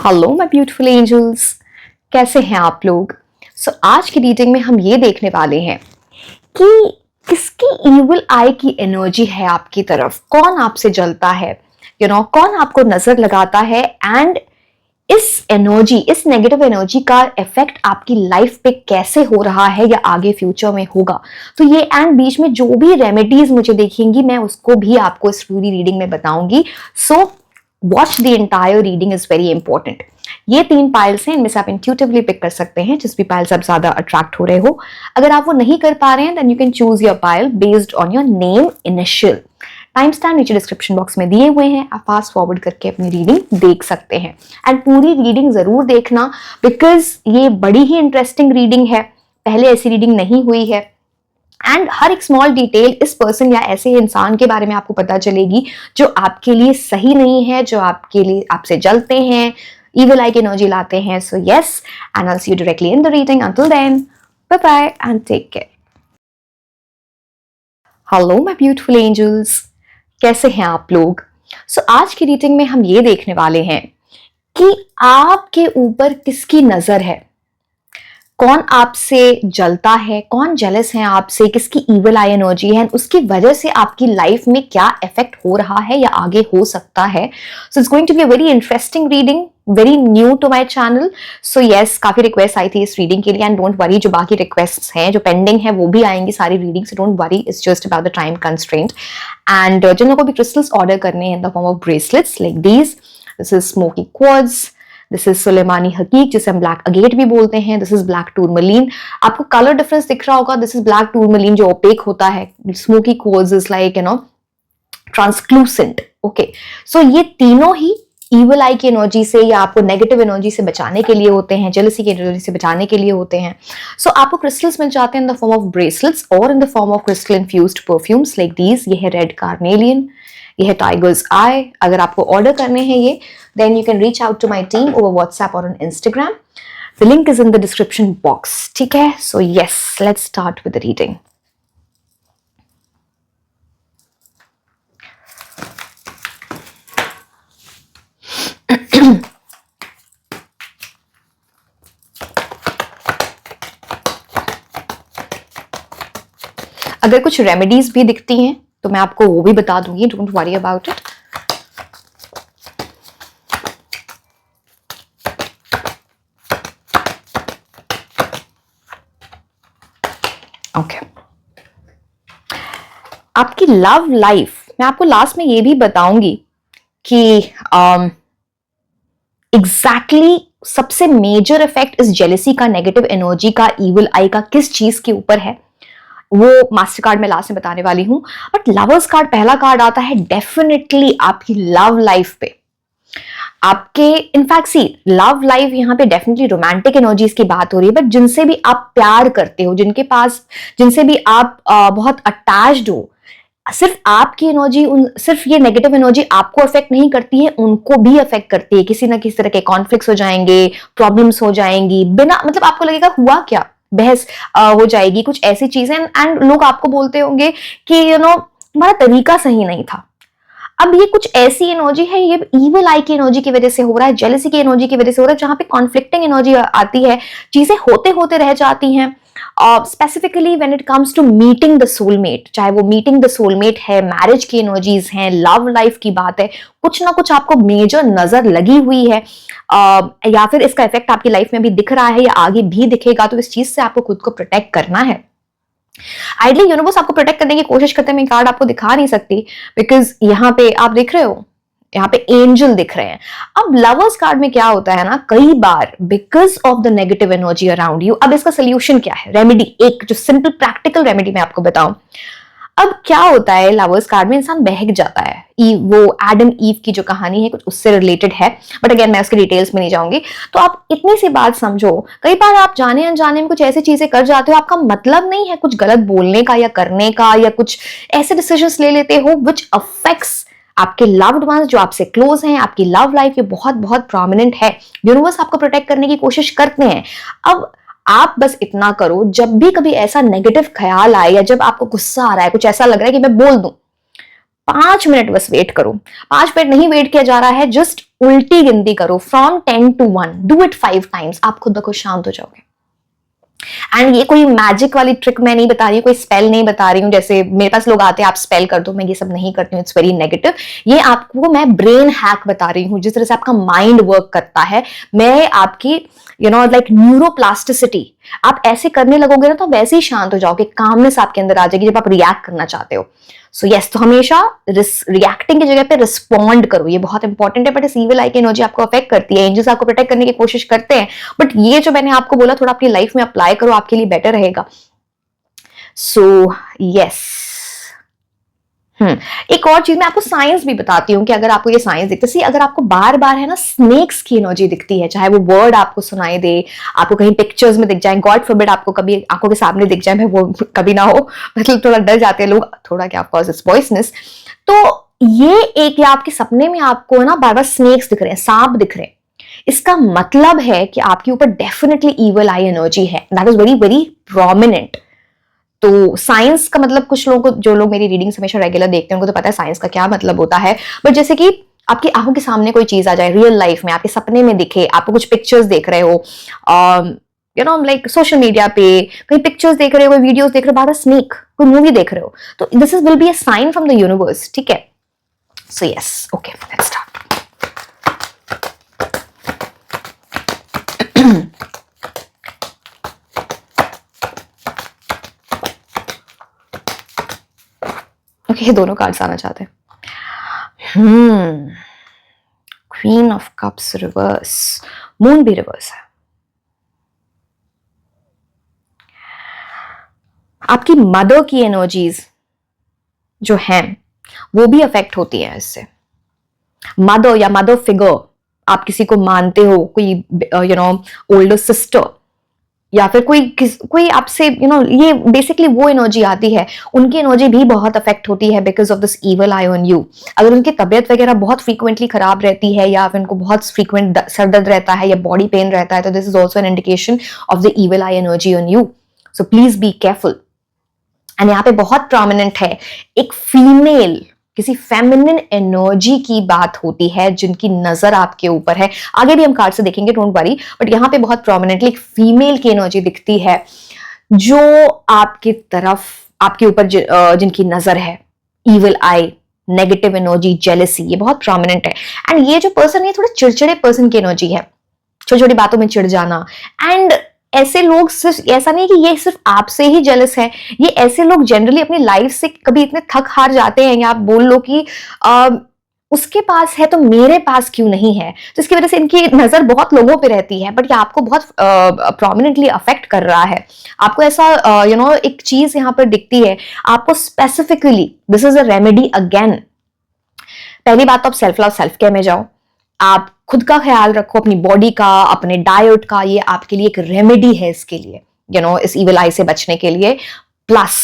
Hello my beautiful angels, कैसे हैं आप लोग। आज की रीडिंग में हम ये देखने वाले हैं कि किसकी इविल आई की एनर्जी है आपकी तरफ, कौन आपसे जलता है, कौन आपको नजर लगाता है एंड इस नेगेटिव एनर्जी का इफेक्ट आपकी लाइफ पे कैसे हो रहा है या आगे फ्यूचर में होगा। तो ये एंड बीच में जो भी रेमेडीज मुझे देखेंगी मैं उसको भी आपको इस पूरी रीडिंग में बताऊंगी। Watch the entire reading is very important. ये 3 पाइल्स हैं, इनमें से आप इंट्यूटिवली पिक कर सकते हैं जिस भी पाइल से आप ज्यादा अट्रैक्ट हो रहे हो। अगर आप वो नहीं कर पा रहे हैं then you can choose your pile based on your name initial. Time stamp नीचे डिस्क्रिप्शन बॉक्स में दिए हुए हैं, आप फास्ट फॉरवर्ड करके अपनी रीडिंग देख सकते हैं। एंड पूरी रीडिंग जरूर देखना बिकॉज ये बड़ी ही इंटरेस्टिंग रीडिंग है, पहले ऐसी रीडिंग नहीं हुई है। एंड हर एक स्मॉल डिटेल इस पर्सन या ऐसे इंसान के बारे में आपको पता चलेगी जो आपके लिए सही नहीं है, जो आपके लिए आपसे जलते हैं, evil eye energy लाते हैं। So yes, and I'll see you directly in the reading. Until then, bye bye and take care. Hello my beautiful angels, कैसे हैं आप लोग। आज की रीडिंग में हम ये देखने वाले हैं कि आपके ऊपर किसकी नजर है, कौन आपसे जलता है, कौन जेलस है आपसे, किसकी इविल आई एनर्जी है, उसकी वजह से आपकी लाइफ में क्या इफेक्ट हो रहा है या आगे हो सकता है। So it's going to be a very interesting reading, very new to my channel. So yes, काफी रिक्वेस्ट आई थी इस रीडिंग के लिए एंड डोंट वरी, जो बाकी रिक्वेस्ट्स हैं जो पेंडिंग है वो भी आएंगी सारी रीडिंग से, don't worry, it's just about the time constraint. And जिन लोगों को भी क्रिस्टल्स ऑर्डर करने हैं in the form of bracelets like this is smoky quartz, this is सुलेमानी हकीक जिसे हम ब्लैक अगेट भी बोलते हैं, दिस इज ब्लैक टूरमलीन। आपको कलर डिफरेंस दिख रहा होगा, दिस इज ब्लैक टूरमलीन जो ओपेक होता है, smoky quartz is like translucent. Okay, so ये तीनों ही इविल आई की एनर्जी से या आपको नेगेटिव एनर्जी से बचाने के लिए होते हैं, जेलसी की एनर्जी से बचाने के लिए होते हैं। आपको क्रिस्टल्स मिल जाते हैं in the form of bracelets और in the form of crystal infused perfumes like these. ये है रेड कार्नेलियन, ये है टाइगर्स आई। अगर आपको ऑर्डर करने हैं ये, then you can reach out to my team over WhatsApp or on Instagram. The link is in the description box. ठीक है? So yes, let's start with the reading. अगर कुछ रेमेडीज भी दिखती हैं तो मैं आपको वो भी बता दूंगी, don't worry about it. Okay, आपकी लव लाइफ मैं आपको लास्ट में ये भी बताऊंगी कि एग्जैक्टली सबसे मेजर इफेक्ट इस जेलेसी का, नेगेटिव एनर्जी का, इविल आई का किस चीज के ऊपर है, वो मास्टर कार्ड में लास्ट में बताने वाली हूं। बट लवर्स कार्ड पहला कार्ड आता है डेफिनेटली आपकी लव लाइफ पे, आपके इनफैक्ट सी लव लाइफ यहाँ पे डेफिनेटली रोमांटिक एनर्जीज की बात हो रही है, बट जिनसे भी आप प्यार करते हो, जिनसे भी आप बहुत अटैच्ड हो, सिर्फ आपकी एनर्जी, सिर्फ ये नेगेटिव एनर्जी आपको अफेक्ट नहीं करती है, उनको भी अफेक्ट करती है। किसी ना किसी तरह के कॉन्फ्लिक्ट्स हो जाएंगे, प्रॉब्लम्स हो जाएंगी, बिना मतलब आपको लगेगा हुआ क्या, बहस हो जाएगी, कुछ ऐसी चीजें। एंड लोग आपको बोलते होंगे कि तुम्हारा तरीका सही नहीं था। अब ये कुछ ऐसी एनर्जी है, ये इविल आई की एनर्जी की वजह से हो रहा है, जेलसी की एनर्जी की वजह से हो रहा है, जहां पे कॉन्फ्लिक्टिंग एनर्जी आती है, चीजें होते होते रह जाती हैं। Specifically when it comes to meeting the soulmate, चाहे वो मीटिंग द सोलमेट है, मैरिज की एनर्जीज हैं, लव लाइफ की बात है, कुछ ना कुछ आपको मेजर नजर लगी हुई है, या फिर इसका इफेक्ट आपकी लाइफ में भी दिख रहा है या आगे भी दिखेगा। तो इस चीज से आपको खुद को प्रोटेक्ट करना है। आइडली यूनिवर्स आपको प्रोटेक्ट करने की कोशिश करते हैं, मैं कार्ड आपको दिखा नहीं सकती बिकॉज यहाँ पे आप देख रहे हो, यहाँ पे एंजल दिख रहे हैं। अब लवर्स कार्ड में क्या होता है ना, कई बार because of the negative energy around you, अब इसका सोल्यूशन क्या है, रेमेडी, एक जो सिंपल प्रैक्टिकल रेमेडी मैं आपको बताऊं। अब क्या होता है लवर्स कार्ड में, इंसान बहक जाता है, वो एडम ईव की जो कहानी है कुछ उससे रिलेटेड है, बट अगेन मैं उसके डिटेल्स में नहीं जाऊंगी। तो आप इतनी सी बात समझो, कई बार आप जाने अनजाने में कुछ ऐसी चीजें कर जाते हो, आपका मतलब नहीं है कुछ गलत बोलने का या करने का, या कुछ ऐसे डिसीजंस ले लेते हो विच अफेक्ट्स आपके लव्ड वंस जो आपसे क्लोज हैं, आपकी लव लाइफ ये बहुत बहुत प्रोमिनेंट है। यूनिवर्स आपको प्रोटेक्ट करने की कोशिश करते हैं। अब आप बस इतना करो, जब भी कभी ऐसा नेगेटिव ख्याल आए या जब आपको गुस्सा आ रहा है, कुछ ऐसा लग रहा है कि मैं बोल दूं, 5 मिनट बस वेट करो, 5 मिनट नहीं वेट किया जा रहा है, जस्ट उल्टी गिनती करो from 10 to 1, do it 5 times, आप खुद ब खुद शांत हो जाओगे। एंड ये कोई मैजिक वाली ट्रिक मैं नहीं बता रही हूँ, कोई स्पेल नहीं बता रही हूँ, जैसे मेरे पास लोग आते हैं आप स्पेल कर दो, मैं ये सब नहीं करती हूँ, इट्स वेरी नेगेटिव। ये आपको मैं ब्रेन हैक बता रही हूँ, जिस तरह से आपका माइंड वर्क करता है, मैं आपकी लाइक न्यूरोप्लास्टिसिटी, आप ऐसे करने लगोगे ना तो वैसे ही शांत हो जाओगे, कामनेस आपके अंदर आ जाएगी जब आप रिएक्ट करना चाहते हो। सो यस, तो हमेशा रिएक्टिंग की जगह पे रिस्पॉन्ड करो, ये बहुत इंपॉर्टेंट है। बट इस ईविल आई की एनर्जी आपको अफेक्ट करती है, एंजल्स आपको प्रोटेक्ट करने की कोशिश करते हैं, बट ये जो मैंने आपको बोला थोड़ा अपनी लाइफ में अप्लाई करो, आपके लिए बेटर रहेगा। सो यस, एक और चीज मैं आपको साइंस भी बताती हूँ कि अगर आपको ये साइंस दिखती है, अगर आपको बार बार है ना स्नेक्स की एनर्जी दिखती है, चाहे वो वर्ड आपको सुनाई दे, आपको कहीं पिक्चर्स में दिख जाए, गॉड फॉरबिड आपको कभी आंखों के सामने दिख जाए, वो कभी ना हो, मतलब थोड़ा डर जाते हैं लोग, थोड़ा क्या ऑफ कोर्स इट्स पॉइजनस, तो ये एक, या आपके सपने में आपको ना बार बार स्नेक्स दिख रहे हैं, सांप दिख रहे हैं, इसका मतलब है कि आपके ऊपर डेफिनेटली ईविल आई एनर्जी है, that is very very prominent. तो साइंस का मतलब, कुछ लोगों को, जो लोग मेरी रीडिंग्स हमेशा रेगुलर देखते हैं उनको तो पता है साइंस का क्या मतलब होता है, बट जैसे कि आपकी आंखों के सामने कोई चीज आ जाए रियल लाइफ में, आपके सपने में दिखे, आपको कुछ पिक्चर्स देख रहे हो, लाइक सोशल मीडिया पे कहीं पिक्चर्स देख रहे हो, कोई वीडियोस देख रहे हो, बार स्नेक, कोई मूवी देख रहे हो, तो this is will be a sign from the universe, ठीक है। So yes, okay, let's start. Okay, दोनों कार्ड्स आना चाहते हैं। Queen of cups reverse, moon भी रिवर्स है। आपकी मदर की एनर्जीज जो हैं वो भी अफेक्ट होती है इससे। मदर या मदर फिगर, आप किसी को मानते हो, कोई ओल्डर सिस्टर, या फिर कोई आपसे ये बेसिकली वो एनर्जी आती है, उनकी एनर्जी भी बहुत अफेक्ट होती है because of this evil I on you. अगर उनकी तबीयत वगैरह बहुत फ्रीक्वेंटली खराब रहती है, या फिर उनको बहुत फ्रीक्वेंट सर दर्द रहता है या बॉडी पेन रहता है, तो this is also an indication of the evil eye energy on you. So please be careful. And यहाँ पे बहुत प्रोमिनेंट है, एक फीमेल, किसी फेमिनिन एनर्जी की बात होती है जिनकी नजर आपके ऊपर है। आगे भी हम कार्ड से देखेंगे, डोंट वरी, बट यहाँ पे बहुत प्रोमिनेंटली एक फीमेल की एनर्जी दिखती है जो आपकी तरफ, आपके ऊपर जिनकी नजर है, ईविल आई, नेगेटिव एनर्जी, जेलसी, ये बहुत प्रोमिनेंट है। एंड ये जो पर्सन है थोड़ा चिड़चिड़े पर्सन की एनर्जी है, छोटी छोटी बातों में चिढ़ जाना। एंड ऐसे लोग, सिर्फ ऐसा नहीं कि ये सिर्फ आपसे ही जेलस है, ये ऐसे लोग जनरली अपनी लाइफ से कभी इतने थक हार जाते हैं, या आप बोल लो कि उसके पास है तो मेरे पास क्यों नहीं है, तो इसकी वजह से इनकी नजर बहुत लोगों पे रहती है, बट ये आपको बहुत प्रोमिनेंटली अफेक्ट कर रहा है। आपको ऐसा एक चीज यहाँ पर दिखती है, आपको specifically, this is a remedy again. पहली बात तो आप सेल्फ लव, सेल्फ केयर में जाओ, आप खुद का ख्याल रखो, अपनी बॉडी का, अपने डाइट का, ये आपके लिए एक रेमेडी है इसके लिए, इस ईविल आई से बचने के लिए। प्लस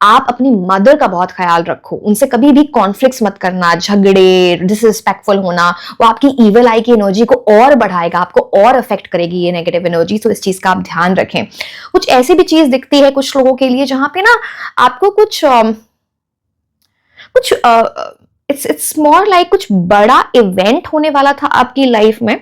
आप अपनी मदर का बहुत ख्याल रखो, उनसे कभी भी कॉन्फ्लिक्ट्स मत करना, झगड़े, डिसरिस्पेक्टफुल होना, वो आपकी ईविल आई की एनर्जी को और बढ़ाएगा, आपको और अफेक्ट करेगी ये नेगेटिव एनर्जी। तो इस चीज का आप ध्यान रखें। कुछ ऐसी भी चीज दिखती है कुछ लोगों के लिए जहां पे ना आपको कुछ इट्स मोर लाइक कुछ बड़ा इवेंट होने वाला था आपकी लाइफ में,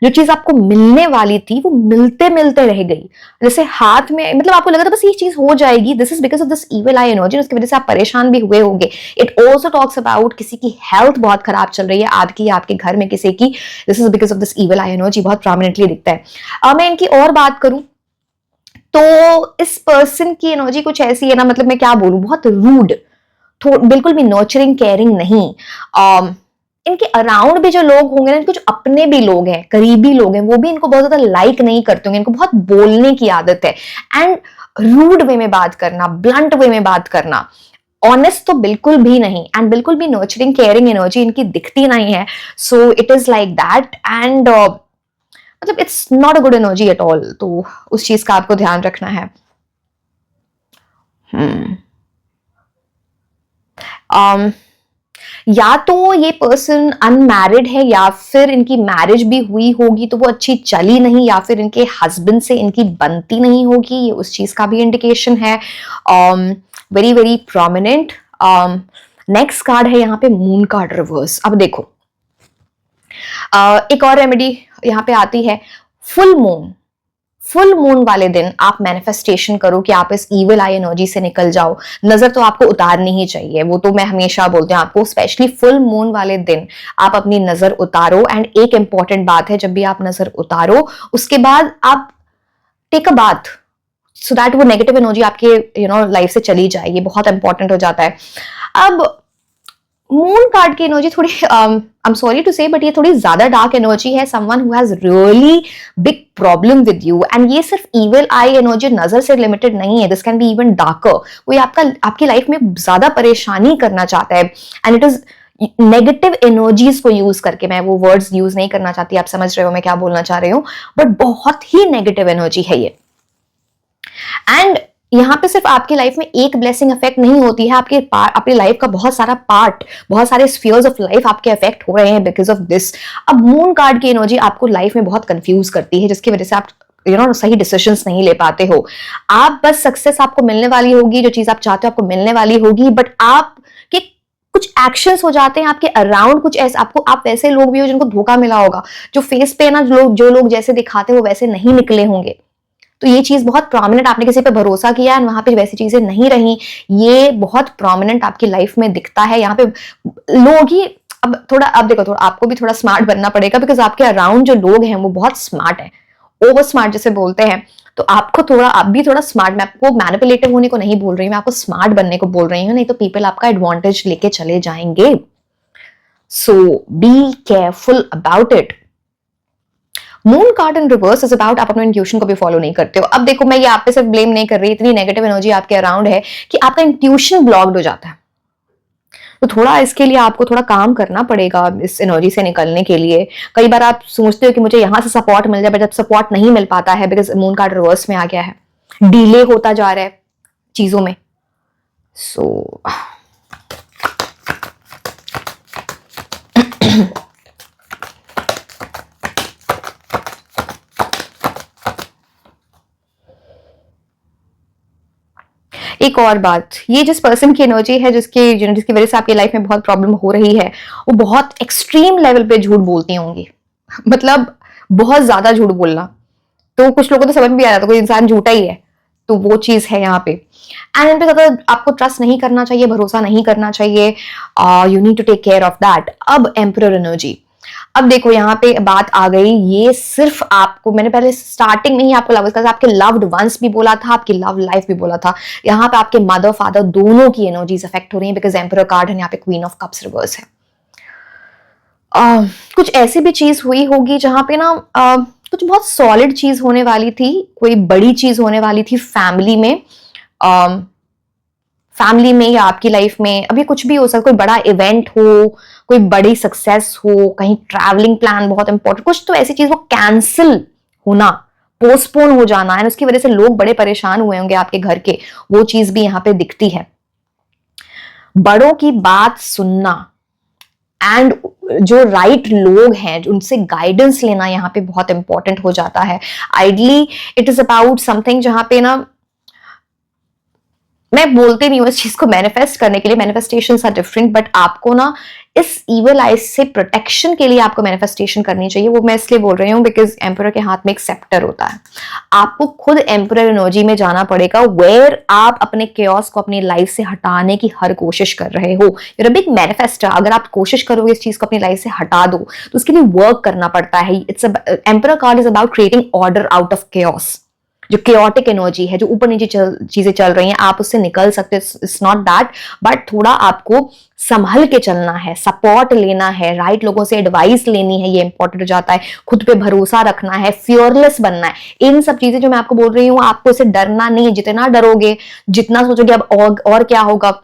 जो चीज आपको मिलने वाली थी वो मिलते मिलते रह गई, जैसे हाथ में, मतलब आपको लगा था बस ये चीज हो जाएगी, this is because of this evil eye energy, उसकी वजह से आप परेशान भी हुए होंगे। इट ऑल्सो टॉक्स अबाउट किसी की हेल्थ बहुत खराब चल रही है आपकी या आपके घर में किसी की, this is because of this evil eye energy, बहुत प्रोमिनेंटली दिखता है। मैं इनकी और बात करूं तो इस पर्सन की एनर्जी कुछ ऐसी है ना, मतलब मैं क्या बोलूं, बहुत रूड, बिल्कुल भी नर्चरिंग, केयरिंग नहीं। इनके अराउंड भी जो लोग होंगे ना, कुछ अपने भी लोग हैं, करीबी लोग हैं, वो भी इनको बहुत ज्यादा लाइक नहीं करते होंगे, इनको बहुत बोलने की आदत है, एंड रूड वे में बात करना, ब्लंट वे में बात करना, ऑनेस्ट तो बिल्कुल भी नहीं, एंड बिल्कुल भी नर्चरिंग, केयरिंग एनर्जी इनकी दिखती नहीं है। So it is like that, and मतलब it's not a good energy at all. तो उस चीज का आपको ध्यान रखना है। या तो ये पर्सन अनमैरिड है, या फिर इनकी मैरिज भी हुई होगी तो वो अच्छी चली नहीं, या फिर इनके हस्बैंड से इनकी बनती नहीं होगी, ये उस चीज का भी इंडिकेशन है। Very very prominent. Next card है यहाँ पे मून कार्ड रिवर्स। अब देखो एक और रेमेडी यहाँ पे आती है, फुल मून वाले दिन आप मैनिफेस्टेशन करो कि आप इस इविल आई एनर्जी से निकल जाओ। नजर तो आपको उतारनी ही चाहिए, वो तो मैं हमेशा बोलती हूँ आपको, स्पेशली फुल मून वाले दिन आप अपनी नजर उतारो। एंड एक इंपॉर्टेंट बात है, जब भी आप नजर उतारो उसके बाद आप take a bath, so that वो नेगेटिव एनर्जी आपके लाइफ से चली जाए। ये बहुत इंपॉर्टेंट हो जाता है। अब मून कार्ड की एनर्जी थोड़ी आई एम सॉरी टू से बट ये थोड़ी ज्यादा डार्क एनर्जी है। Someone who has really big problem with you, and ये सिर्फ इविल आई एनर्जी नजर से लिमिटेड नहीं है, this can be even darker. कोई आपकी लाइफ में ज्यादा परेशानी करना चाहता है, and it is negative energies को यूज करके, मैं वो वर्ड्स यूज नहीं करना चाहती, आप समझ रहे हो मैं क्या बोलना चाह रही हूँ, बट बहुत ही नेगेटिव एनर्जी है ये। एंड यहाँ पे सिर्फ आपकी लाइफ में एक ब्लेसिंग इफेक्ट नहीं होती है, आपकी लाइफ का बहुत सारा पार्ट, बहुत सारे स्फीयर्स ऑफ लाइफ आपके इफेक्ट हो रहे हैं बिकॉज ऑफ दिस। अब मून कार्ड की एनर्जी आपको लाइफ में बहुत कंफ्यूज करती है, जिसकी वजह से आप सही डिसीजंस नहीं ले पाते हो। आप बस सक्सेस आपको मिलने वाली होगी, जो चीज आप चाहते हो आपको मिलने वाली होगी, बट आपके कुछ एक्शंस हो जाते हैं आपके अराउंड, कुछ ऐसे आप वैसे लोग भी हो जिनको धोखा मिला होगा, जो फेस पे ना जो लोग जैसे दिखाते हो वैसे नहीं निकले होंगे। तो ये चीज बहुत प्रोमिनेंट, आपने किसी पे भरोसा किया है वहां पे वैसी चीजें नहीं रही, ये बहुत प्रोमिनेंट आपकी लाइफ में दिखता है। यहाँ पे लोग ही अब देखो, थोड़ा आपको भी थोड़ा स्मार्ट बनना पड़ेगा, बिकॉज आपके अराउंड जो लोग हैं वो बहुत स्मार्ट है, ओवर स्मार्ट जैसे बोलते हैं। तो आपको आप भी थोड़ा स्मार्ट, मैं आपको मैनिपुलेटिव होने को नहीं बोल रही हूँ, मैं आपको स्मार्ट बनने को बोल रही हूँ, नहीं तो पीपल आपका एडवांटेज लेके चले जाएंगे। So be careful about it. Moon card in reverse is about आप अपने इंट्यूशन को भी फॉलो नहीं करते हो। अब देखो, मैं ये आप पे सिर्फ ब्लेम नहीं कर रही, इतनी नेगेटिव एनर्जी आपके अराउंड है कि आपका इंट्यूशन ब्लॉक्ड हो जाता है। तो थोड़ा इसके लिए आपको थोड़ा काम करना पड़ेगा इस एनर्जी से निकलने के लिए। कई बार आप सोचते हो कि मुझे यहां से सपोर्ट मिल जाए, बट जब सपोर्ट नहीं मिल पाता है बिकॉज मून कार्ड रिवर्स में आ गया है, डिले होता जा रहा है चीजों में। सो एक और बात, ये जिस पर्सन की एनर्जी है जिसकी वजह से आपकी लाइफ में बहुत प्रॉब्लम हो रही है, वो बहुत एक्सट्रीम लेवल पे झूठ बोलती होंगी, मतलब बहुत ज्यादा झूठ बोलना। तो कुछ लोगों को तो समझ भी आ जाता है कोई इंसान झूठा ही है, तो वो चीज है यहाँ पे। एंड इन पे ज्यादा आपको ट्रस्ट नहीं करना चाहिए, भरोसा नहीं करना चाहिए। You need to take care of that. अब एम्परर एनर्जी, अब देखो यहाँ पे बात आ गई, ये सिर्फ आपको, मैंने पहले स्टार्टिंग में ही आपको लव का आपके लव्ड वंस भी बोला था, आपकी लव लाइफ भी बोला था, यहाँ पे आपके मदर फादर दोनों की एनर्जीज अफेक्ट हो रही है बिकॉज एम्परर कार्ड है, यहाँ पे क्वीन ऑफ कप्स रिवर्स है। कुछ ऐसी भी चीज हुई होगी जहां पे ना कुछ बहुत सॉलिड चीज होने वाली थी, कोई बड़ी चीज होने वाली थी फैमिली में, फैमिली में या आपकी लाइफ में। अभी कुछ भी हो सकता, कोई बड़ा इवेंट हो, कोई बड़ी सक्सेस हो, कहीं ट्रैवलिंग प्लान बहुत इंपॉर्टेंट, कुछ तो ऐसी चीज वो कैंसिल होना, पोस्टपोन हो जाना है, उसकी वजह से लोग बड़े परेशान हुए होंगे आपके घर के, वो चीज भी यहाँ पे दिखती है। बड़ों की बात सुनना एंड जो राइट लोग हैं उनसे गाइडेंस लेना यहाँ पे बहुत इंपॉर्टेंट हो जाता है। Ideally it is about something जहां पे ना, मैं बोलती नहीं हूँ इस चीज को मैनिफेस्ट करने के लिए, मैनिफेस्टेशंस आर डिफरेंट, बट आपको ना इस इविल आइज से प्रोटेक्शन के लिए आपको मैनिफेस्टेशन करनी चाहिए। वो मैं इसलिए बोल रही हूँ बिकॉज एम्परर के हाथ में एक सेप्टर होता है, आपको खुद एम्परर एनर्जी में जाना पड़ेगा, वेयर आप अपने केओस को अपनी लाइफ से हटाने की हर कोशिश कर रहे हो। यूर अ बिग मैनिफेस्टर, अगर आप कोशिश करोगे इस चीज को अपनी लाइफ से हटा दो तो उसके लिए वर्क करना पड़ता है। Emperor card is about creating order out of chaos, जो केओटिक एनर्जी है, जो ऊपर नीचे चीजें चल रही हैं, आप उससे निकल सकते हो, इट्स नॉट दैट, बट थोड़ा आपको संभल के चलना है, सपोर्ट लेना है, राइट लोगों से एडवाइस लेनी है, ये इंपॉर्टेंट हो जाता है, खुद पे भरोसा रखना है, फियरलेस बनना है। इन सब चीजें जो मैं आपको बोल रही हूँ, आपको इसे डरना नहीं है, जितना डरोगे, जितना सोचोगे अब और क्या होगा,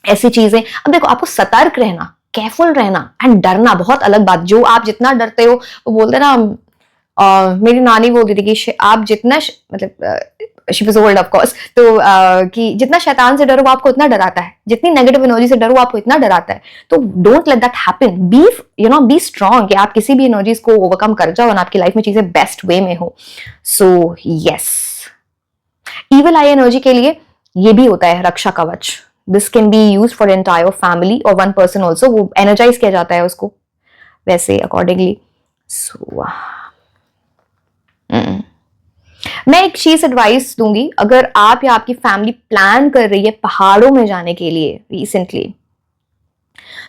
ऐसी चीजें। अब देखो, आपको सतर्क रहना, केयरफुल रहना एंड डरना बहुत अलग बात। जो आप जितना डरते हो, वो बोलते ना, मेरी नानी बोलती थी कि आप जितना मतलब she was old of course, तो कि जितना शैतान से डरो वो आपको इतना डराता है, जितनी नेगेटिव एनर्जी से डरो वो आपको इतना डराता है। तो don't let that happen, B strong कि आप किसी भी एनर्जीज को ओवरकम कर जाओ और आपकी लाइफ में चीजें बेस्ट वे में हो। So yes, evil eye energy के लिए ये भी होता है रक्षा कवच, this can be use for entire family और वन पर्सन ऑल्सो, वो एनर्जाइज किया जाता है उसको वैसे अकॉर्डिंगली। सो मैं एक चीज एडवाइस दूंगी, अगर आप या आपकी फैमिली प्लान कर रही है पहाड़ों में जाने के लिए रिसेंटली,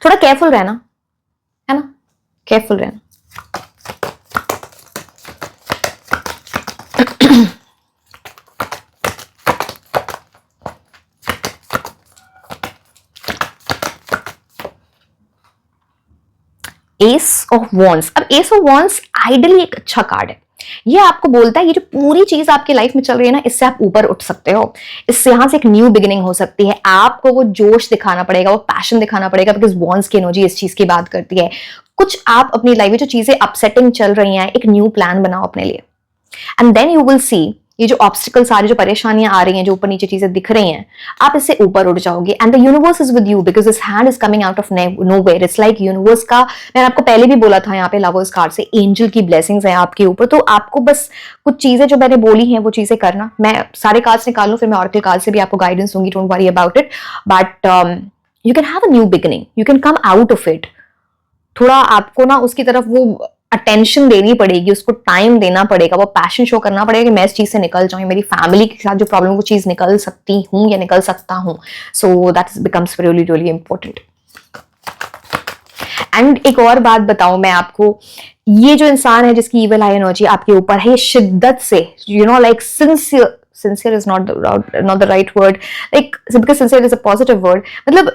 थोड़ा केयरफुल रहना, है ना, केयरफुल रहना। S of wands. अब एस ऑफ वॉन्ड्स आइडली एक अच्छा कार्ड है। ये आपको बोलता है ये जो पूरी चीज आपकी लाइफ में चल रही है ना, इससे आप ऊपर उठ सकते हो, इससे यहां से एक न्यू बिगिनिंग हो सकती है। आपको वो जोश दिखाना पड़ेगा, वो पैशन दिखाना पड़ेगा, बिकॉज वॉन्ड्स की एनर्जी इस चीज की बात करती है। कुछ आप अपनी लाइफ में जो चीजें अपसेटिंग चल रही हैं, एक न्यू प्लान बनाओ अपने लिए, and then you will see ये जो ऑब्स्टिकल सारी जो परेशानियां आ रही हैं, जो ऊपर नीचे चीजें दिख रही हैं, आप इससे ऊपर उठ जाओगे। And the universe is with you because this hand is coming out of nowhere. It's like universe का, मैंने आपको पहले भी बोला था यहाँ पे लवर्स कार्ड से एंजल की ब्लेसिंग्स है आपके ऊपर। तो आपको बस कुछ चीजें जो मैंने बोली हैं वो चीजें करना। मैं सारे कार्ड्स निकाल लूं, फिर मैं ऑरेकल कार्ड से भी आपको गाइडेंस दूंगी, don't worry about it, but you can have a new beginning, you can come out of it. थोड़ा आपको ना उसकी तरफ वो अटेंशन देनी पड़ेगी, उसको टाइम देना पड़ेगा, वो पैशन शो करना पड़ेगा कि मैं इस चीज से निकल जाऊं, मेरी फैमिली के साथ जो प्रॉब्लम वो चीज निकल सकती हूं या निकल सकता हूं। So that becomes really really important. And एक और बात बताऊं मैं आपको, ये जो इंसान है जिसकी इविल आई एनर्जी आपके ऊपर है, ये शिद्दत से like sincere is not the right word, like because sincere is a positive word, मतलब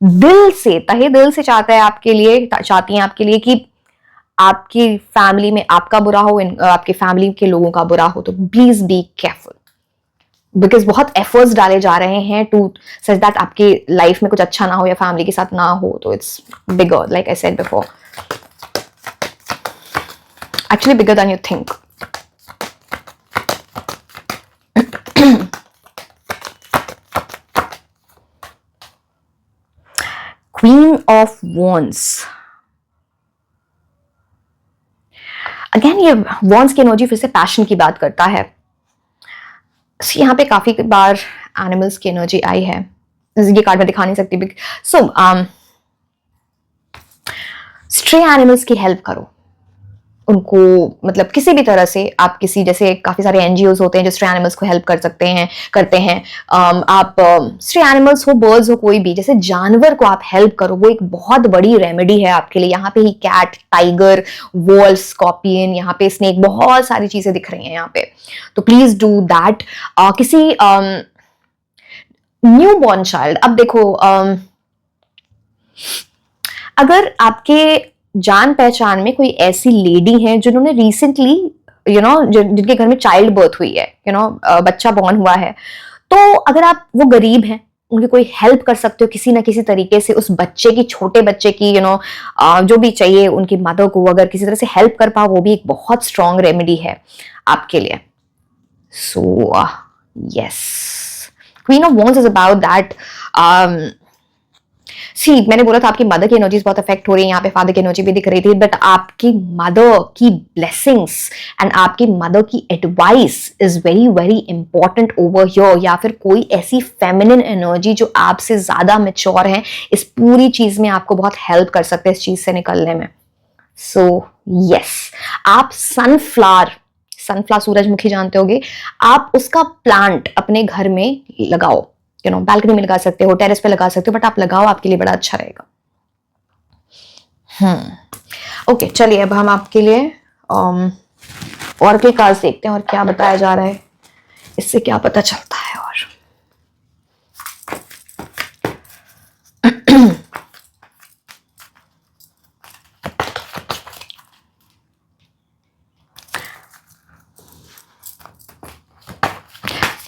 दिल से, तहे दिल से चाहती हैं आपके लिए कि आपकी फैमिली में आपका बुरा हो, आपके फैमिली के लोगों का बुरा हो। तो प्लीज बी केयरफुल, बिकॉज बहुत एफर्ट्स डाले जा रहे हैं टू सच दैट आपकी लाइफ में कुछ अच्छा ना हो या फैमिली के साथ ना हो। तो it's bigger, like I said before, actually bigger than you think. Queen of wands, again ये वॉन्ड्स की एनर्जी फिर से पैशन की बात करता है। यहाँ पे काफी बार एनिमल्स की एनर्जी आई है, ये कार्ड में दिखा नहीं सकती। सो स्ट्रे एनिमल्स की हेल्प करो उनको, मतलब किसी भी तरह से आप किसी, जैसे काफी सारे एनजीओज होते हैं जो स्ट्रे एनिमल्स को हेल्प करते हैं। आप स्ट्रे एनिमल्स हो, बर्ड्स हो, कोई भी जैसे जानवर को आप हेल्प करो, वो एक बहुत बड़ी रेमेडी है आपके लिए। यहाँ पे ही कैट, टाइगर, वॉल्फ, स्कॉर्पियन, यहाँ पे स्नेक, बहुत सारी चीजें दिख रही हैं यहाँ पे। तो प्लीज डू दैट। किसी न्यू बॉर्न चाइल्ड, अब देखो अगर आपके जान पहचान में कोई ऐसी लेडी है जिन्होंने रिसेंटली जिनके घर में चाइल्ड बर्थ हुई है, बच्चा बॉर्न हुआ है, तो अगर आप वो गरीब हैं, उनकी कोई हेल्प कर सकते हो किसी ना किसी तरीके से, उस बच्चे की, छोटे बच्चे की, जो भी चाहिए उनकी मदर को अगर किसी तरह से हेल्प कर पाओ, वो भी एक बहुत स्ट्रॉन्ग रेमेडी है आपके लिए। So yes, queen of wands is about that. See, मैंने बोला था आपकी मदर की एनर्जीज बहुत अफेक्ट हो रही है, यहाँ पे फादर की एनर्जी भी दिख रही थी, बट आपकी मदर की ब्लेसिंग्स एंड आपकी मदर की advice is very very important over here. या फिर कोई ऐसी फेमिनिन एनर्जी जो आपसे ज्यादा मैच्योर है, इस पूरी चीज में आपको बहुत हेल्प कर सकते हैं इस चीज से निकलने में। सो यस, आप सनफ्लावर सूरजमुखी जानते होगे, आप उसका प्लांट अपने घर में लगाओ, बालकनी में लगा सकते हो, टेरेस पे लगा सकते हो, बट आप लगाओ, आपके लिए बड़ा अच्छा रहेगा। ओके, चलिए अब हम आपके लिए ऑरेकल कार्ड्स देखते हैं और क्या बताया जा रहा है, इससे क्या पता चलता है। और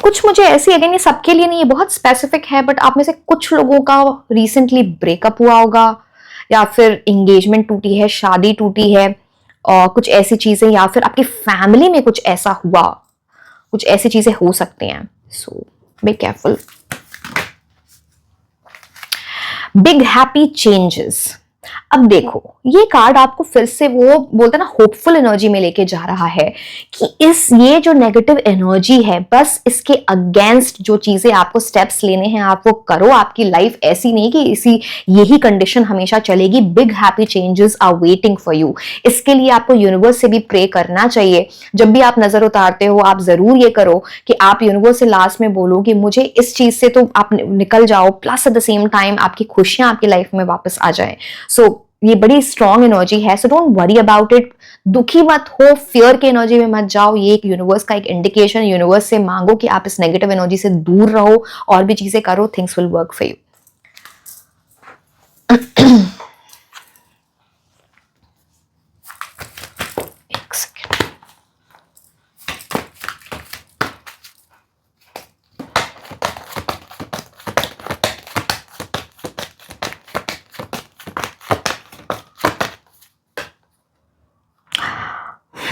कुछ मुझे ऐसी, अगेन ये सबके लिए नहीं, ये बहुत स्पेसिफिक है, बट आप में से कुछ लोगों का रिसेंटली ब्रेकअप हुआ होगा, या फिर एंगेजमेंट टूटी है, शादी टूटी है, और कुछ ऐसी चीजें, या फिर आपकी फैमिली में कुछ ऐसा हुआ, कुछ ऐसी चीजें हो सकती हैं। So be careful. Big happy changes. अब देखो, ये कार्ड आपको फिर से वो बोलते हैं ना होपफुल एनर्जी में लेके जा रहा है कि ये जो नेगेटिव एनर्जी है, बस इसके अगेंस्ट जो चीजें आपको स्टेप्स लेने हैं आप वो करो। आपकी लाइफ ऐसी नहीं कि यही कंडीशन हमेशा चलेगी। Big happy changes are waiting for you. इसके लिए आपको यूनिवर्स से भी प्रे करना चाहिए। जब भी आप नजर उतारते हो आप जरूर ये करो कि आप यूनिवर्स से लास्ट में बोलो कि मुझे इस चीज से तो आप निकल जाओ, plus at the same time आपकी खुशियां आपकी लाइफ में वापस आ जाए। सो ये बड़ी स्ट्रॉन्ग एनर्जी है, so don't worry about it. दुखी मत हो, फियर की एनर्जी में मत जाओ। ये एक यूनिवर्स का एक इंडिकेशन। यूनिवर्स से मांगो कि आप इस नेगेटिव एनर्जी से दूर रहो और भी चीजें करो। Things will work for you.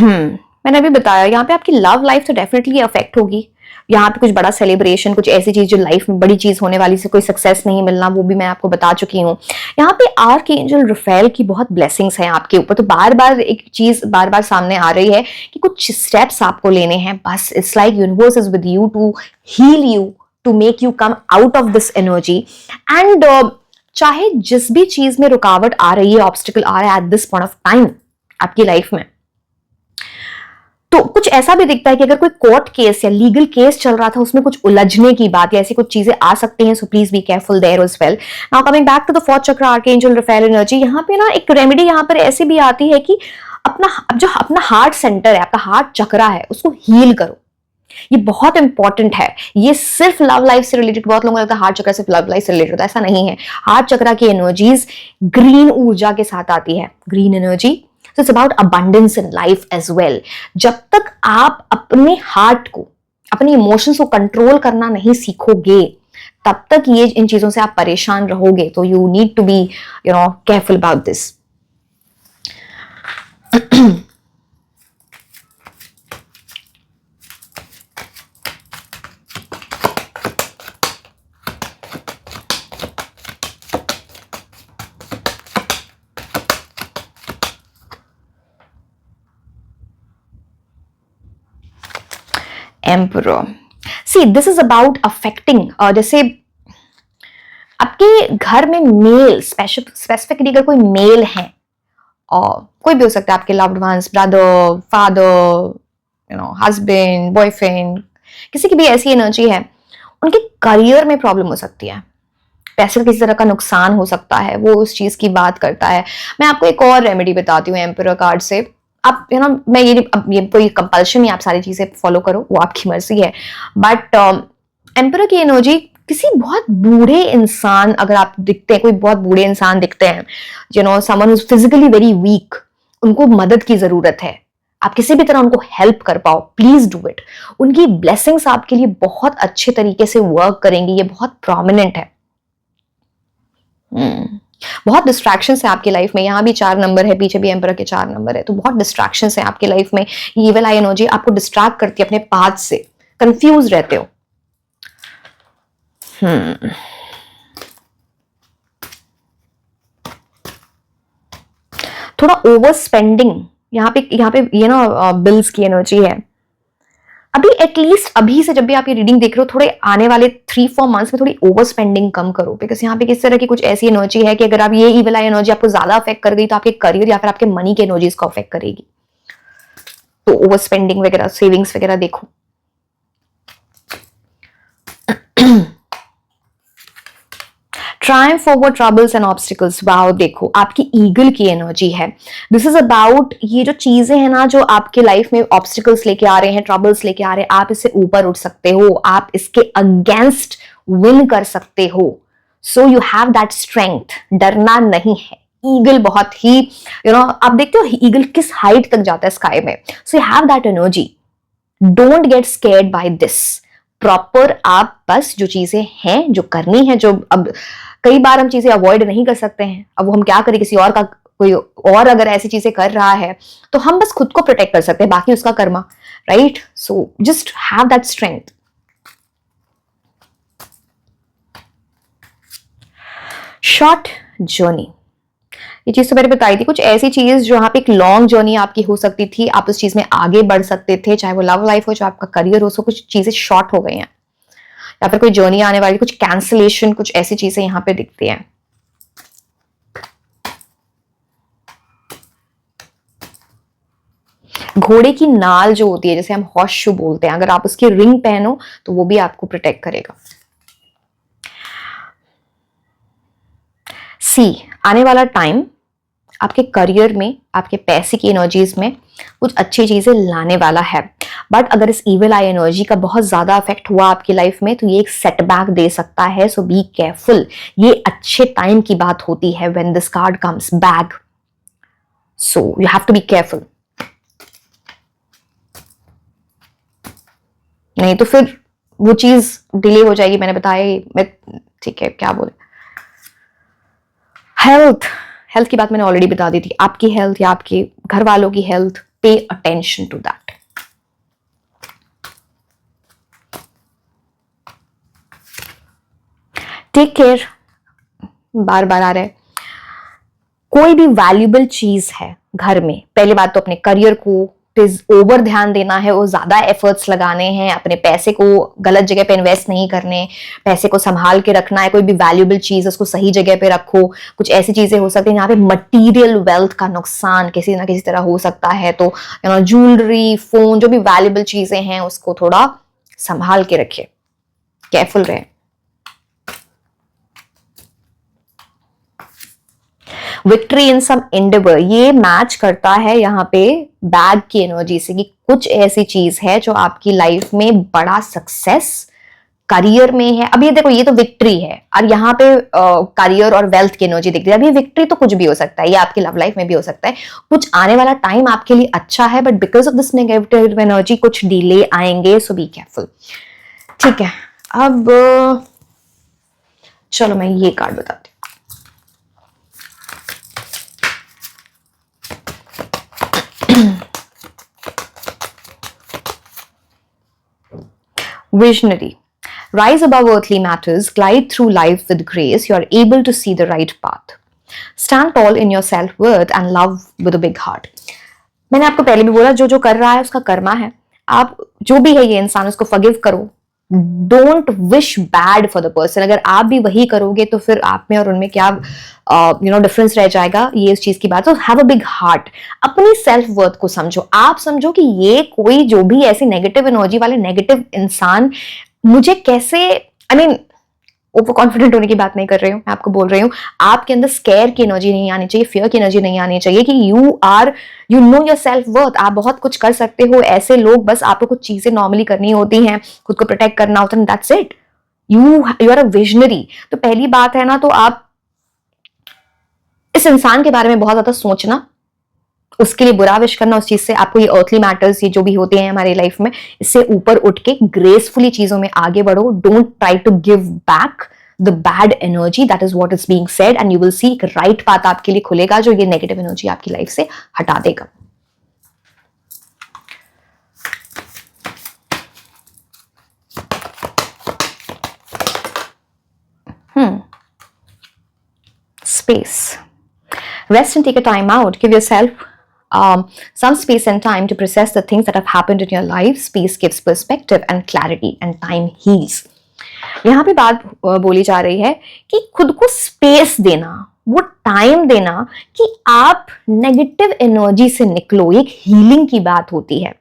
मैंने अभी बताया यहाँ पे आपकी लव लाइफ तो डेफिनेटली अफेक्ट होगी। यहाँ पे कुछ बड़ा सेलिब्रेशन, कुछ ऐसी चीज जो लाइफ में बड़ी चीज होने वाली से कोई सक्सेस नहीं मिलना, वो भी मैं आपको बता चुकी हूँ। यहाँ पे आर्कएंजल रफेल की बहुत ब्लेसिंग्स हैं आपके ऊपर। तो बार बार एक चीज बार बार सामने आ रही है कि कुछ स्टेप्स आपको लेने हैं। बस it's like universe is with you to heal you, to make you come out of this energy. And चाहे जिस भी चीज में रुकावट आ रही है, ऑब्स्टिकल आ रहा है at this point of time आपकी लाइफ में, तो कुछ ऐसा भी दिखता है कि अगर कोई कोर्ट केस या लीगल केस चल रहा था, उसमें कुछ उलझने की बात या ऐसी कुछ चीजें आ सकती हैं। So please be careful there as well. Now coming back to the fourth chakra, archangel Raphael energy. यहाँ पे ना एक रेमेडी यहाँ पर ऐसी भी आती है कि अपना हार्ट सेंटर है, आपका हार्ट चक्रा है, उसको हील करो। ये बहुत इंपॉर्टेंट है। ये सिर्फ लव लाइफ से रिलेटेड, बहुत लोगों को लगता है हार्ट चक्र सिर्फ लव लाइफ से रिलेटेड होता है, ऐसा नहीं है। हार्ट चक्र की एनर्जीज ग्रीन ऊर्जा के साथ आती है, green energy. So it's about abundance in life as well. जब तक आप अपने हार्ट को, अपने इमोशंस को कंट्रोल करना नहीं सीखोगे, तब तक ये इन चीजों से आप परेशान रहोगे। तो you need to be careful about this. Emperor. See, this is about affecting, जैसे आपके घर में मेल, स्पेसिफिकली अगर कोई मेल है, और कोई भी हो सकता है, आपके loved ones, brother, father, husband, boyfriend, किसी की भी ऐसी एनर्जी है, उनके करियर में प्रॉब्लम हो सकती है, पैसे का किसी तरह का नुकसान हो सकता है, वो उस चीज की बात करता है। मैं आपको एक और रेमेडी बताती हूँ एम्परर कार्ड से। आप मैं ये कोई कंपल्शन नहीं, आप सारी चीजें फॉलो करो, वो आपकी मर्जी है। बट एम्परर की एनर्जी, किसी बहुत बूढ़े इंसान अगर आप दिखते हैं, कोई बहुत बूढ़े इंसान दिखते हैं, someone who is physically very weak, उनको मदद की जरूरत है, आप किसी भी तरह उनको हेल्प कर पाओ, प्लीज डू इट। उनकी ब्लेसिंग्स आपके लिए बहुत अच्छे तरीके से वर्क करेंगी, ये बहुत प्रोमिनेंट है। बहुत डिस्ट्रैक्शंस है आपकी लाइफ में। यहाँ भी 4 नंबर है, पीछे भी एम्परर के 4 नंबर है, तो बहुत डिस्ट्रैक्शंस है आपकी लाइफ में। ये इविल आई एनर्जी आपको डिस्ट्रैक्ट करती है अपने पाथ से, कंफ्यूज रहते हो। थोड़ा ओवर स्पेंडिंग यहाँ पे ये ना बिल्स की एनर्जी है। अभी एटलीस्ट अभी से जब भी आप ये रीडिंग देख रहे हो, थोड़े आने वाले 3-4 मंथ्स में थोड़ी ओवर स्पेंडिंग कम करो, बिकॉज यहाँ पे किस तरह की कुछ ऐसी एनर्जी है कि अगर आप ये इविल आई एनर्जी आपको ज्यादा अफेक्ट कर गई तो आपके करियर या फिर आपके मनी के एनर्जीज को अफेक्ट करेगी। तो ओवर स्पेंडिंग वगैरह, सेविंग्स वगैरह देखो। Triumph over troubles and obstacles. Wow, देखो आपकी ईगल की एनर्जी है। दिस इज अबाउट ये जो चीजें हैं ना, जो आपके लाइफ में ऑब्स्टिकल्स लेके आ रहे हैं, ट्रबल्स लेके आ रहे हैं, आप इससे ऊपर उठ सकते हो, आप इसके अगेंस्ट विन कर सकते हो। सो यू हैव दैट स्ट्रेंथ, डरना नहीं है। ईगल बहुत ही आप देखते हो ईगल किस हाइट तक जाता है स्काई में। So you have that energy, don't get scared by this. Proper आप बस जो चीजें हैं, जो करनी है, जो अब कई बार हम चीजें अवॉइड नहीं कर सकते हैं, अब वो हम क्या करें, किसी और का कोई और अगर ऐसी चीजें कर रहा है तो हम बस खुद को प्रोटेक्ट कर सकते हैं, बाकी उसका Karma, right. So just have that strength. Short journey, ये चीज तो मैंने बताई थी, कुछ ऐसी चीज जो यहाँ पे एक लॉन्ग जर्नी आपकी हो सकती थी, आप उस चीज में आगे बढ़ सकते थे, चाहे वो लव लाइफ हो, चाहे आपका करियर हो, सो कुछ चीजें शॉर्ट हो गई हैं, या फिर कोई जर्नी आने वाली, कुछ कैंसिलेशन, कुछ ऐसी चीजें यहाँ पे दिखती हैं। घोड़े की नाल जो होती है, जैसे हम हॉर्स शू बोलते हैं, अगर आप उसकी रिंग पहनो तो वो भी आपको प्रोटेक्ट करेगा। सी, आने वाला टाइम आपके करियर में, आपके पैसे की एनर्जीज में कुछ अच्छी चीजें लाने वाला है, बट अगर इस इविल आई एनर्जी का बहुत ज्यादा इफेक्ट हुआ आपकी लाइफ में तो ये एक सेटबैक दे सकता है, सो बी केयरफुल। ये अच्छे टाइम की बात होती है when this card comes back, so you have to be careful, नहीं तो फिर वो चीज डिले हो जाएगी। मैंने बताया, मैं ठीक है क्या बोले, हेल्थ की बात मैंने ऑलरेडी बता दी थी। आपकी हेल्थ या आपके घर वालों की health, pay attention to that. Take care, बार बार आ रहा है। कोई भी वैल्यूबल चीज है घर में, पहली बात तो अपने करियर को ओवर ध्यान देना है और ज्यादा एफर्ट्स लगाने हैं, अपने पैसे को गलत जगह पे इन्वेस्ट नहीं करने, पैसे को संभाल के रखना है। कोई भी वैल्यूबल चीज उसको सही जगह पे रखो। कुछ ऐसी चीजें हो सकती हैं यहाँ पे मटीरियल वेल्थ का नुकसान किसी ना किसी तरह हो सकता है, तो ज्वेलरी, फोन, जो भी वैल्यूबल चीजें हैं उसको थोड़ा संभाल के रखिए, केयरफुल रहे। विक्ट्री इन सम एंडेवर, ये मैच करता है यहाँ पे बैग की एनर्जी से कि कुछ ऐसी चीज है जो आपकी लाइफ में बड़ा सक्सेस करियर में है। अब ये देखो, ये तो विक्ट्री है और यहाँ पे करियर और वेल्थ की एनर्जी दिखती है। अब ये विक्ट्री तो कुछ भी हो सकता है, ये आपकी लव लाइफ में भी हो सकता है। कुछ आने वाला टाइम आपके लिए अच्छा है, but because of this negative energy कुछ डिले आएंगे, सो बी केयरफुल। ठीक है, अब चलो मैं ये कार्ड बताती हूँ। Visionary. Rise above earthly matters, glide through life with grace, you are able to see the right path. Stand tall in your self-worth and love with a big heart. मैंने आपको पहले भी बोला, जो जो कर रहा है उसका कर्मा है। आप जो भी है ये इंसान, उसको फॉरगिव करो। Don't wish bad for the person. अगर आप भी वही करोगे तो फिर आप में और उनमें क्या डिफरेंस रह जाएगा, ये इस चीज की बात है। हैव अ बिग हार्ट, अपनी सेल्फ वर्थ को समझो। आप समझो कि ये कोई जो भी ऐसी नेगेटिव एनर्जी वाले नेगेटिव इंसान मुझे कैसे, आई मीन ओवर कॉन्फिडेंट होने की बात नहीं कर रही हूँ, मैं आपको बोल रही हूँ आपके अंदर स्केयर की एनर्जी नहीं आनी चाहिए, फियर की एनर्जी नहीं आनी चाहिए कि you know your self worth, आप बहुत कुछ कर सकते हो। ऐसे लोग, बस आपको कुछ चीजें नॉर्मली करनी होती हैं, खुद को प्रोटेक्ट करना होता है, that's it. You are a visionary. तो पहली बात है ना, तो आप इस इंसान के बारे में बहुत ज्यादा सोचना, उसके लिए बुरा विश करना, उस चीज से आपको ये अर्थली मैटर्स, ये जो भी होते हैं हमारी लाइफ में, इससे ऊपर उठ के ग्रेसफुली चीजों में आगे बढ़ो। Don't try to give back the bad energy, that is what is being said, and you will see एक राइट पाथ आपके लिए खुलेगा जो ये नेगेटिव एनर्जी आपकी लाइफ से हटा देगा। Space. Rest and take a time out. Give yourself some space and time to process the things that have happened in your life. Space gives perspective and clarity, and time heals. यहाँ पे बात बोली जा रही है कि खुद को स्पेस देना, वो टाइम देना कि आप नेगेटिव एनर्जी से निकलो, एक हीलिंग की बात होती है।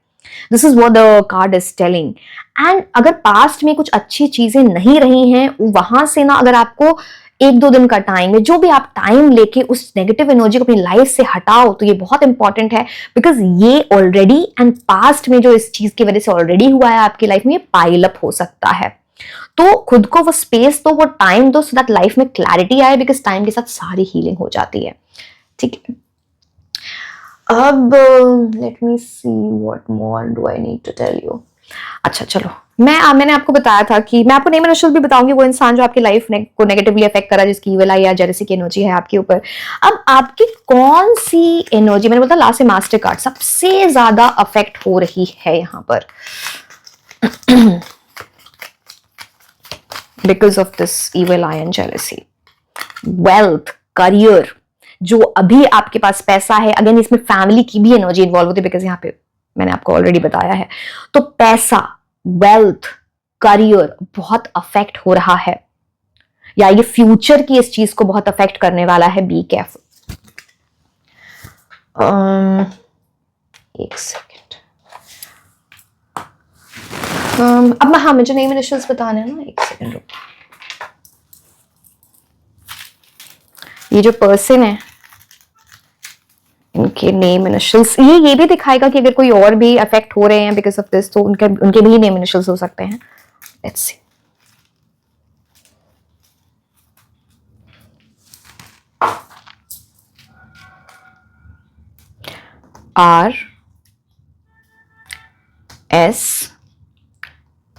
This is what the card is telling. And अगर पास्ट में कुछ अच्छी चीजें नहीं रही हैं, वहां से ना, अगर आपको 1-2 दिन का टाइम है, जो भी आप टाइम लेके उस नेगेटिव एनर्जी को अपनी लाइफ से हटाओ, तो ये बहुत इंपॉर्टेंट है। बिकॉज ये ऑलरेडी एंड पास्ट में जो इस चीज की वजह से ऑलरेडी हुआ है आपकी लाइफ में, ये पाइल अप हो सकता है। तो खुद को वो स्पेस दो, वो टाइम दो, सो दैट लाइफ में क्लैरिटी आए, बिकॉज टाइम के साथ सारी हीलिंग हो जाती है। ठीक है, अब let me see what more do I need to tell you. अच्छा चलो, मैंने आपको बताया था कि मैं आपको नेम एंड इनिशियल भी बताऊंगी, वो इंसान जो आपकी लाइफ को नेगेटिवली अफेक्ट कर रहा है, जिसकी इविल आई या जेलसी की एनर्जी है आपके ऊपर। अब आपकी कौन सी एनर्जी, मैंने बोला लास्ट से मास्टर कार्ड, सबसे ज्यादा अफेक्ट हो रही है यहाँ पर because of this evil I and jealousy? Wealth, career, जो अभी आपके पास पैसा है, अगेन इसमें फैमिली की भी एनर्जी इन्वॉल्व होती है, बिकॉज यहाँ पे मैंने आपको ऑलरेडी बताया है। तो पैसा, वेल्थ, करियर बहुत अफेक्ट हो रहा है, या ये फ्यूचर की इस चीज को बहुत अफेक्ट करने वाला है। Be careful. एक सेकेंड। अब हाँ, मुझे नेम इनिशियल्स बताने हैं ना, एक सेकेंड रुको। ये जो पर्सन है, इनके नेम इनिशियल्स, ये भी दिखाएगा कि अगर कोई और भी अफेक्ट हो रहे हैं बिकॉज ऑफ दिस, तो उनके भी नेम इनिशियल्स हो सकते हैं। Let's see. R S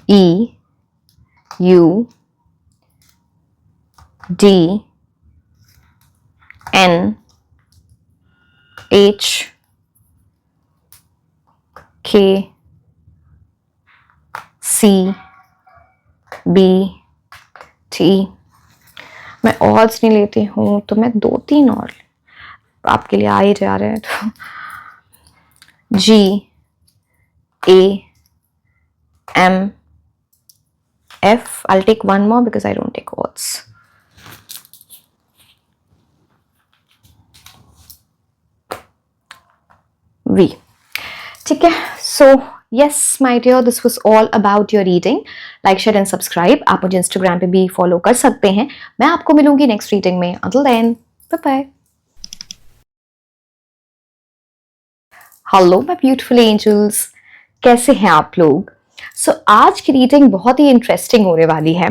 E U D N H K C B T। मैं ऑड्स नहीं लेती हूं, तो मैं 2-3 और आपके लिए आ ही जा रहे हैं। तो G A M F, I'll take one more because I don't take odds. V, ठीक है। So yes my dear, this was all about your reading. Like, share and subscribe. आप मुझे Instagram पे भी फॉलो कर सकते हैं। मैं आपको मिलूंगी नेक्स्ट रीडिंग में। Until then, bye bye. Hello my beautiful angels, कैसे हैं आप लोग? सो आज की रीडिंग बहुत ही इंटरेस्टिंग होने वाली है,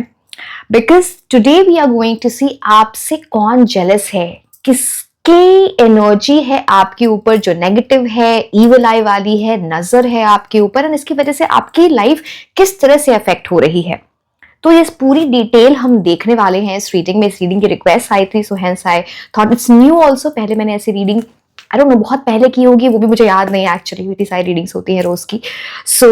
because today we are going to see आपसे कौन जेलस है, किसकी एनर्जी है आपके ऊपर जो नेगेटिव है, ईवल आई वाली है, नजर है आपके ऊपर, एंड इसकी वजह से आपकी लाइफ किस तरह से अफेक्ट हो रही है। तो ये पूरी डिटेल हम देखने वाले हैं इस रीडिंग में। इस रीडिंग की रिक्वेस्ट आई थी, so hence I thought it's new also. पहले मैंने ऐसी रीडिंग आई डोंट नो बहुत पहले की होगी, वो भी मुझे याद नहीं है एक्चुअली, इतनी सारी रीडिंग्स होती है रोज की। So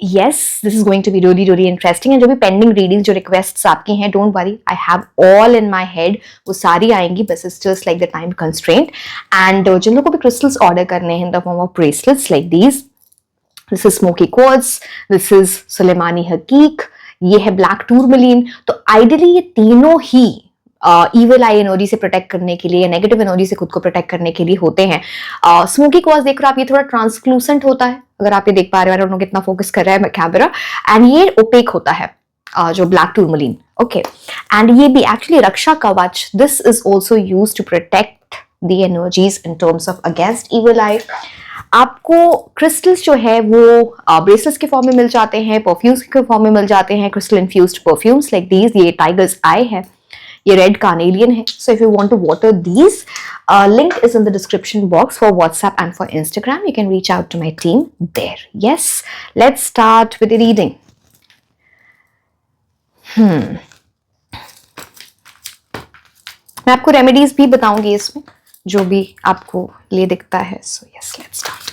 yes, this is going to be really really interesting. And जो भी पेंडिंग रीडिंग्स, जो रिक्वेस्ट्स आपकी हैं, don't worry, I have all in my head, वो सारी आएंगी, बस it's just like the time constraint. And जिन लोगों को भी क्रिस्टल्स ऑर्डर करने हैं in the form of bracelets like these, this is smoky quartz, this is सुलेमानी हकीक, ये है ब्लैक टूरमलीन। तो आइडियली ये तीनों ही ईवल आई एनर्जी से प्रोटेक्ट करने के लिए, नेगेटिव एनर्जी से खुद को प्रोटेक्ट करने के लिए होते हैं। स्मोकी क्वार्ट्ज देख रहे हो आप, ये थोड़ा ट्रांसक्लूसेंट होता है, अगर आप ये देख पा रहे हो, कितना फोकस कर रहा है कैमरा, एंड ये ओपेक होता है जो ब्लैक टूरमलीन। ओके, एंड ये भी एक्चुअली रक्षा कवच, this is also use to protect the energies in terms of against evil eye. आपको क्रिस्टल्स जो है वो ब्रेसलेट्स के फॉर्म में मिल जाते हैं, परफ्यूम्स के फॉर्म में मिल जाते हैं, crystal infused perfumes like these. ये टाइगर्स आई है, ये रेड कार्नेलियन है। So if you want to water these, link is in the description box for WhatsApp and for Instagram. You can reach out to my team there. Yes, let's start with the reading. मैं आपको remedies भी बताऊंगी इसमें, जो भी आपको लिए दिखता है। So yes, let's start.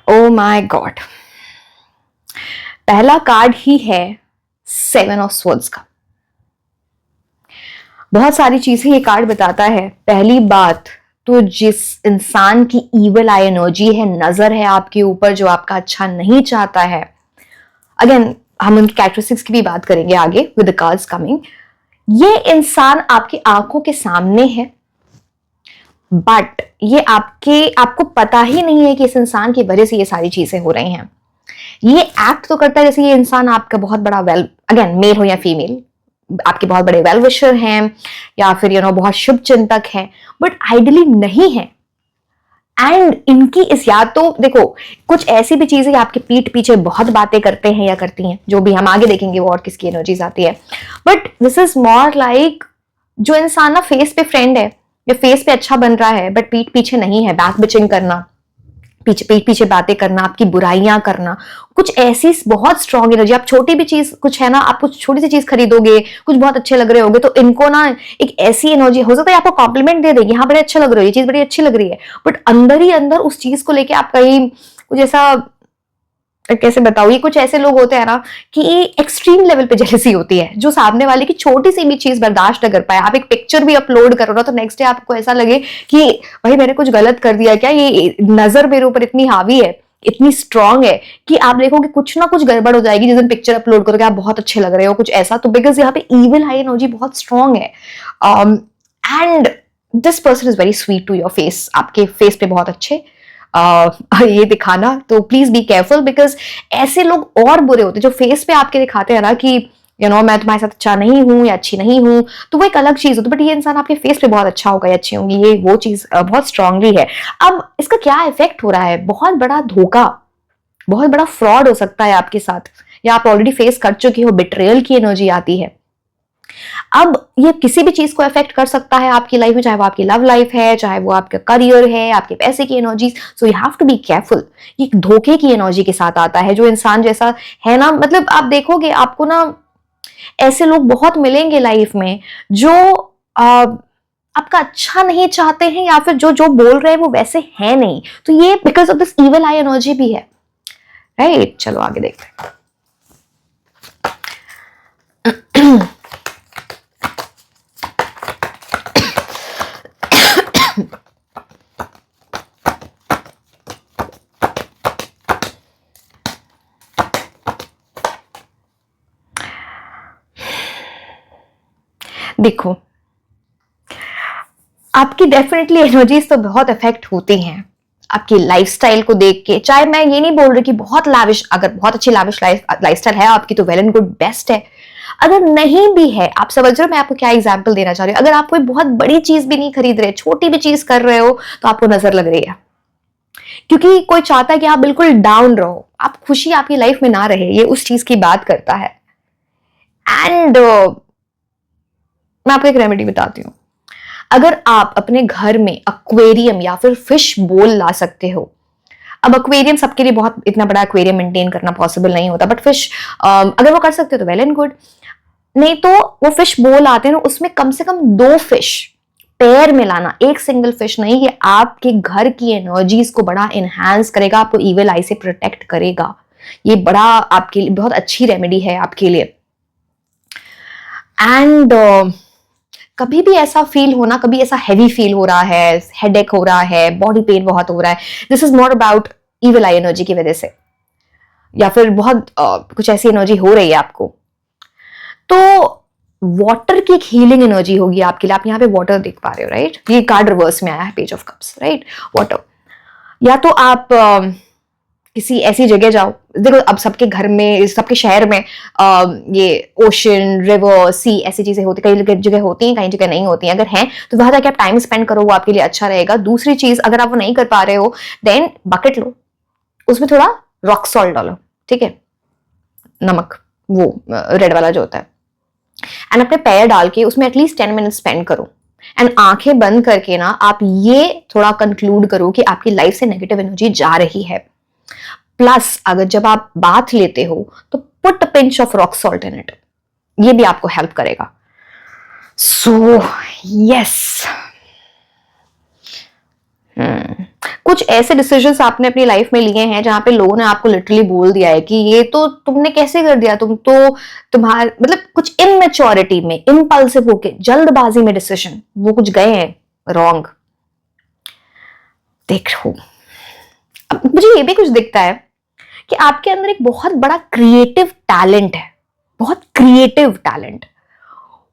Oh my God, पहला कार्ड ही है 7 ऑफ स्वॉर्ड्स का। बहुत सारी चीजें ये कार्ड बताता है। पहली बात तो जिस इंसान की ईवल आई एनर्जी है, नजर है आपके ऊपर, जो आपका अच्छा नहीं चाहता है, अगेन हम उनकी कैरेक्टरिस्टिक्स की भी बात करेंगे आगे विद द कार्ड्स कमिंग। ये इंसान आपकी आंखों के सामने है, बट ये आपको पता ही नहीं है कि इस इंसान की वजह से ये सारी चीजें हो रही हैं। ये एक्ट तो करता है जैसे ये इंसान आपका बहुत बड़ा अगेन मेल हो या फीमेल, आपके बहुत बड़े वेल विशर हैं, या फिर बहुत शुभ चिंतक हैं, बट आइडियली नहीं है। एंड इनकी इस, या तो देखो कुछ ऐसी भी चीजें आपके पीठ पीछे बहुत बातें करते हैं या करती हैं, जो भी हम आगे देखेंगे वो और किसकी एनर्जीज आती है। But this is more like जो इंसान ना फेस पे फ्रेंड है या फेस पे अच्छा बन रहा है, बट पीठ पीछे नहीं है, बैक बिचिंग करना, पीछे पीठ पीछे बातें करना, आपकी बुराइयां करना, कुछ ऐसी बहुत स्ट्रॉन्ग एनर्जी। आप छोटी भी चीज कुछ है ना, आप कुछ छोटी सी चीज खरीदोगे, कुछ बहुत अच्छे लग रहे होगे, तो इनको ना एक ऐसी एनर्जी हो सकता है आपको कॉम्प्लीमेंट दे देगी, हाँ बड़े अच्छा लग रहा है, ये चीज बड़ी अच्छी लग रही है, बट अंदर ही अंदर उस चीज को लेके आप कहीं कुछ ऐसा, कैसे बताओ, ये कुछ ऐसे लोग होते हैं ना कि एक्सट्रीम लेवल पे जेलसी होती है, जो सामने वाले की छोटी सी भी चीज बर्दाश्त न कर पाए। आप एक पिक्चर भी अपलोड करो ना, तो नेक्स्ट डे आपको ऐसा लगे कि भाई मैंने कुछ गलत कर दिया क्या, ये नजर मेरे ऊपर इतनी हावी है, इतनी स्ट्रांग है कि आप देखोगे कुछ ना कुछ गड़बड़ हो जाएगी जिस दिन पिक्चर अपलोड करोगे, आप बहुत अच्छे लग रहे हो, कुछ ऐसा। तो बिकॉज यहाँ पे ईविल आई एनर्जी बहुत स्ट्रांग है, and this person is very sweet to your face, आपके फेस पे बहुत अच्छे ये दिखाना। तो प्लीज बी केयरफुल, बिकॉज ऐसे लोग और बुरे होते हैं जो फेस पे आपके दिखाते हैं ना कि यू नो मैं तुम्हारे साथ अच्छा नहीं हूं या अच्छी नहीं हूं, तो वो एक अलग चीज होती है, बट ये इंसान आपके फेस पे बहुत अच्छा होगा या अच्छी होंगी, ये वो चीज बहुत स्ट्रांगली है। अब इसका क्या इफेक्ट हो रहा है, बहुत बड़ा धोखा, बहुत बड़ा फ्रॉड हो सकता है आपके साथ, या आप ऑलरेडी फेस कर चुके हो, बिट्रेयल की एनर्जी आती है। अब ये किसी भी चीज को अफेक्ट कर सकता है आपकी लाइफ में, चाहे वो आपकी लव लाइफ है, चाहे वो आपका करियर है, आपके पैसे की energy. So you have to be careful. ये धोखे की एनर्जी के साथ आता है, जो इंसान जैसा है ना, मतलब आप देखोगे आपको ना ऐसे लोग बहुत मिलेंगे लाइफ में जो आपका अच्छा नहीं चाहते हैं, या फिर जो जो बोल रहे हैं वो वैसे है नहीं। तो ये because of this evil eye energy भी है, राइट। चलो आगे देखते हैं। देखो, आपकी डेफिनेटली एनर्जीज तो बहुत इफेक्ट होती हैं आपकी लाइफस्टाइल को देख के। चाहे मैं ये नहीं बोल रही कि बहुत लाविश, अगर बहुत अच्छी लाविश लाइफस्टाइल है आपकी तो वेल एंड गुड, बेस्ट है। अगर नहीं भी है, आप समझ रहे हो मैं आपको क्या एग्जांपल देना चाह रही हूँ, अगर आप कोई बहुत बड़ी चीज भी नहीं खरीद रहे, छोटी भी चीज कर रहे हो, तो आपको नजर लग रही है, क्योंकि कोई चाहता है कि आप बिल्कुल डाउन रहो, आप खुशी आपकी लाइफ में ना रहे, ये उस चीज की बात करता है। एंड मैं आपको एक रेमेडी बताती हूँ। अगर आप अपने घर में एक्वेरियम या फिर फिश बोल ला सकते हो, अब एक्वेरियम सबके लिए बहुत इतना बड़ा एक्वेरियम मेंटेन करना पॉसिबल नहीं होता, बट फिश अगर वो कर सकते हो तो वेल एंड गुड। नहीं तो वो फिश बोल आते हैं ना, उसमें कम से कम 2 फिश पेयर में लाना, एक सिंगल फिश नहीं। ये आपके घर की एनर्जीज को बड़ा इनहांस करेगा, आपको इविल आई से प्रोटेक्ट करेगा। ये बड़ा आपके लिए बहुत अच्छी रेमेडी है आपके लिए। एंड कभी भी ऐसा फील होना, कभी ऐसा हैवी फील हो रहा है, हेडेक हो रहा है, बॉडी पेन बहुत हो रहा है, this is not about evil eye energy की वजह से, या फिर बहुत कुछ ऐसी एनर्जी हो रही है आपको, तो वाटर की एक हीलिंग एनर्जी होगी आपके लिए। आप यहाँ पे वाटर देख पा रहे हो, राइट। ये कार्ड रिवर्स में आया है, page of cups, right. Water, या तो आप किसी ऐसी जगह जाओ, देखो अब सबके घर में, सबके शहर में ये ओशन, रिवर, सी ऐसी चीजें होती, कई जगह होती हैं, कई जगह नहीं होती हैं। अगर हैं तो वहां जाके आप टाइम स्पेंड करो, वो आपके लिए अच्छा रहेगा। दूसरी चीज, अगर आप वो नहीं कर पा रहे हो, देन बकेट लो, उसमें थोड़ा रॉक सॉल्ट डालो, ठीक है, नमक, वो रेड वाला जो होता है, एंड अपने पैर डाल के उसमें एटलीस्ट 10 मिनट स्पेंड करो। एंड आंखें बंद करके ना आप ये थोड़ा कंक्लूड करो कि आपकी लाइफ से नेगेटिव एनर्जी जा रही है। प्लस अगर जब आप बाथ लेते हो तो put a pinch of rock salt in it, ये भी आपको हेल्प करेगा। सो यस, कुछ ऐसे डिसीजंस आपने अपनी लाइफ में लिए हैं जहां पे लोगों ने आपको लिटरली बोल दिया है कि ये तो तुमने कैसे कर दिया, तुम तो तुम्हारे मतलब कुछ इनमेच्योरिटी में, इम्पल्सिव होके, जल्दबाजी में डिसीजन वो कुछ गए हैं रॉन्ग। देखो, अब मुझे ये भी कुछ दिखता है कि आपके अंदर एक बहुत बड़ा क्रिएटिव टैलेंट है, बहुत क्रिएटिव टैलेंट,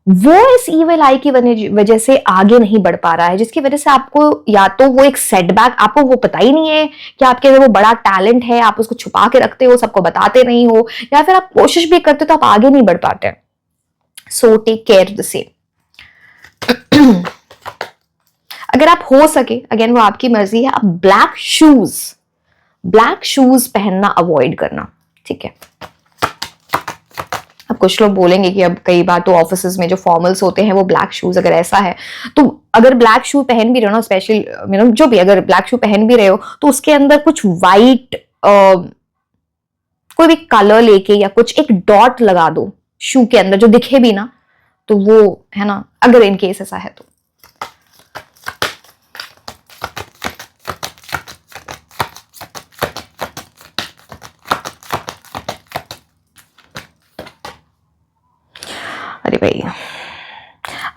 वो इस इविल आई की वजह से आगे नहीं बढ़ पा रहा है, जिसकी वजह से आपको या तो वो एक सेटबैक, आपको वो पता ही नहीं है कि आपके अंदर वो बड़ा टैलेंट है, आप उसको छुपा के रखते हो, सबको बताते नहीं हो, या फिर आप कोशिश भी करते हो तो आप आगे नहीं बढ़ पाते। So take care the same. अगर आप हो सके, अगेन वो आपकी मर्जी है, आप ब्लैक शूज पहनना अवॉइड करना, ठीक है। आपको कुछ लोग बोलेंगे कि अब कई बार तो ऑफिसेज में जो फॉर्मल्स होते हैं वो ब्लैक शूज, अगर ऐसा है तो अगर ब्लैक शू पहन भी रहे हो ना, स्पेशली जो भी अगर ब्लैक शू पहन भी रहे हो तो उसके अंदर कुछ वाइट कोई भी कलर लेके या कुछ एक डॉट लगा दो शू के अंदर जो दिखे भी ना, तो वो है ना, अगर इन केस ऐसा है तो। अरे भाई,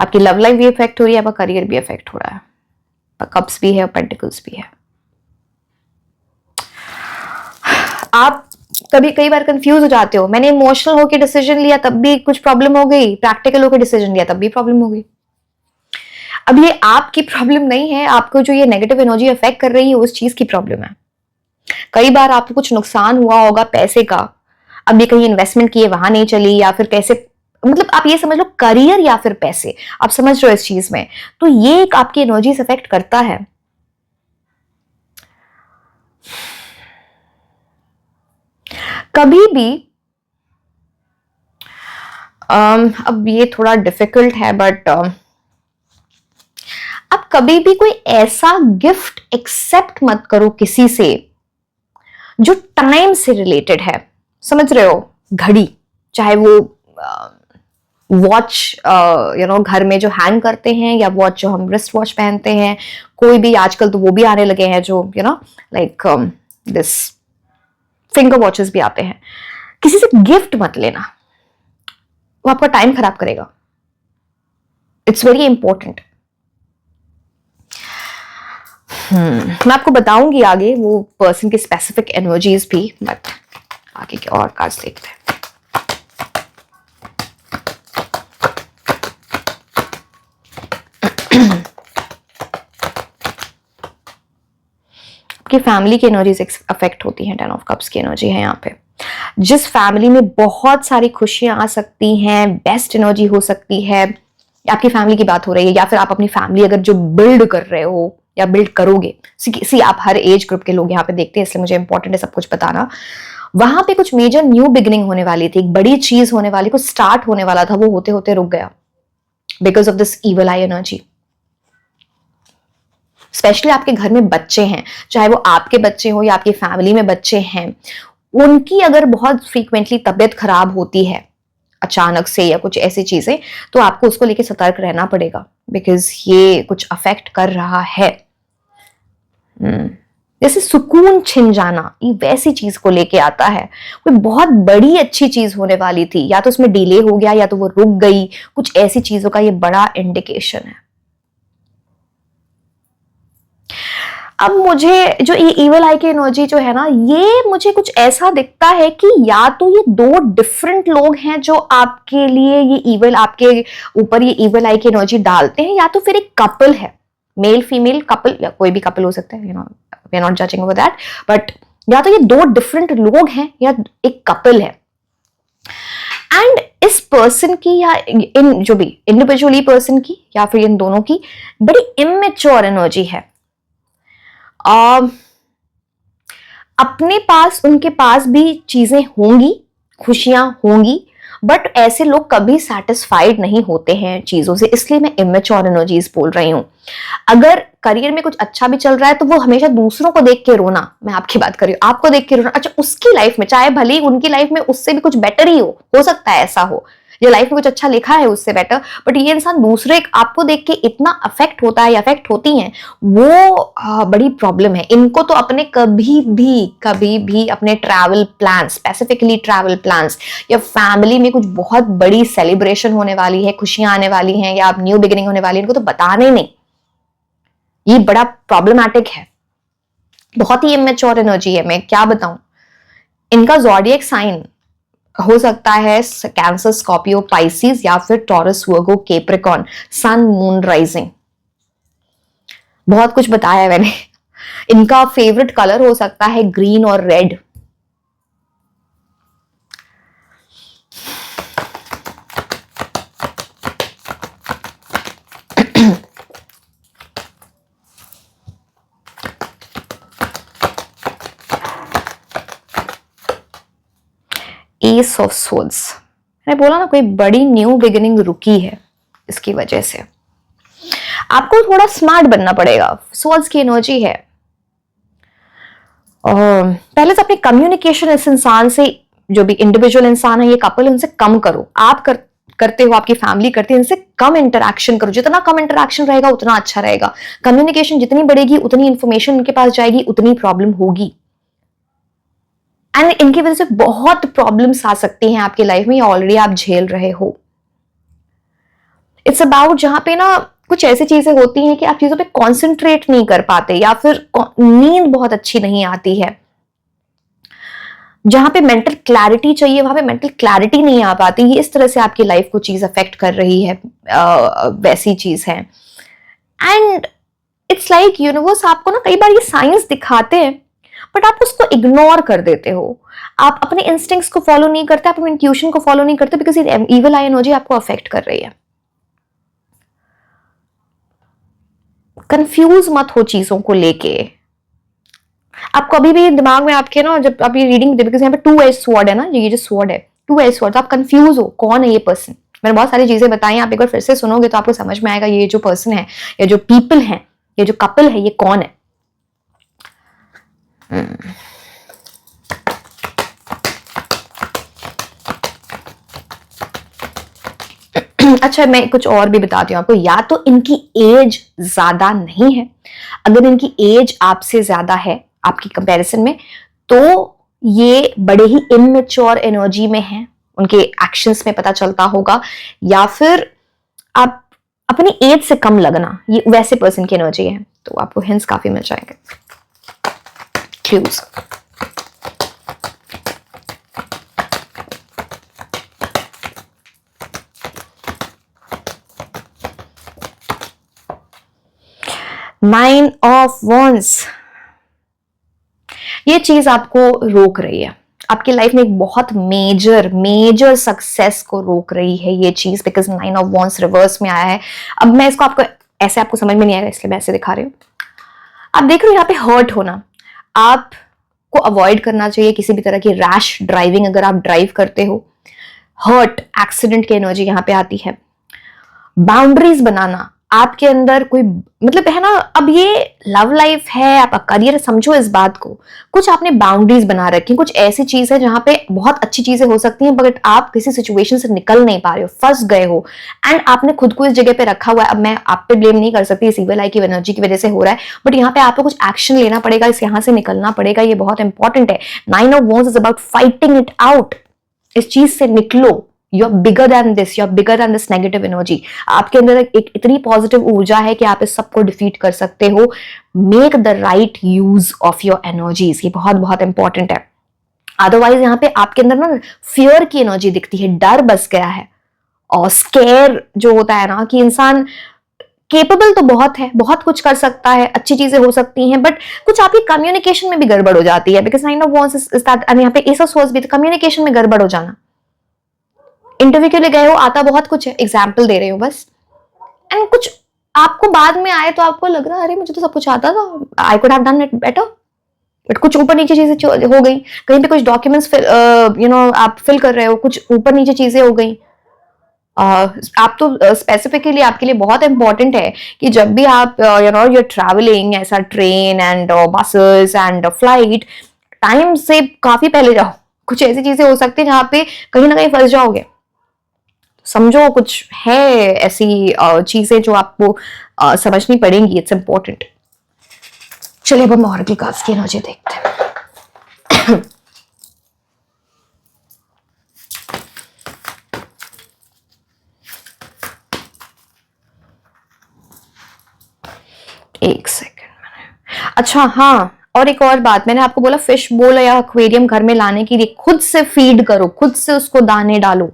आपकी लव लाइफ भी इफेक्ट हो रही है, आपका करियर भी इफेक्ट हो रहा है, कप्स भी है और पेंटिकल्स भी है। आप कई बार कंफ्यूज हो जाते हो, मैंने इमोशनल होकर डिसीजन लिया तब भी कुछ प्रॉब्लम हो गई, प्रैक्टिकल होकर डिसीजन लिया तब भी प्रॉब्लम हो गई। अब ये आपकी प्रॉब्लम नहीं है, आपको जो ये नेगेटिव एनर्जी अफेक्ट कर रही है उस चीज की प्रॉब्लम है। कई बार आपको कुछ नुकसान हुआ होगा पैसे का, अब ये कहीं इन्वेस्टमेंट किए वहां नहीं चली, या फिर कैसे, मतलब आप ये समझ लो करियर या फिर पैसे, आप समझ रहे हो इस चीज में, तो ये एक आपकी एनर्जी से अफेक्ट करता है। कभी भी अब ये थोड़ा डिफिकल्ट है, बट अब कभी भी कोई ऐसा गिफ्ट एक्सेप्ट मत करो किसी से जो टाइम से रिलेटेड है। समझ रहे हो, घड़ी, चाहे वो वॉच घर में जो हैंग करते हैं, या वॉच जो हम रिस्ट वॉच पहनते हैं, कोई भी आजकल तो वो भी आने लगे हैं जो लाइक दिस फिंगर वॉचेस भी आते हैं। किसी से गिफ्ट मत लेना, वो आपका टाइम खराब करेगा। It's very important. मैं आपको बताऊंगी आगे वो पर्सन की स्पेसिफिक एनर्जीज भी, बट आगे के और कार्ड्स देखते हैं। आपकी फैमिली की एनर्जीज अफेक्ट होती हैं। 10 ऑफ कप्स की एनर्जी है यहाँ पे। जिस फैमिली में बहुत सारी खुशियां आ सकती हैं, बेस्ट एनर्जी हो सकती है, आपकी फैमिली की बात हो रही है, या फिर आप अपनी फैमिली अगर जो बिल्ड कर रहे हो या बिल्ड करोगे, सी आप हर एज ग्रुप के लोग यहाँ पे देखते हैं, इसलिए मुझे इंपॉर्टेंट है सब कुछ बताना। वहां पे कुछ मेजर न्यू बिगिनिंग होने वाली थी, एक बड़ी चीज होने वाली, कुछ स्टार्ट होने वाला था, वो होते होते रुक गया because of this evil eye energy. Specially आपके घर में बच्चे हैं, चाहे वो आपके बच्चे हो या आपकी फैमिली में बच्चे हैं, उनकी अगर बहुत फ्रीक्वेंटली तबीयत खराब होती है अचानक से या कुछ ऐसी चीजें, तो आपको उसको लेके सतर्क रहना पड़ेगा, बिकॉज ये कुछ अफेक्ट कर रहा है। जैसे सुकून छिन जाना, ये वैसी चीज को लेके आता है। कोई बहुत बड़ी अच्छी चीज होने वाली थी, या तो उसमें डिले हो गया या तो वो रुक गई, कुछ ऐसी चीजों का ये बड़ा इंडिकेशन है। अब मुझे जो ये इविल आई की एनर्जी जो है ना, ये मुझे कुछ ऐसा दिखता है कि या तो ये दो डिफरेंट लोग हैं जो आपके लिए ये इविल, आपके ऊपर ये इविल आई की एनर्जी डालते हैं, या तो फिर एक कपल है, मेल फीमेल कपल, या कोई भी कपल हो सकता है, we are not judging over that, but या तो ये दो डिफरेंट लोग हैं या एक कपल है। एंड इस पर्सन की, या इन जो भी इंडिविजुअली पर्सन की या फिर इन दोनों की बड़ी इमेच्योर एनर्जी है। अपने पास, उनके पास भी चीजें होंगी, खुशियां होंगी, बट ऐसे लोग कभी सेटिस्फाइड नहीं होते हैं चीजों से, इसलिए मैं इमेच्योर एनर्जीज बोल रही हूं। अगर करियर में कुछ अच्छा भी चल रहा है तो वो हमेशा दूसरों को देख के रोना, मैं आपकी बात कर रही हूं, आपको देख के रोना, अच्छा उसकी लाइफ में, चाहे भले ही उनकी लाइफ में उससे भी कुछ बेटर ही हो सकता है ऐसा हो, ये लाइफ में कुछ अच्छा लिखा है उससे बेटर, बट ये इंसान दूसरे आपको देख के इतना अफेक्ट होता है या अफेक्ट होती हैं, वो बड़ी प्रॉब्लम है। इनको तो अपने कभी भी अपने travel plans, specifically travel plans, या फैमिली में कुछ बहुत बड़ी सेलिब्रेशन होने वाली है, खुशियां आने वाली हैं, या न्यू बिगिनिंग होने वाली है, इनको तो बताने नहीं। ये बड़ा प्रॉब्लमैटिक है, बहुत ही इमेच्योर एनर्जी है, मैं क्या बताऊं। इनका ज़ोडिएक साइन हो सकता है कैंसर, स्कॉर्पियो, पाइसिस, या फिर टॉरस, वर्गो, कैप्रिकॉर्न, सन, मून, राइजिंग। बहुत कुछ बताया है मैंने। इनका फेवरेट कलर हो सकता है ग्रीन और रेड। एस ऑफ सोर्ड्स मैंने बोला ना, कोई बड़ी न्यू बिगिनिंग रुकी है इसकी वजह से। आपको थोड़ा स्मार्ट बनना पड़ेगा, सोल्स की एनर्जी है। पहले तो अपनी कम्युनिकेशन इस इंसान से, जो भी इंडिविजुअल इंसान है, ये कपल, उनसे कम करो। आप करते हो, आपकी फैमिली करती है, इनसे कम इंटरेक्शन करो। जितना कम इंटरेक्शन रहेगा उतना अच्छा रहेगा। कम्युनिकेशन जितनी बढ़ेगी उतनी इंफॉर्मेशन इनके पास जाएगी, उतनी प्रॉब्लम होगी, एंड इनकी वजह से बहुत प्रॉब्लम्स आ सकती हैं आपकी लाइफ में, ऑलरेडी आप झेल रहे हो। इट्स अबाउट जहां पे ना कुछ ऐसी चीजें होती हैं कि आप चीजों पे कॉन्सेंट्रेट नहीं कर पाते, या फिर नींद बहुत अच्छी नहीं आती है। जहां पे मेंटल क्लैरिटी चाहिए वहां पे मेंटल क्लैरिटी नहीं आ पाती। ये इस तरह से आपकी लाइफ को चीज अफेक्ट कर रही है, वैसी चीज है। एंड इट्स लाइक यूनिवर्स आपको ना कई बार ये साइंस दिखाते हैं, बट आप उसको इग्नोर कर देते हो। आप अपने इंस्टिंक्ट्स को फॉलो नहीं करते, आप अपने इंट्यूशन को फॉलो नहीं करते, बिकॉज ये इविल आई एनर्जी आपको अफेक्ट कर रही है। कंफ्यूज मत हो चीजों को लेके। आप कभी भी दिमाग में आपके ना, जब आप ये रीडिंग, बिकॉज यहाँ पे टू एज स्वॉर्ड है ना, ये जो स्वॉर्ड है टू एज स्वॉर्ड, तो आप कंफ्यूज हो कौन है ये पर्सन। मैंने बहुत सारी चीजें बताई, आप एक बार फिर से सुनोगे तो आपको समझ में आएगा ये जो पर्सन है, ये जो पीपल है, ये जो कपल है, ये कौन है। अच्छा, मैं कुछ और भी बताती हूँ आपको। या तो इनकी एज ज्यादा नहीं है, अगर इनकी एज आपसे ज्यादा है आपकी कंपैरिजन में, तो ये बड़े ही इमेच्योर एनर्जी में हैं, उनके एक्शंस में पता चलता होगा। या फिर आप अपनी एज से कम लगना, ये वैसे पर्सन की एनर्जी है। तो आपको हिंट्स काफी मिल जाएंगे, क्लूज। नाइन ऑफ वॉन्ड्स, ये चीज आपको रोक रही है आपकी लाइफ में, एक बहुत मेजर सक्सेस को रोक रही है ये चीज, because nine of wands reverse में आया है। अब मैं इसको आपको ऐसे, आपको समझ में नहीं आएगा इसलिए मैं ऐसे दिखा रही हूं। आप देख रहे हो यहाँ पे हर्ट होना, आपको अवॉइड करना चाहिए किसी भी तरह की रैश ड्राइविंग। अगर आप ड्राइव करते हो, हर्ट, एक्सीडेंट की एनर्जी यहाँ पे आती है। बाउंड्रीज बनाना, आपके अंदर कोई मतलब है ना, अब ये लव लाइफ है, आपका करियर, समझो इस बात को। कुछ आपने बाउंड्रीज बना रखी, कुछ ऐसी चीज है जहां पे बहुत अच्छी चीजें हो सकती हैं, बट आप किसी सिचुएशन से निकल नहीं पा रहे हो, फंस गए हो, एंड आपने खुद को इस जगह पे रखा हुआ है। अब मैं आप पे ब्लेम नहीं कर सकती, इस इविल आई की एनर्जी की वजह से हो रहा है, बट यहाँ पे आपको कुछ एक्शन लेना पड़ेगा, इस यहां से निकलना पड़ेगा, ये बहुत इंपॉर्टेंट है। Nine of wands is about fighting it out, इस चीज से निकलो। You are bigger than this, you are bigger than this negative energy. आपके अंदर एक इतनी पॉजिटिव ऊर्जा है कि आप इस सबको डिफीट कर सकते हो। Make the right use of your energies, ये बहुत बहुत इंपॉर्टेंट है। अदरवाइज यहाँ पे आपके अंदर ना फियर की एनर्जी दिखती है, डर बस गया है। और स्केयर जो होता है ना, कि इंसान केपेबल तो बहुत है, बहुत कुछ कर सकता है, अच्छी चीजें हो सकती हैं, बट कुछ आपकी कम्युनिकेशन में भी गड़बड़ हो जाती है, because nine of wands is that, यहाँ पे एस ऑफ स्वॉर्ड्स भी, कम्युनिकेशन में गड़बड़ हो जाना। इंटरव्यू के लिए गए हो, आता बहुत कुछ है, एग्जाम्पल दे रही हूँ बस, एंड कुछ आपको बाद में आए तो आपको लग रहा है अरे मुझे तो सब कुछ आता था, I could have done it better, but कुछ ऊपर नीचे चीजें हो गई। कहीं पे कुछ डॉक्यूमेंट्स आप फिल कर रहे हो, कुछ ऊपर नीचे चीजें हो गई। आप तो स्पेसिफिकली आपके लिए बहुत इंपॉर्टेंट है कि जब भी आप यूर ट्रैवलिंग, ऐसा train and buses and flight, time से काफी पहले जाओ। कुछ ऐसी चीजें हो सकती है जहां पे कहीं ना कहीं फंस जाओगे। समझो कुछ है ऐसी चीजें जो आपको समझनी पड़ेंगी, इट्स इंपॉर्टेंट। चलिए अब हम और की कार्ड्स की एनर्जी देखते हैं। एक सेकेंड। अच्छा हाँ, और एक और बात, मैंने आपको बोला फिश बोल या एक्वेरियम घर में लाने के लिए खुद से फीड करो, खुद से उसको दाने डालो,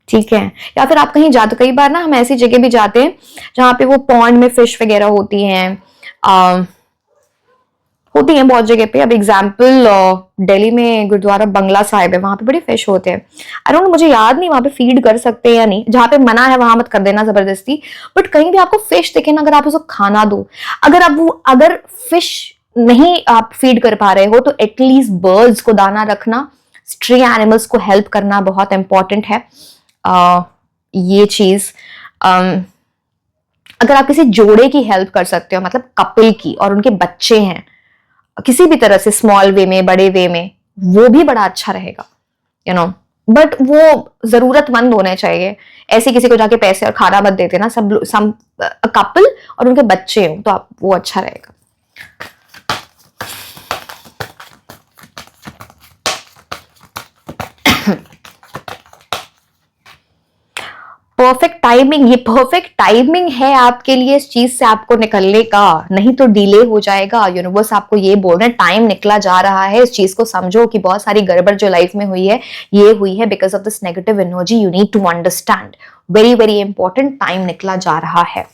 ठीक है। या फिर आप कहीं जाते, कई बार ना हम ऐसी जगह भी जाते हैं जहां पे वो पॉन्ड में फिश वगैरह होती हैं, होती हैं बहुत जगह पे। अब एग्जाम्पल दिल्ली में गुरुद्वारा बंगला साहिब है, वहां पे बड़े फिश होते हैं। आई डोंट नो, मुझे याद नहीं वहां पे फीड कर सकते हैं या नहीं, जहां पे मना है वहां मत कर देना जबरदस्ती, बट कहीं भी आपको फिश दिखे ना, अगर आप उसको खाना दो, अगर फिश नहीं आप फीड कर पा रहे हो तो एटलीस्ट बर्ड्स को दाना रखना, स्ट्रे एनिमल्स को हेल्प करना बहुत इंपॉर्टेंट है। ये चीज अगर आप किसी जोड़े की हेल्प कर सकते हो, मतलब कपल की, और उनके बच्चे हैं किसी भी तरह से, स्मॉल वे में, बड़े वे में, वो भी बड़ा अच्छा रहेगा, यू नो। बट वो जरूरतमंद होने चाहिए, ऐसे किसी को जाके पैसे और खाना मत देते ना। सम कपल और उनके बच्चे हो तो आप, वो अच्छा रहेगा। परफेक्ट टाइमिंग, ये परफेक्ट टाइमिंग है आपके लिए इस चीज से आपको निकलने का, नहीं तो डिले हो जाएगा। यूनिवर्स आपको ये बोल रहे हैं, टाइम निकला जा रहा है, इस चीज को समझो कि बहुत सारी गड़बड़ जो लाइफ में हुई है, ये हुई है because of this negative energy. You need to understand, very very important, time निकला जा रहा है।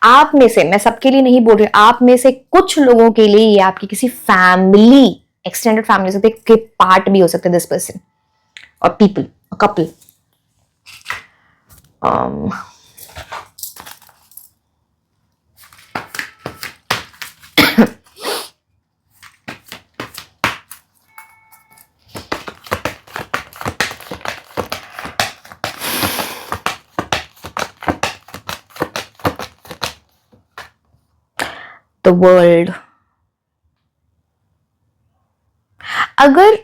आप में से, मैं सबके लिए नहीं बोल रही, आप में से कुछ लोगों के लिए ये आपकी किसी फैमिली, एक्सटेंडेड फैमिली से के पार्ट भी हो सकते हैं, दिस पर्सन और पीपल, कपल। The world. अगर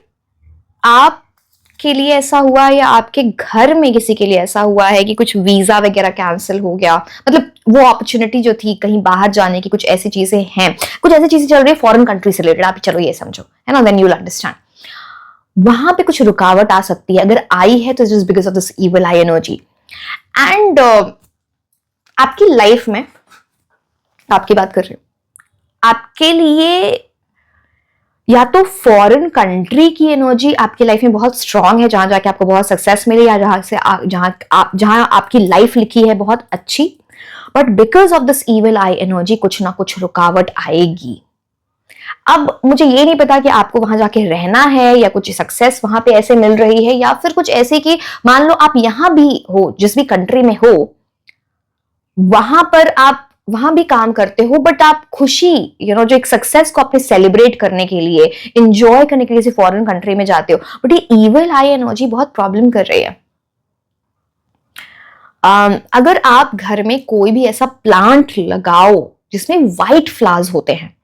आपके लिए ऐसा हुआ या आपके घर में किसी के लिए ऐसा हुआ है कि कुछ वीजा वगैरह कैंसिल हो गया, मतलब वो अपॉर्चुनिटी जो थी कहीं बाहर जाने की, कुछ ऐसी चीजें हैं, कुछ ऐसी चीजें चल रही है फॉरेन कंट्री से रिलेटेड, आप चलो ये समझो, है ना, देन यू विल अंडरस्टैंड। वहां पे कुछ रुकावट आ सकती है, अगर आई है तो just because of this evil eye energy. And आपकी लाइफ में, आपकी बात कर रही हूं, आपके लिए या तो फॉरेन कंट्री की एनर्जी आपकी लाइफ में बहुत स्ट्रांग है, जहां जाके आपको बहुत सक्सेस मिले, या जहां आपकी लाइफ लिखी है बहुत अच्छी, but because of this evil eye energy कुछ ना कुछ रुकावट आएगी। अब मुझे ये नहीं पता कि आपको वहां जाके रहना है या कुछ सक्सेस वहां पे ऐसे मिल रही है, या फिर कुछ ऐसे कि मान लो आप यहां भी हो, जिस भी कंट्री में हो, वहां पर आप वहां भी काम करते हो, बट आप खुशी, जो एक सक्सेस को अपने सेलिब्रेट करने के लिए, इंजॉय करने के लिए फॉरेन कंट्री में जाते हो, बट ये इविल आई एनर्जी बहुत प्रॉब्लम कर रही है। अगर आप घर में कोई भी ऐसा प्लांट लगाओ जिसमें व्हाइट फ्लावर्स होते हैं,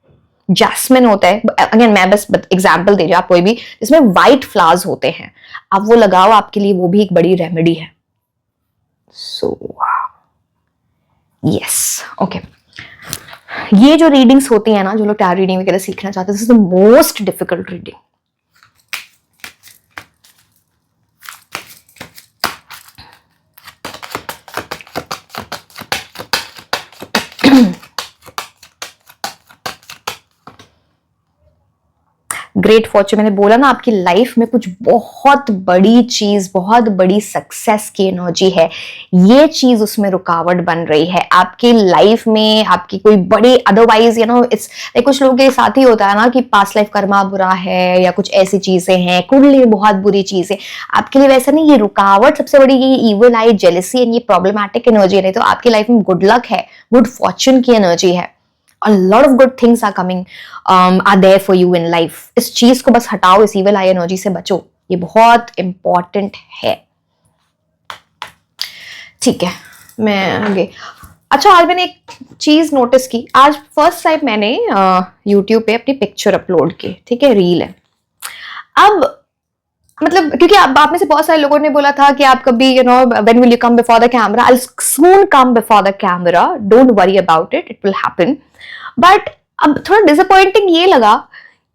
जैस्मिन होता है, अगेन मैं बस एग्जांपल दे रही हूं, आप कोई भी जिसमें व्हाइट फ्लावर्स होते हैं, आप वो लगाओ, आपके लिए वो भी एक बड़ी रेमेडी है। So yes, okay. ये जो रीडिंग्स होती है ना, जो लोग टैरो रीडिंग वगैरह सीखना चाहते हैं, this is the most difficult reading. Great Fortune, मैंने बोला ना, आपकी लाइफ में कुछ बहुत बड़ी चीज, बहुत बड़ी सक्सेस की एनर्जी है, ये चीज उसमें रुकावट बन रही है आपकी लाइफ में, आपकी कोई बड़ी, अदरवाइज इट्स कुछ लोगों के साथ ही होता है ना कि पास्ट लाइफ कर्मा बुरा है या कुछ ऐसी चीजें हैं, कुंडली बहुत बुरी चीज है। आपके लिए वैसा नहीं, ये रुकावट सबसे बड़ी, ये इविल आई, जेलसी एंड ये प्रॉब्लमैटिक एनर्जी नहीं, तो आपकी लाइफ में गुड लक है, गुड फॉर्चून की एनर्जी है। A lot of good things are coming, are there for you in life. इस चीज को बस हटाओ, इस evil eye energy से बचो, ये बहुत इंपॉर्टेंट है। ठीक है, मैं आगे। अच्छा, आज मैंने एक चीज नोटिस की, आज फर्स्ट टाइम मैंने YouTube पे अपनी पिक्चर अपलोड की, ठीक है, रील है। अब मतलब क्योंकि आप में से बहुत सारे लोगों ने बोला था कि आप कभी when will you come before the camera, I will soon come before the camera, don't worry about it, it will happen. But अब थोड़ा डिसअपॉइंटिंग ये लगा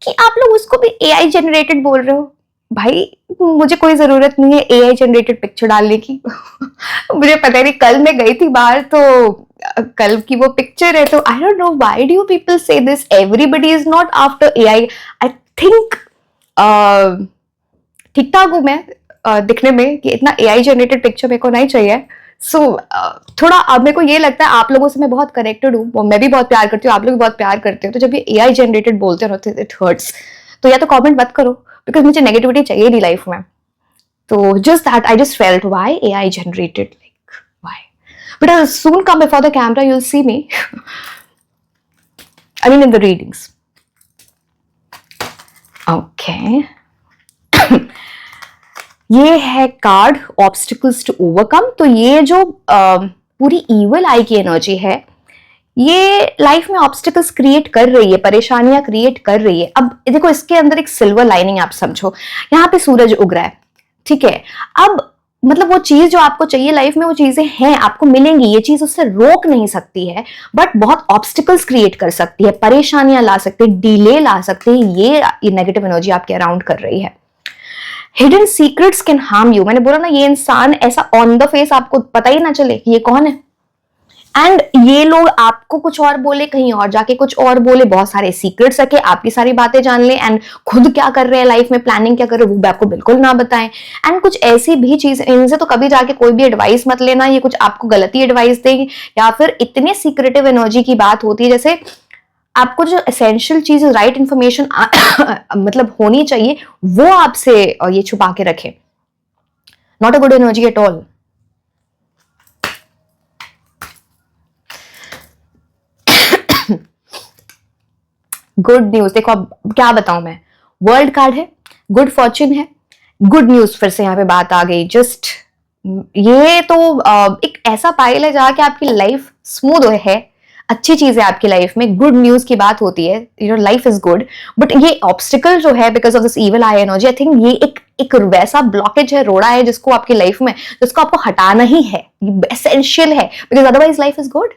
कि आप लोग उसको भी एआई जनरेटेड बोल रहे हो। भाई मुझे कोई जरूरत नहीं है एआई जनरेटेड पिक्चर डालने की। मुझे पता नहीं, कल मैं गई थी बाहर तो कल की वो पिक्चर है, तो I don't know why do people say this, everybody is not after AI. I think ठीक ठाक हूं मैं दिखने में कि इतना एआई जनरेटेड पिक्चर मेरे को नहीं चाहिए। सो थोड़ा अब मेरे को ये लगता है आप लोगों से मैं बहुत कनेक्टेड हूँ, मैं भी बहुत प्यार करती हूँ, आप लोग भी बहुत प्यार करते हो, तो जब ये एआई जनरेटेड बोलते हो इट हर्ट्स। तो या तो कमेंट मत करो, बिकॉज मुझे नेगेटिविटी चाहिए नहीं लाइफ में। तो just that I just felt why AI generated, like why, but I will soon come before the camera, you will C me, I mean in the readings. Okay, ये है card obstacles to overcome. तो ये जो पूरी evil आई की energy है, ये life में ऑब्स्टिकल्स क्रिएट कर रही है, परेशानियां क्रिएट कर रही है। अब देखो, इसके अंदर एक सिल्वर लाइनिंग आप समझो, यहाँ पे सूरज उग रहा है, ठीक है। अब मतलब वो चीज जो आपको चाहिए लाइफ में, वो चीजें हैं, आपको मिलेंगी, ये चीज उससे रोक नहीं सकती है, बट बहुत ऑब्स्टिकल्स क्रिएट कर सकती है, परेशानियां ला सकती है, डिले ला सकती है। ये नेगेटिव एनर्जी आपके अराउंड कर रही है। Hidden secrets can harm you. मैंने बोला ना, ये इंसान ऐसा ऑन द फेस आपको पता ही ना चले कि ये कौन है, एंड ये लोग आपको कुछ और बोले, कहीं और जाके कुछ और बोले, बहुत सारे सीक्रेट्स रखे, आपकी सारी बातें जान ले, एंड खुद क्या कर रहे हैं लाइफ में, प्लानिंग क्या कर रहे हैं, वो भी आपको बिल्कुल ना बताएं। एंड कुछ ऐसी भी चीज, इनसे तो कभी जाके कोई भी एडवाइस मत लेना, ये कुछ आपको गलती एडवाइस देंगे, या फिर इतने सीक्रेटिव एनर्जी की बात होती है, जैसे आपको जो एसेंशियल चीज, राइट इंफॉर्मेशन मतलब होनी चाहिए, वो आपसे ये छुपा के रखे। Not a good energy at all. Good news देखो, अब क्या बताऊं मैं, वर्ल्ड कार्ड है, गुड फॉर्च्यून है, गुड न्यूज फिर से यहाँ पे बात आ गई। जस्ट ये तो एक ऐसा पाइल है जहाँ के आपकी लाइफ स्मूथ है, अच्छी चीज है आपकी लाइफ में, गुड न्यूज की बात होती है, your life is good. But ये ऑब्स्टिकल जो है because of this evil eye energy, I think ये एक वैसा ब्लॉकेज है, रोड़ा है, जिसको आपकी लाइफ में, जिसको आपको हटाना ही है, एसेंशियल है, because otherwise life is good,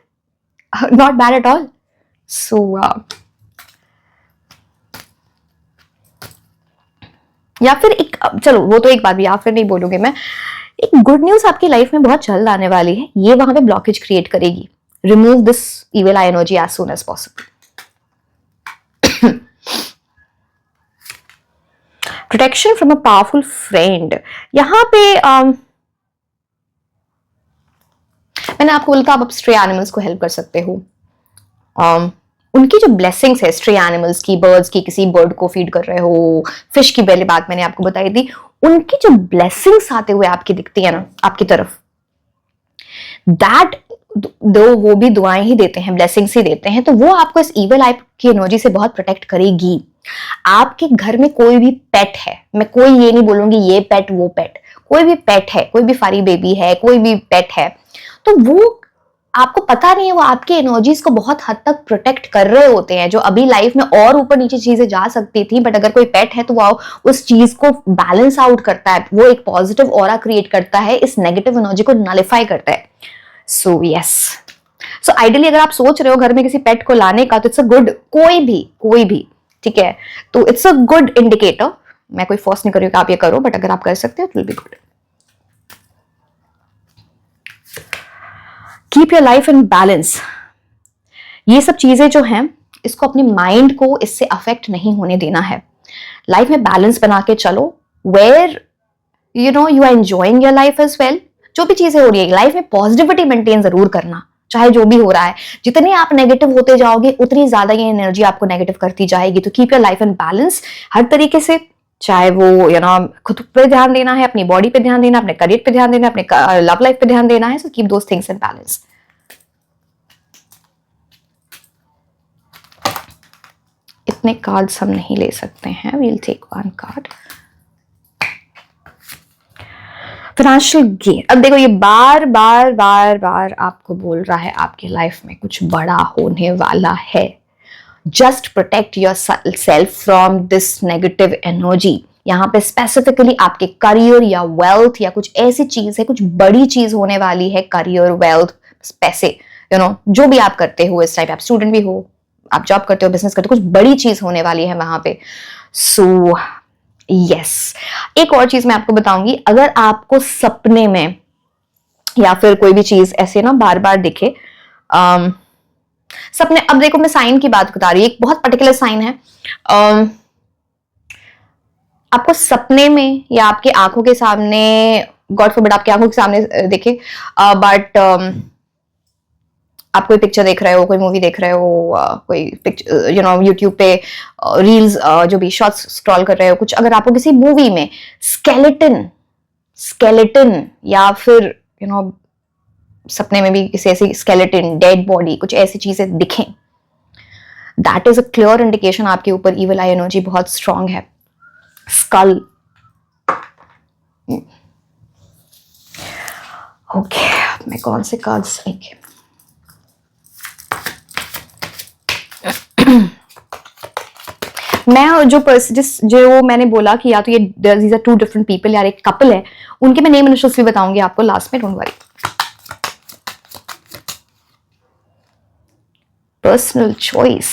not bad at all. So या फिर एक, चलो वो तो एक बात भी, या फिर नहीं बोलूंगी मैं, एक गुड न्यूज आपकी लाइफ में बहुत जल्द आने वाली है, ये वहां पे ब्लॉकेज क्रिएट करेगी। Remove this evil eye energy as soon as possible. Protection from a powerful friend. यहां पे मैंने आपको बोला था आप स्ट्रे एनिमल्स को हेल्प कर सकते हो। उनकी जो ब्लेसिंग्स है, स्ट्रे एनिमल्स की, बर्ड्स की, किसी बर्ड को फीड कर रहे हो, फिश की पहले बात मैंने आपको बताई थी, उनकी जो ब्लेसिंग्स आते हुए आपकी दिखती है ना आपकी तरफ, दैट दो वो भी दुआएं ही देते हैं, ब्लेसिंग्स ही देते हैं, तो वो आपको इस इविल आई की एनर्जी से बहुत प्रोटेक्ट करेगी। आपके घर में कोई भी पेट है, मैं कोई ये नहीं बोलूंगी ये पेट वो पेट, कोई भी पेट है, कोई भी फरी बेबी है, कोई भी पेट है, तो वो आपको पता नहीं है, वो आपकी एनर्जीज को बहुत हद तक प्रोटेक्ट कर रहे होते हैं, जो अभी लाइफ में और ऊपर नीचे चीजें जा सकती थी, बट अगर कोई पेट है तो वो उस चीज को बैलेंस आउट करता है, वो एक पॉजिटिव ऑरा क्रिएट करता है, इस नेगेटिव एनर्जी को नलिफाई करता है। सो यस, सो आइडियली अगर आप सोच रहे हो घर में किसी पेट को लाने का, तो इट्स अ गुड, कोई भी, ठीक है, तो इट्स अ गुड इंडिकेटर। मैं कोई फोर्स नहीं कर रही हूं कि आप ये करो, बट अगर आप कर सकते हो तो will be good. Keep your life in balance. ये सब चीजें जो हैं, इसको अपने माइंड को इससे अफेक्ट नहीं होने देना है। लाइफ में बैलेंस बना के चलो, where you are enjoying your life as well. जो भी चीजें हो रही है लाइफ में, पॉजिटिविटी मेंटेन जरूर करना, चाहे जो भी हो रहा है। जितने आप नेगेटिव होते जाओगे, उतनी ज्यादा ये एनर्जी आपको नेगेटिव करती जाएगी। तो keep your life in balance हर तरीके से, चाहे वो खुद पे ध्यान देना है, अपनी बॉडी पे ध्यान देना, अपने करियर पे ध्यान देना, अपने लव लाइफ पे ध्यान देना है। So keep those things in balance. इतने कार्ड्स हम नहीं ले सकते हैं, we'll take one card. Financial gain. अब देखो, ये बार बार आपको बोल रहा है आपकी लाइफ में कुछ बड़ा होने वाला है। Just protect your self from this negative energy. यहाँ पे स्पेसिफिकली आपके करियर या वेल्थ या कुछ ऐसी चीज है, कुछ बड़ी चीज होने वाली है। करियर, वेल्थ, पैसे, जो भी आप करते हो इस टाइम, आप स्टूडेंट भी हो, आप जॉब करते हो, बिजनेस करते हो, कुछ बड़ी चीज होने वाली है वहां पे। सो यस, एक और चीज मैं आपको बताऊंगी, अगर आपको सपने में या फिर कोई भी चीज ऐसे ना बार बार दिखे, सपने, अब देखो मैं साइन की बात बता रही हूँ, एक बहुत पर्टिकुलर साइन है। आपको सपने में या आपकी आंखों के सामने, गॉड फॉरबिड आपकी आंखों के सामने दिखे, बट आप कोई पिक्चर देख रहे हो, कोई मूवी देख रहे हो, कोई पिक्चर यूट्यूब पे रील्स, जो भी शॉर्ट्स स्क्रॉल कर रहे हो, कुछ अगर आपको किसी मूवी में स्केलेटन या फिर सपने में भी किसी ऐसी स्केलेटन, डेड बॉडी, कुछ ऐसी चीजें दिखें, that is a clear indication आपके ऊपर इविल आई एनर्जी बहुत स्ट्रांग है। स्कल, ओके, मैं कौन से कार्ड्स लेंगे? मैं जो मैंने बोला कि या तो ये these are 2 different people यार एक कपल है, उनके मैं नेम इनिशियल्स भी बताऊंगी आपको लास्ट में, don't worry. Personal choice.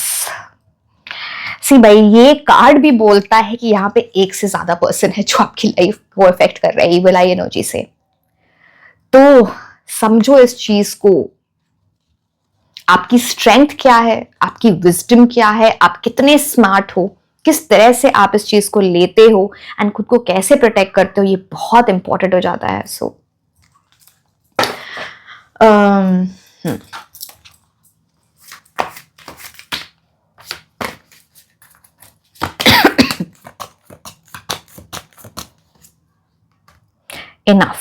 See भाई, ये कार्ड भी बोलता है कि यहाँ पे एक से ज्यादा पर्सन है जो आपकी लाइफ को इफेक्ट कर रहे हैं इविल आई एनर्जी से। तो समझो इस चीज को, आपकी स्ट्रेंथ क्या है, आपकी विजडम क्या है, आप कितने स्मार्ट हो, किस तरह से आप इस चीज को लेते हो एंड खुद को कैसे प्रोटेक्ट करते हो, ये बहुत इंपॉर्टेंट हो जाता है। सो enough.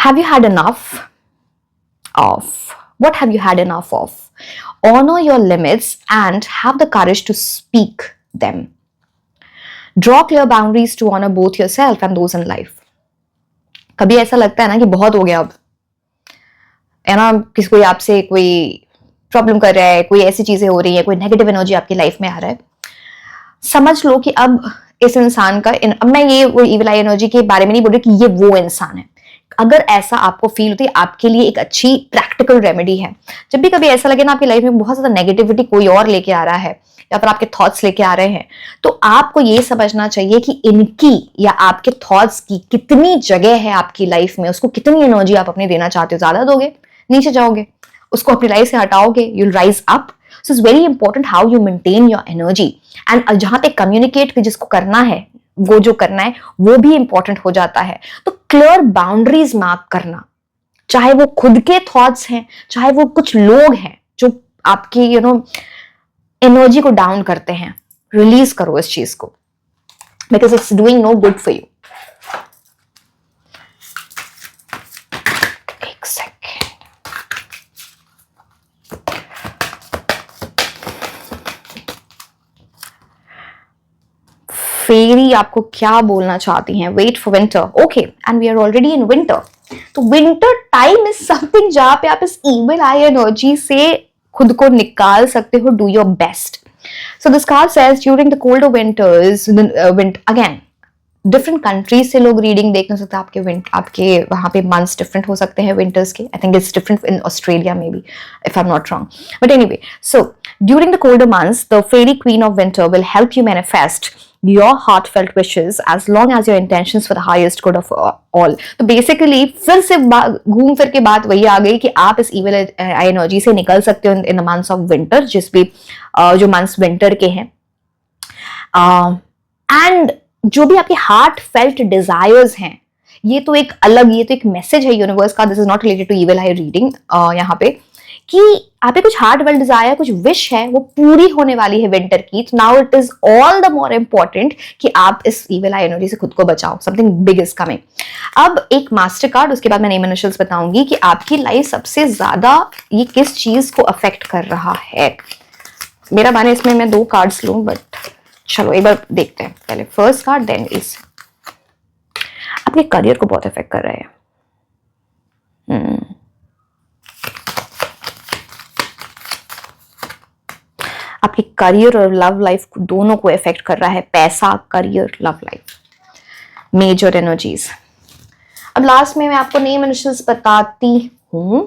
Have you had enough of? What have you had enough of? Honor your limits and have the courage to speak them. Draw clear boundaries to honor both yourself and those in life. कभी ऐसा लगता है ना कि बहुत हो गया अब, है ना, किसी कोई आपसे कोई प्रॉब्लम कर रहा है, कोई ऐसी चीजें हो रही है, कोई नेगेटिव एनर्जी आपकी लाइफ में आ रहा है, समझ लो कि अब इस इंसान का अब मैं ये वो इविल आई एनर्जी के बारे में नहीं बोल रही कि ये वो इंसान है। अगर ऐसा आपको फील होती है, आपके लिए एक अच्छी प्रैक्टिकल रेमेडी है। जब भी कभी ऐसा लगे ना आपकी लाइफ में बहुत ज्यादा नेगेटिविटी कोई और लेके आ रहा है या फिर आपके थॉट्स लेके आ रहे हैं, तो आपको ये समझना चाहिए कि इनकी या आपके थॉट्स की कितनी जगह है आपकी लाइफ में, उसको कितनी एनर्जी आप अपनी देना चाहते हो। ज्यादा दोगे, नीचे जाओगे, उसको अपनी लाइफ से हटाओगे, you'll rise up. So it's very important how you maintain your energy and जहां पे कम्युनिकेट जिसको करना है, वो जो करना है वो भी इंपॉर्टेंट हो जाता है। तो क्लियर बाउंड्रीज मार्क करना, चाहे वो खुद के थॉट्स हैं, चाहे वो कुछ लोग हैं जो आपकी एनर्जी को डाउन करते हैं, रिलीज करो इस चीज को, because it's doing no good for you. एक सेकेंड, फेरी आपको क्या बोलना चाहती हैं? Wait for winter. Okay, and we are already in winter. तो विंटर टाइम इज समथिंग जहां पे आप इस इविल आई एनर्जी से खुद को निकाल सकते हो। Do your best. So this card says during the colder winters, again different countries से लोग रीडिंग देखने सकते हैं। आपके वहां पे मंथ्स डिफरेंट हो सकते हैं विंटर्स के। I think it's different in Australia maybe, if I am not wrong, but anyway. So during the colder months the fairy queen of winter will help you manifest your heartfelt wishes as long as your intentions for the highest good of all. तो basically फिर से घूम फिर के बात वही आ गई कि आप इस इविल एनर्जी से निकल सकते हो in the months of winter, जिस भी जो मंथ्स विंटर के हैं। एंड जो भी आपके हार्ट फेल्ट डिजायर्स हैं, ये तो एक मैसेज है यूनिवर्स का। This is not related to evil eye reading. यहाँ पे कि आपके कुछ हार्ट वेल डिजायर, कुछ विश है, वो पूरी होने वाली है विंटर की। तो now it is all the more important कि आप इस इविल आई एनर्जी से खुद को बचाओ। Something big is coming. अब एक मास्टर कार्ड, उसके बाद मैं नेम इनिशियल्स बताऊंगी कि आपकी लाइफ सबसे ज्यादा ये किस चीज को अफेक्ट कर रहा है। मेरा माने इसमें मैं 2 कार्ड्स लूं, बट चलो एक बार देखते हैं। पहले फर्स्ट कार्ड, देन इस आपके करियर को बहुत इफेक्ट कर रहा है। आपके करियर और लव लाइफ दोनों को इफेक्ट कर रहा है। पैसा, career, love life, major energies. अब लास्ट में मैं आपको नेम इनिशियल्स बताती हूं।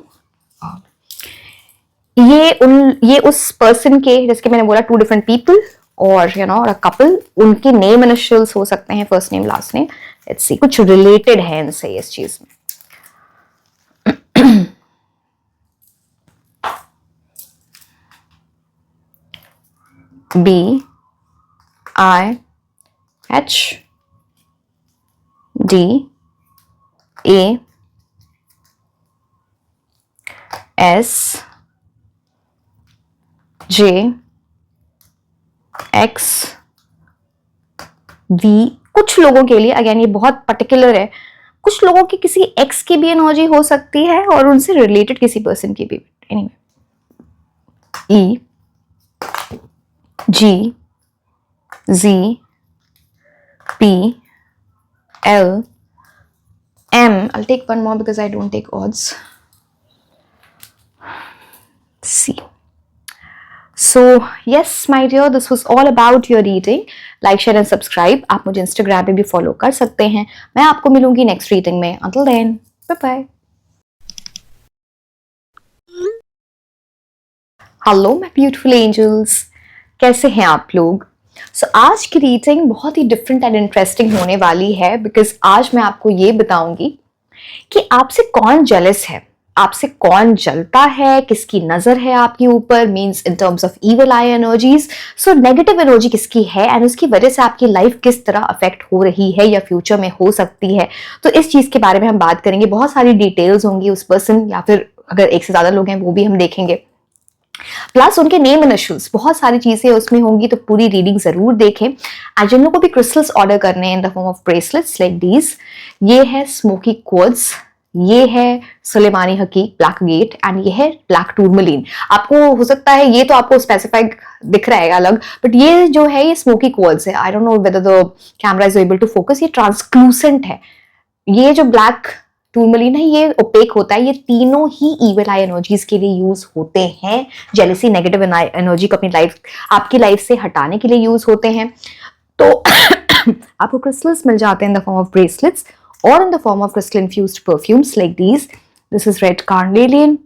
ये उस पर्सन के, जैसे मैंने बोला 2 डिफरेंट पीपल और अ कपल, उनके नेम इनिशियल्स हो सकते हैं, first name last name. Let's see, कुछ रिलेटेड है इनसे इस चीज में। B I H D A S J X V। कुछ लोगों के लिए, अगेन ये बहुत पर्टिकुलर है, कुछ लोगों की किसी एक्स की भी एनर्जी हो सकती है और उनसे रिलेटेड किसी पर्सन की भी। Anyway, E G Z P L M. I'll take one more because I don't take odds. C. So yes, my dear, this was all about your reading. Like, share and subscribe. आप मुझे Instagram पे भी follow कर सकते हैं. मैं आपको मिलूंगी next reading में. Until then, bye bye. Hello my beautiful angels, कैसे हैं आप लोग? आज की रीडिंग बहुत ही डिफरेंट एंड इंटरेस्टिंग होने वाली है बिकॉज आज मैं आपको ये बताऊंगी कि आपसे कौन जेलस है, आपसे कौन जलता है, किसकी नजर है आपके ऊपर, means in terms of evil I energies. So negative energy किसकी है एंड उसकी वजह से आपकी लाइफ किस तरह अफेक्ट हो रही है या फ्यूचर में हो सकती है. तो इस चीज के बारे में हम बात करेंगे. बहुत सारी डिटेल्स होंगी उस पर्सन या फिर अगर एक से ज्यादा लोग हैं वो भी हम देखेंगे. प्लस उनके नेम इनिशियल्स, बहुत सारी चीजें उसमें होंगी, तो पूरी रीडिंग जरूर देखें. एंड जिन लोगों को भी क्रिस्टल्स ऑर्डर करने हैं in the form of bracelets like these, ये है स्मोकी क्वार्ट्ज, ये है सुलेमानी हकीक ब्लैक गेट एंड ये है ब्लैक टूरमलीन. आपको हो सकता है ये तो आपको स्पेसिफाइड दिख रहा है अलग, बट ये जो है ये स्मोकी क्वार्ट्ज है. I don't know whether the camera is able to focus. ये ट्रांसक्लूसेंट है. ये जो ब्लैक टूरमलीन है ये ओपेक होता है. ये तीनों ही इविल आई एनर्जीज के लिए यूज होते हैं. जेलेसी, नेगेटिव एनर्जी को अपनी लाइफ, आपकी लाइफ से हटाने के लिए यूज होते हैं. तो आपको क्रिस्टल्स मिल जाते हैं in the form of bracelets और in the form of crystal infused perfumes like these. This is red carnelian,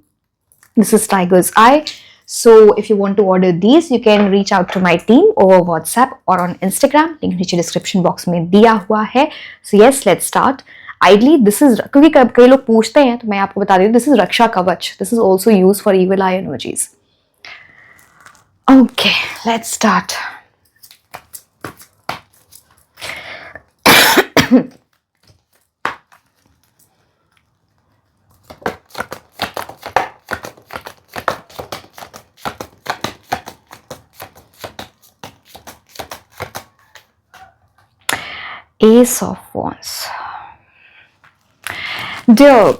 this is tiger's eye. So if you want to order these, you can reach out to my team over WhatsApp or on Instagram. Link नीचे description box में दिया हुआ है. So yes, let's start. Ideally, this is, क्योंकि कई लोग पूछते हैं तो मैं आपको बता देती हूँ, this is रक्षा कवच. This is also used for evil eye energies. Okay, let's start. Ace of Wands. Dear,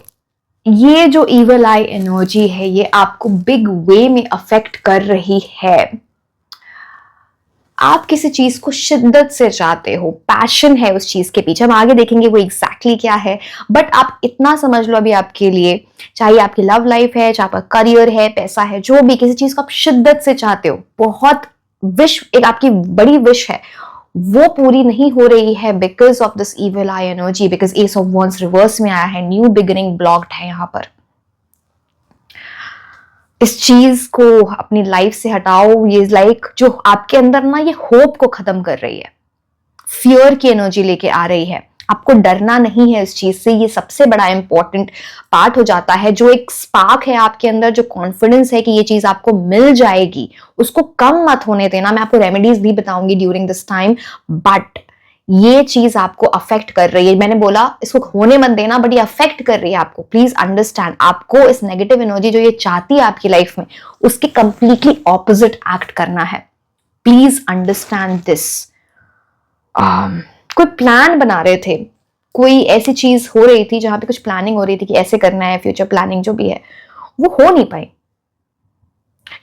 ये जो इविल आई एनर्जी है ये आपको बिग वे में अफेक्ट कर रही है. आप किसी चीज को शिद्दत से चाहते हो, पैशन है उस चीज के पीछे. हम आगे देखेंगे वो एग्जैक्टली क्या है, बट आप इतना समझ लो अभी आपके लिए, चाहे आपकी लव लाइफ है, चाहे आपका करियर है, पैसा है, जो भी किसी चीज को आप शिद्दत से चाहते हो, बहुत विश, एक आपकी बड़ी विश है, वो पूरी नहीं हो रही है because of this evil eye energy. Because S of wands reverse में आया है, न्यू बिगिनिंग ब्लॉक्ड है यहां पर. इस चीज को अपनी लाइफ से हटाओ. ये लाइक जो आपके अंदर ना ये होप को खत्म कर रही है, फियर की एनर्जी लेके आ रही है. आपको डरना नहीं है इस चीज से. ये सबसे बड़ा इंपॉर्टेंट पार्ट हो जाता है. जो एक स्पार्क है आपके अंदर, जो कॉन्फिडेंस है कि ये चीज आपको मिल जाएगी, उसको कम मत होने देना. मैं आपको रेमेडीज भी बताऊंगी ड्यूरिंग दिस टाइम, बट ये चीज आपको अफेक्ट कर रही है. मैंने बोला इसको होने मत देना, बट ये अफेक्ट कर रही है आपको. प्लीज अंडरस्टैंड, आपको इस नेगेटिव एनर्जी जो ये चाहती है आपकी लाइफ में, उसके कंप्लीटली ऑपोजिट एक्ट करना है. Please understand this. कोई प्लान बना रहे थे, कोई ऐसी चीज हो रही थी जहां पे कुछ प्लानिंग हो रही थी कि ऐसे करना है, फ्यूचर प्लानिंग जो भी है, वो हो नहीं पाई.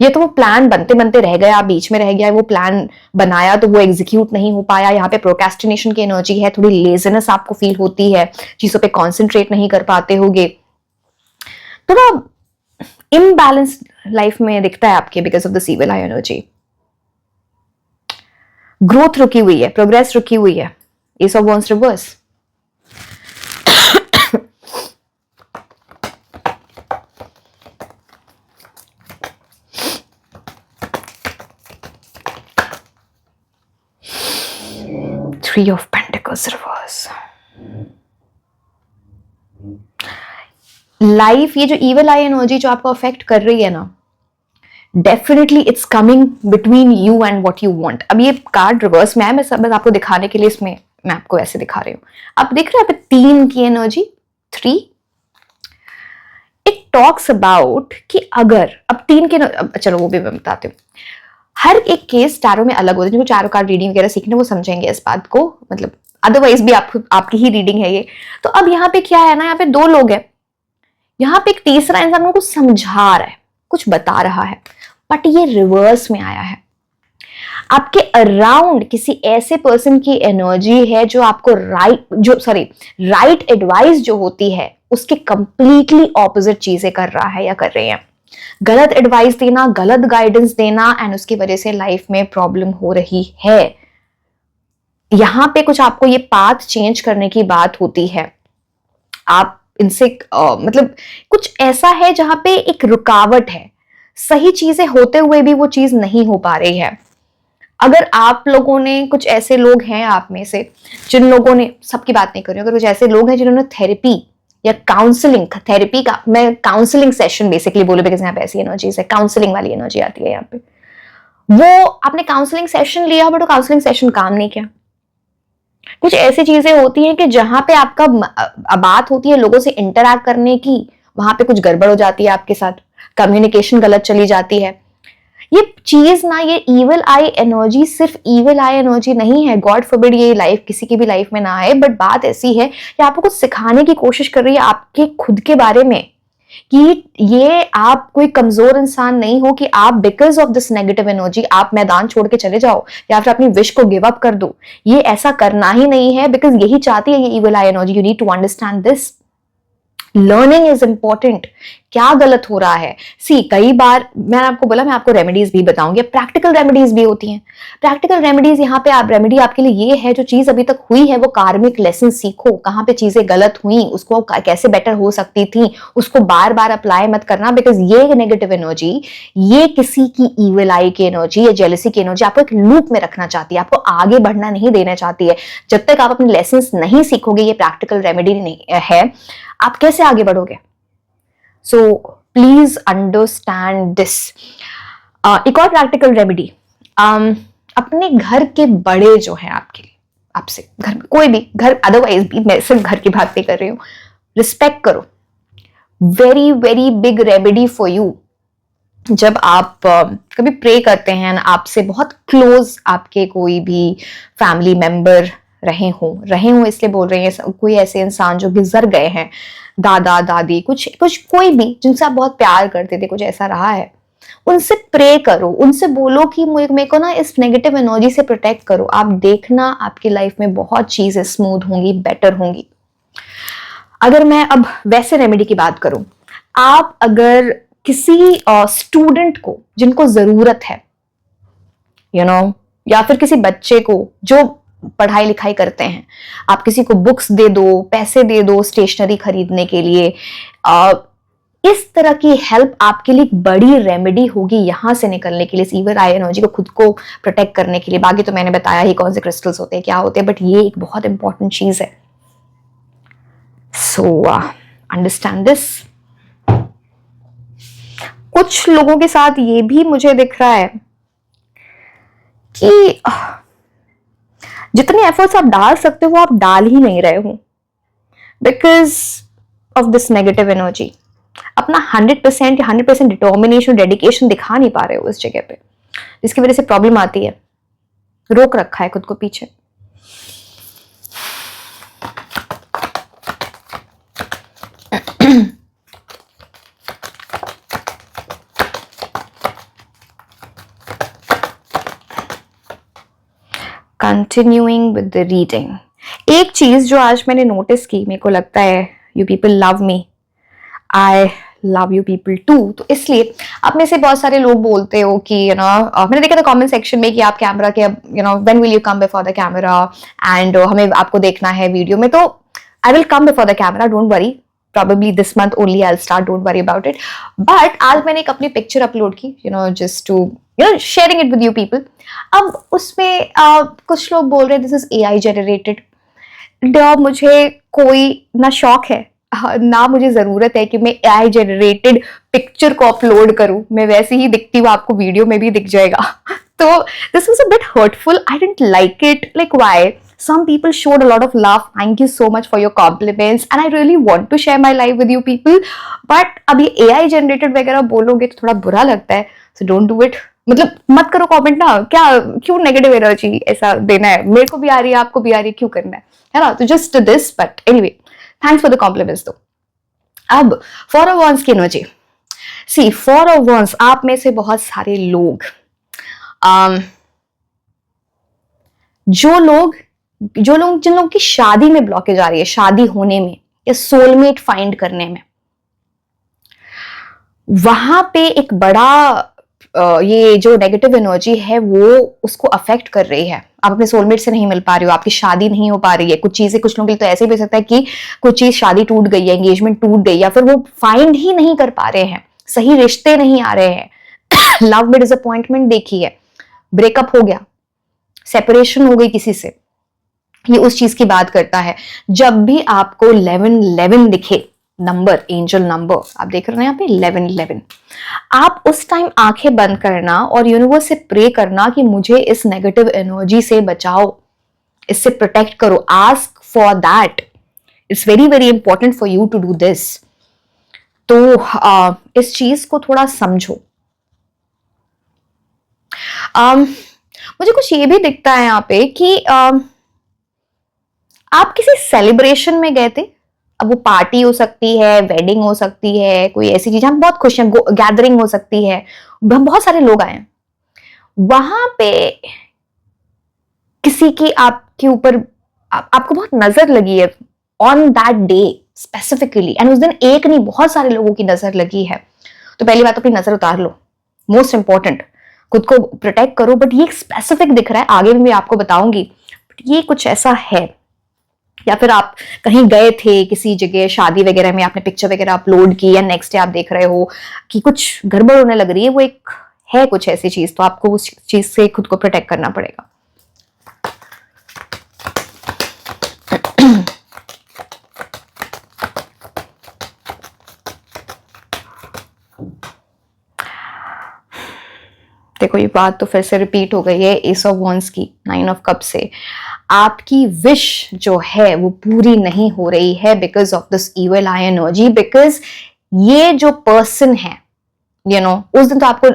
ये तो वो प्लान बनते बनते रह गया, बीच में रह गया. वो प्लान बनाया तो वो एग्जीक्यूट नहीं हो पाया. यहाँ पे प्रोक्रेस्टिनेशन की एनर्जी है, थोड़ी लेजीनेस आपको फील होती है, चीजों पे कॉन्सेंट्रेट नहीं कर पाते होगे. तो ना इम्बैलेंस लाइफ में दिखता है आपके because of this evil eye energy. Growth रुकी हुई है, प्रोग्रेस रुकी हुई है. Ace of Wands reverse. Three of Pentacles reverse. Life, ये जो इविल आई एनर्जी जो आपको अफेक्ट कर रही है ना, definitely it's coming between you and what you want. अब ये कार्ड रिवर्स में है, मैं बस आपको दिखाने के लिए इसमें मैं आपको ऐसे दिखा रही हूं. आप देख रहे हैं 3 की एनर्जी, 3. इट टॉक्स अबाउट कि अगर अब 3 के, चलो वो भी मैं बताती हूँ. हर एक केस टैरो में अलग होता है. जिनको टैरो कार्ड रीडिंग वगैरह सीखने वो समझेंगे इस बात को, मतलब अदरवाइज भी आपकी ही रीडिंग है ये. तो अब यहाँ पे क्या है ना, यहाँ पे 2 लोग हैं, यहाँ पे एक तीसरा इंसान को कुछ समझा रहा है, कुछ बता रहा है, बट ये रिवर्स में आया है. आपके अराउंड किसी ऐसे पर्सन की एनर्जी है जो आपको राइट एडवाइस जो होती है उसके कंप्लीटली ऑपोजिट चीजें कर रहा है या कर रहे हैं। गलत एडवाइस देना, गलत गाइडेंस देना, एंड उसकी वजह से लाइफ में प्रॉब्लम हो रही है। यहां पे कुछ आपको ये पाथ चेंज करने की बात होती है। आप इनसे मतलब कुछ ऐसा है जहां पे एक रुकावट है, सही चीजें होते हुए भी वो चीज नहीं हो पा रही है। अगर आप लोगों ने, कुछ ऐसे लोग हैं आप में से जिन लोगों ने, सबकी बात नहीं कर रही हूं, अगर कुछ ऐसे लोग हैं जिन्होंने थेरेपी या काउंसलिंग, थेरेपी का मैं काउंसलिंग सेशन बेसिकली बोलूं बिकॉज यहाँ पे ऐसी एनर्जीज है, काउंसलिंग वाली एनर्जी आती है यहाँ पे। वो आपने काउंसलिंग सेशन लिया बट वो काउंसलिंग सेशन काम नहीं किया। कुछ ऐसी चीजें होती हैं कि जहां पे आपका बात होती है लोगों से इंटरैक्ट करने की, वहां पे कुछ गड़बड़ हो जाती है आपके साथ, कम्युनिकेशन गलत चली जाती है। ये चीज ना, ये इविल आई एनर्जी सिर्फ इविल आई एनर्जी नहीं है, गॉड फॉरबिड ये लाइफ किसी की भी लाइफ में ना आए, बट बात ऐसी है कि आपको कुछ सिखाने की कोशिश कर रही है आपके खुद के बारे में, कि ये आप कोई कमजोर इंसान नहीं हो कि आप because of this negative energy आप मैदान छोड़ के चले जाओ या फिर अपनी विश को गिव अप कर दो। ये ऐसा करना ही नहीं है, बिकॉज यही चाहती है ये evil eye energy. You need to understand this. Learning is important. क्या गलत हो रहा है? कई बार मैंने आपको बोला, मैं आपको रेमेडीज भी बताऊंगी, प्रैक्टिकल रेमेडीज भी होती हैं। प्रैक्टिकल रेमेडीज यहाँ पे आप, रेमेडी आपके लिए ये है, जो चीज अभी तक हुई है वो कार्मिक लेसन सीखो, कहाँ पे चीजें गलत हुई, उसको कैसे बेटर हो सकती थी, उसको बार बार अप्लाई मत करना, बिकॉज ये नेगेटिव एनर्जी, ये किसी की इविल आई की एनर्जी या जेलसी की एनर्जी आपको एक लूप में रखना चाहती है, आपको आगे बढ़ना नहीं देना चाहती है। जब तक आप अपने लेसन नहीं सीखोगे, ये प्रैक्टिकल रेमेडी नहीं है, आप कैसे आगे बढ़ोगे? So please understand this. एक और प्रैक्टिकल रेमेडी, अपने घर के बड़े जो है आपके लिए, आपसे घर में कोई भी, घर अदरवाइज भी, मैं सिर्फ घर की बात नहीं कर रही हूं, रिस्पेक्ट करो। Very very big remedy for you. जब आप कभी प्रे करते हैं, आपसे बहुत क्लोज आपके कोई भी फैमिली मेंबर रहे हो इसलिए बोल रहे हैं, कोई ऐसे इंसान जो गुजर गए हैं, दादा दादी, कुछ कोई भी जिनसे आप बहुत प्यार करते थे, कुछ ऐसा रहा है, उनसे प्रे करो, उनसे बोलो कि मेरे को ना इस नेगेटिव एनर्जी से प्रोटेक्ट करो। आप देखना आपकी लाइफ में बहुत चीजें स्मूथ होंगी, बेटर होंगी। अगर मैं अब वैसे रेमेडी की बात करूं, आप अगर किसी स्टूडेंट को जिनको जरूरत है, या फिर किसी बच्चे को जो पढ़ाई लिखाई करते हैं, आप किसी को बुक्स दे दो, पैसे दे दो स्टेशनरी खरीदने के लिए, इस तरह की हेल्प आपके लिए एक बड़ी रेमेडी होगी यहां से निकलने के लिए, इस इविल आई एनर्जी को खुद को प्रोटेक्ट करने के लिए। बाकी तो मैंने बताया ही कौन से क्रिस्टल्स होते हैं, क्या होते हैं, बट ये एक बहुत इंपॉर्टेंट चीज है। So understand this. कुछ लोगों के साथ ये भी मुझे दिख रहा है कि जितने एफर्ट्स आप डाल सकते हो आप डाल ही नहीं रहे हो, because of this negative energy. अपना 100% या 100% डिटर्मिनेशन, डेडिकेशन दिखा नहीं पा रहे हो इस जगह पे, जिसकी वजह से प्रॉब्लम आती है। रोक रखा है खुद को पीछे। कंटिन्यूइंग विद द रीडिंग, एक चीज जो आज मैंने नोटिस की, मेरे को लगता है you people love me, I love you people too. तो इसलिए आप में से बहुत सारे लोग बोलते हो कि मैंने देखा था कमेंट सेक्शन में कि आप कैमरा के, when will you come before the camera, and हमें आपको देखना है वीडियो में। तो I will come before the camera, don't worry, probably this month only I'll start, don't worry about it. But आज मैंने एक अपनी पिक्चर अपलोड की, just to sharing it with you people. अब उसमें कुछ लोग बोल रहे हैं this is AI generated। मुझे कोई ना शौक है ना मुझे जरूरत है कि मैं AI जनरेटेड पिक्चर को अपलोड करूं। मैं वैसे ही दिखती हूँ, आपको वीडियो में भी दिख जाएगा। तो this was a bit hurtful, I didn't like it. Like why? Some people showed a lot of love. Thank you so much for your compliments and I really want to share my life with you people. But अब ये AI generated वगैरह बोलोगे तो थोड़ा बुरा लगता है, so don't do it. मतलब मत करो कमेंट ना, क्या क्यों नेगेटिव एनर्जी ऐसा देना है? मेरे को भी आ रही है, आपको भी आ रही है, क्यों करना है ना? तो just this, but anyway thanks for the compliments. तो अब फॉर अ वंस की energy, see four of wands आप में से बहुत सारे लोग जिन लोगों की शादी में ब्लॉकेज आ रही है, शादी होने में या सोलमेट फाइंड करने में, वहां पे एक बड़ा ये जो नेगेटिव एनर्जी है वो उसको अफेक्ट कर रही है। आप अपने सोलमेट से नहीं मिल पा रहे हो, आपकी शादी नहीं हो पा रही है, कुछ चीजें कुछ लोगों के लिए तो ऐसे भी हो सकता है कि कुछ चीज शादी टूट गई है, एंगेजमेंट टूट गई, या फिर वो फाइंड ही नहीं कर पा रहे हैं, सही रिश्ते नहीं आ रहे हैं। लव में डिसअपॉइंटमेंट देखी है, ब्रेकअप हो गया, सेपरेशन हो गई किसी से, ये उस चीज की बात करता है। जब भी आपको 1111 दिखे, नंबर, एंजल नंबर, आप देख रहे हैं यहाँ पे 1111, आप उस टाइम आंखें बंद करना और यूनिवर्स से प्रे करना कि मुझे इस नेगेटिव एनर्जी से बचाओ, इससे प्रोटेक्ट करो। Ask for that, it's very very important for you to do this. तो इस चीज को थोड़ा समझो। मुझे कुछ ये भी दिखता है यहाँ पे कि आप किसी सेलिब्रेशन में गए थे, अब वो पार्टी हो सकती है, वेडिंग हो सकती है, कोई ऐसी चीज, हम बहुत खुश हैं, गैदरिंग हो सकती है, बहुत सारे लोग आए, वहां पे किसी की आपके ऊपर आपको बहुत नजर लगी है on that day specifically, and उस दिन एक नहीं बहुत सारे लोगों की नजर लगी है। तो पहली बात, अपनी नजर उतार लो, मोस्ट इंपॉर्टेंट, खुद को प्रोटेक्ट करो। बट ये स्पेसिफिक दिख रहा है, आगे भी मैं आपको बताऊंगी, बट ये कुछ ऐसा है। या फिर आप कहीं गए थे किसी जगह, शादी वगैरह में, आपने पिक्चर वगैरह अपलोड की, या नेक्स्ट डे आप देख रहे हो कि कुछ गड़बड़ होने लग रही है, वो एक है कुछ ऐसी चीज, तो आपको उस चीज से खुद को प्रोटेक्ट करना पड़ेगा। देखो ये बात तो फिर से रिपीट हो गई है एस ऑफ वॉन्ड्स की, 9 ऑफ कप से। आपकी विश जो है वो पूरी नहीं हो रही है because of this evil eye energy, because ये जो पर्सन है, उस दिन तो आपको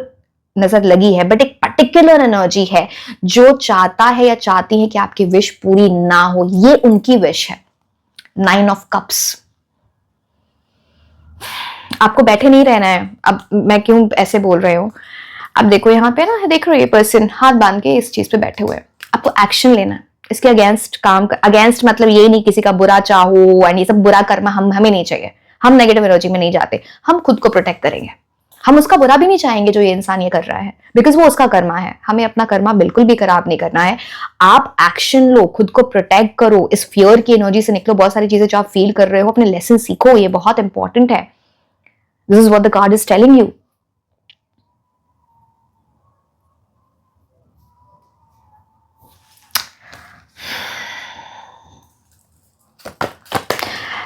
नजर लगी है, बट एक पर्टिकुलर एनर्जी है जो चाहता है या चाहती है कि आपकी विश पूरी ना हो, ये उनकी विश है। 9 ऑफ कप्स। आपको बैठे नहीं रहना है। अब मैं क्यों ऐसे बोल रही हूं, अब देखो यहाँ पे ना, देख रहे हो ये पर्सन हाथ बांध के इस चीज पे बैठे हुए हैं, आपको एक्शन लेना है इसके अगेंस्ट काम अगेंस्ट मतलब ये नहीं किसी का बुरा चाहो, एंड ये सब बुरा कर्म हमें नहीं चाहिए, हम नेगेटिव एनर्जी में नहीं जाते, हम खुद को प्रोटेक्ट करेंगे। हम उसका बुरा भी नहीं चाहेंगे जो ये इंसान ये कर रहा है, बिकॉज वो उसका कर्मा है, हमें अपना कर्मा बिल्कुल भी खराब नहीं करना है। आप एक्शन लो, खुद को प्रोटेक्ट करो, इस फियर की एनर्जी से निकलो। बहुत सारी चीजें जो आप फील कर रहे हो, अपने लेसन सीखो, ये बहुत इंपॉर्टेंट है। This is what the card is telling you.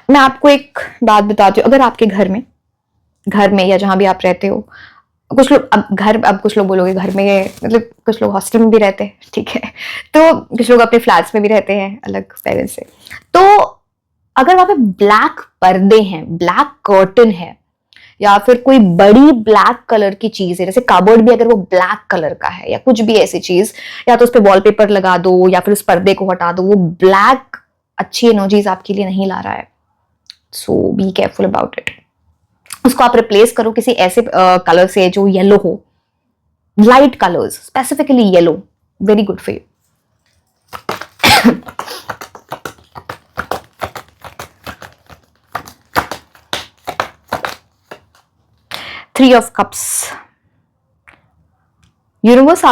मैं आपको एक बात बताती हूँ, अगर आपके घर में या जहां भी आप रहते हो, कुछ लोग अब कुछ लोग बोलोगे घर में मतलब कुछ लोग हॉस्टल में भी रहते हैं, ठीक है, तो कुछ लोग अपने फ्लैट्स में भी रहते हैं अलग पेरेंट्स से। तो अगर वहां पे ब्लैक पर्दे हैं, ब्लैक कर्टन है, या फिर कोई बड़ी ब्लैक कलर की चीज है, जैसे कबर्ड भी अगर वो ब्लैक कलर का है, या कुछ भी ऐसी चीज, या तो उस पर वॉलपेपर लगा दो या फिर उस पर्दे को हटा दो, वो ब्लैक अच्छी एनर्जीज आपके लिए नहीं ला रहा है। सो बी केयरफुल अबाउट इट। उसको आप रिप्लेस करो किसी ऐसे कलर से जो येलो हो, light colours, specifically yellow, very good for you. 3 of cups. Universe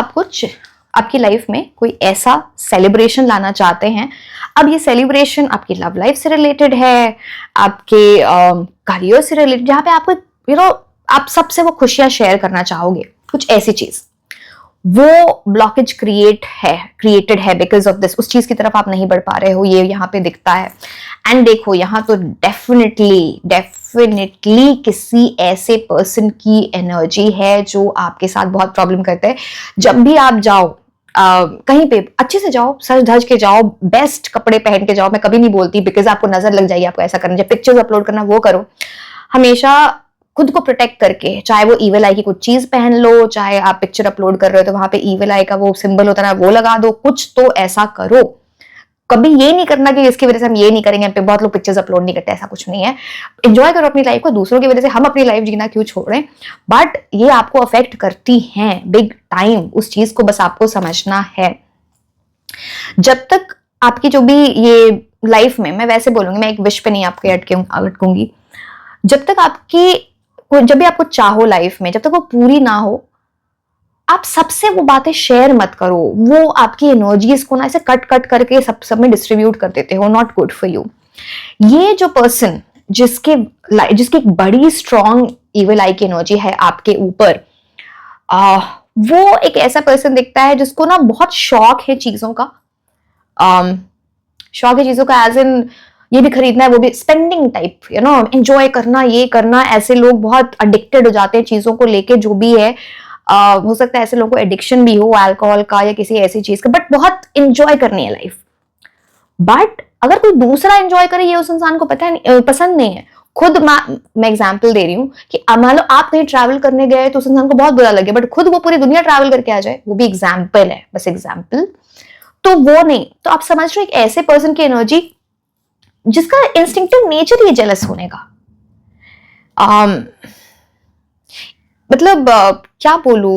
आपकी लाइफ में कोई ऐसा सेलिब्रेशन लाना चाहते हैं। अब ये सेलिब्रेशन आपकी लव लाइफ से रिलेटेड है, आपके करियर से रिलेटेड, जहां पे आपको आप सबसे वो खुशियां शेयर करना चाहोगे, कुछ ऐसी चीज, वो ब्लॉकेज क्रिएटेड है बिकॉज ऑफ दिस। उस चीज की तरफ आप नहीं बढ़ पा रहे हो, ये यहाँ पे दिखता है। एंड देखो यहाँ तो डेफिनेटली किसी ऐसे पर्सन की एनर्जी है जो आपके साथ बहुत प्रॉब्लम करता है। जब भी आप जाओ कहीं पे अच्छे से जाओ, सज धज के जाओ, बेस्ट कपड़े पहन के जाओ। मैं कभी नहीं बोलती बिकॉज आपको नजर लग जाएगी, आपको ऐसा करना चाहिए, पिक्चर्स अपलोड करना वो करो। हमेशा खुद को प्रोटेक्ट करके, चाहे वो ईविल आई की कुछ चीज पहन लो, चाहे आप पिक्चर अपलोड कर रहे हो तो वहां पे ईविल आई का वो सिंबल होता है वो लगा दो, कुछ तो ऐसा करो। कभी ये नहीं करना कि इसकी वजह से हम ये नहीं करेंगे, पे बहुत लोग पिक्चर्स अपलोड नहीं करते, ऐसा कुछ नहीं है। एंजॉय करो अपनी लाइफ को, दूसरों की वजह से हम अपनी लाइफ जीना क्यों छोड़ रहे हैं। बट ये आपको अफेक्ट करती हैं बिग टाइम, उस चीज को बस आपको समझना है। जब तक आपकी जो भी ये लाइफ में, मैं वैसे बोलूंगी, मैं एक विश पे नहीं आपके अटकूंगी, जब तक जब भी आपको चाहो लाइफ में, जब तक वो पूरी ना हो, आप सबसे वो बातें शेयर मत करो। वो आपकी एनर्जीज को ना ऐसे कट कट करके सब में डिस्ट्रीब्यूट कर देते हो, नॉट गुड फॉर यू। ये जो पर्सन जिसकी एक बड़ी स्ट्रॉन्ग इविल आई की एनर्जी है आपके ऊपर, वो एक ऐसा पर्सन दिखता है जिसको ना बहुत शौक है चीजों का, शौक है चीजों का एज इन ये भी खरीदना है, वो भी स्पेंडिंग टाइप, एंजॉय करना, ये करना। ऐसे लोग बहुत अडिक्टेड हो जाते हैं चीजों को लेके, जो भी है। हो सकता है ऐसे लोगों को एडिक्शन भी हो अल्कोहल का या किसी ऐसी चीज का, बट बहुत इंजॉय करनी है लाइफ। बट अगर कोई दूसरा एंजॉय करे, ये उस इंसान को पसंद नहीं है। खुद मैं एग्जाम्पल दे रही हूँ कि मान लो आप कहीं ट्रैवल करने गए तो उस इंसान को बहुत बुरा लगे, बट खुद वो पूरी दुनिया ट्रैवल करके आ जाए, वो भी एग्जाम्पल है, बस एग्जाम्पल। तो वो नहीं, तो आप समझ रहे हो एक ऐसे पर्सन की एनर्जी जिसका इंस्टिंक्टिव नेचर ही जेलस होने का। मतलब क्या बोलूं,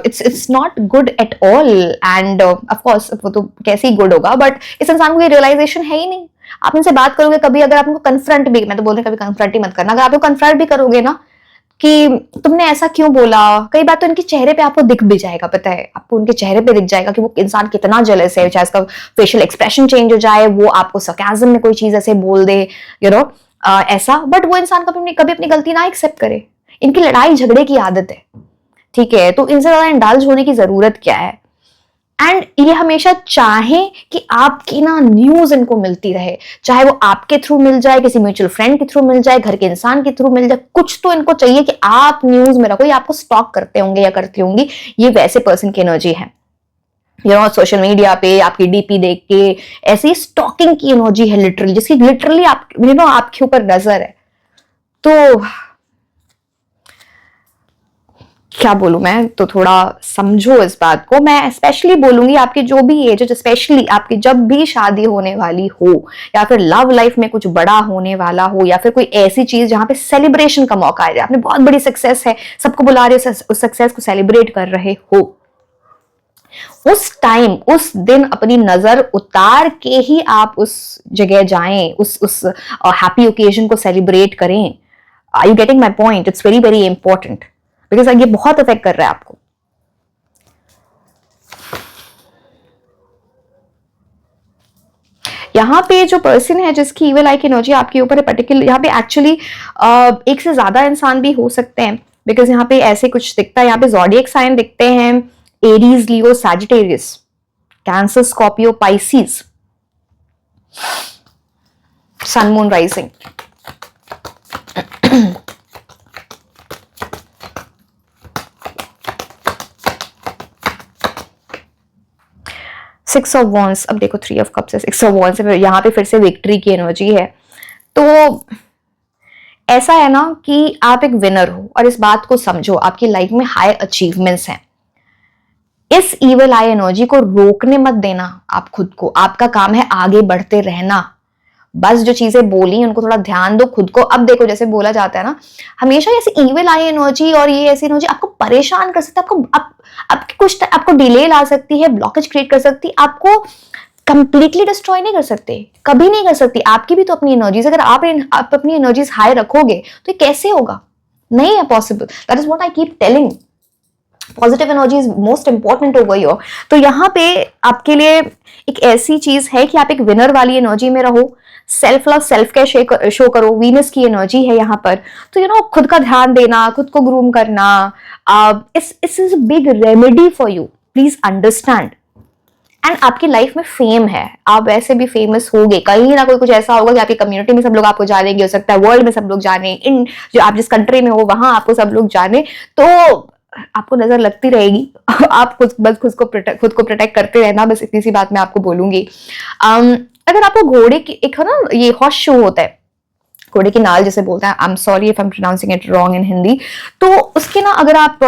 it's not good at all. End of course वो तो कैसे ही गुड होगा, बट इस इंसान को ये रियलाइजेशन है ही नहीं। आप इनसे बात करोगे कभी, अगर आपको कन्फ्रंट भी, मैं तो बोल रही हूँ कभी कन्फ्रंट ही मत करना, अगर आपको कन्फ्रंट भी करोगे ना कि तुमने ऐसा क्यों बोला, कई बार तो इनके चेहरे पे आपको दिख भी जाएगा, पता है आपको उनके चेहरे पे दिख जाएगा कि वो इंसान कितना जेलस है। चाहे उसका फेशियल एक्सप्रेशन चेंज हो जाए, वो आपको सरकाज़म में कोई चीज ऐसे बोल दे, ऐसा, बट वो इंसान कभी अपनी गलती ना एक्सेप्ट करे। इनकी लड़ाई झगड़े की आदत है, ठीक है, तो इनसे ज्यादा इंडल्ज होने की जरूरत क्या है। एंड ये हमेशा चाहे कि आपकी ना न्यूज इनको मिलती रहे, चाहे वो आपके थ्रू मिल जाए, किसी म्यूचुअल फ्रेंड के थ्रू मिल जाए, घर के इंसान के थ्रू मिल जाए, कुछ तो इनको चाहिए कि आप न्यूज में रखो, या आपको स्टॉक करते होंगे या करती होंगी। ये वैसे पर्सन की एनर्जी है, सोशल मीडिया पे आपकी डीपी देख के ऐसी स्टॉकिंग की एनर्जी है लिटरली, जिसकी लिटरली आपके ऊपर नजर है। तो क्या बोलूं मैं, तो थोड़ा समझो इस बात को। मैं स्पेशली बोलूंगी आपकी जो भी एज है, स्पेशली आपकी जब भी शादी होने वाली हो, या फिर लव लाइफ में कुछ बड़ा होने वाला हो, या फिर कोई ऐसी चीज जहां पे सेलिब्रेशन का मौका है, आपने बहुत बड़ी सक्सेस है, सबको बुला रहे हो, उस सक्सेस को सेलिब्रेट कर रहे हो, उस टाइम, उस दिन अपनी नजर उतार के ही आप उस जगह जाएं, उस हैप्पी ओकेजन को सेलिब्रेट करें। Are you getting my point? It's very very important, because ये बहुत अफेक्ट कर रहा है आपको। यहाँ पे जो पर्सन है जिसकी इविल आई की एनर्जी आपके ऊपर है, पर्टिकुलर यहाँ पे एक्चुअली एक से ज्यादा इंसान भी हो सकते हैं, बिकॉज यहाँ पे ऐसे कुछ दिखता है। यहाँ पे ज़ोडिएक साइन दिखते हैं, Aries, Leo, Sagittarius, Cancer, Scorpio, Pisces, sun, moon, rising. Six of wands, अब देखो 3 ऑफ कप्स है, 6 ऑफ वॉन्ड्स है, यहाँ पे फिर से विक्ट्री की एनर्जी है। तो ऐसा है ना कि आप एक विनर हो, और इस बात को समझो, आपकी लाइफ में हाई अचीवमेंट्स हैं। इस इविल आई एनर्जी को रोकने मत देना आप खुद को। आपका काम है आगे बढ़ते रहना। बस जो चीजें बोली उनको थोड़ा ध्यान दो खुद को। अब देखो, जैसे बोला जाता है ना, हमेशा ऐसी इविल आई एनर्जी और ये ऐसी एनर्जी आपको परेशान कर सकती है, आपको डिले ला सकती है, ब्लॉकेज क्रिएट कर सकती है, आपको कंप्लीटली डिस्ट्रॉय नहीं कर सकते, कभी नहीं कर सकती। आपकी भी तो अपनी एनर्जीज, अगर आप अपनी एनर्जीज हाई रखोगे तो ये कैसे होगा? नहीं है possible. That is what I keep telling, positive energy is most important over here. तो यहाँ पे आपके लिए एक ऐसी चीज है कि आप एक विनर वाली एनर्जी में रहो, self love, self care show करो। वीनस की एनर्जी है यहाँ पर, तो खुद का ध्यान देना, खुद को ग्रूम करना, इस is a big remedy for you, please understand. And आपकी लाइफ में फेम है, आप वैसे भी फेमस होगे, कहीं ना कोई कुछ ऐसा होगा कि आपकी कम्युनिटी में सब लोग आपको जानेंगे, हो सकता है वर्ल्ड में सब लोग जाने, इन जो आप जिस कंट्री में हो वहां आपको सब लोग जाने, तो आपको नजर लगती रहेगी। आप बस खुद को प्रोटेक्ट करते रहना, बस इतनी सी बात मैं आपको बोलूंगी। अगर आपको घोड़े की एक है ना, ये हॉर्स शो होता है, घोड़े की नाल जैसे बोलते हैं, I am sorry if I am pronouncing it wrong in Hindi, तो उसके ना अगर आप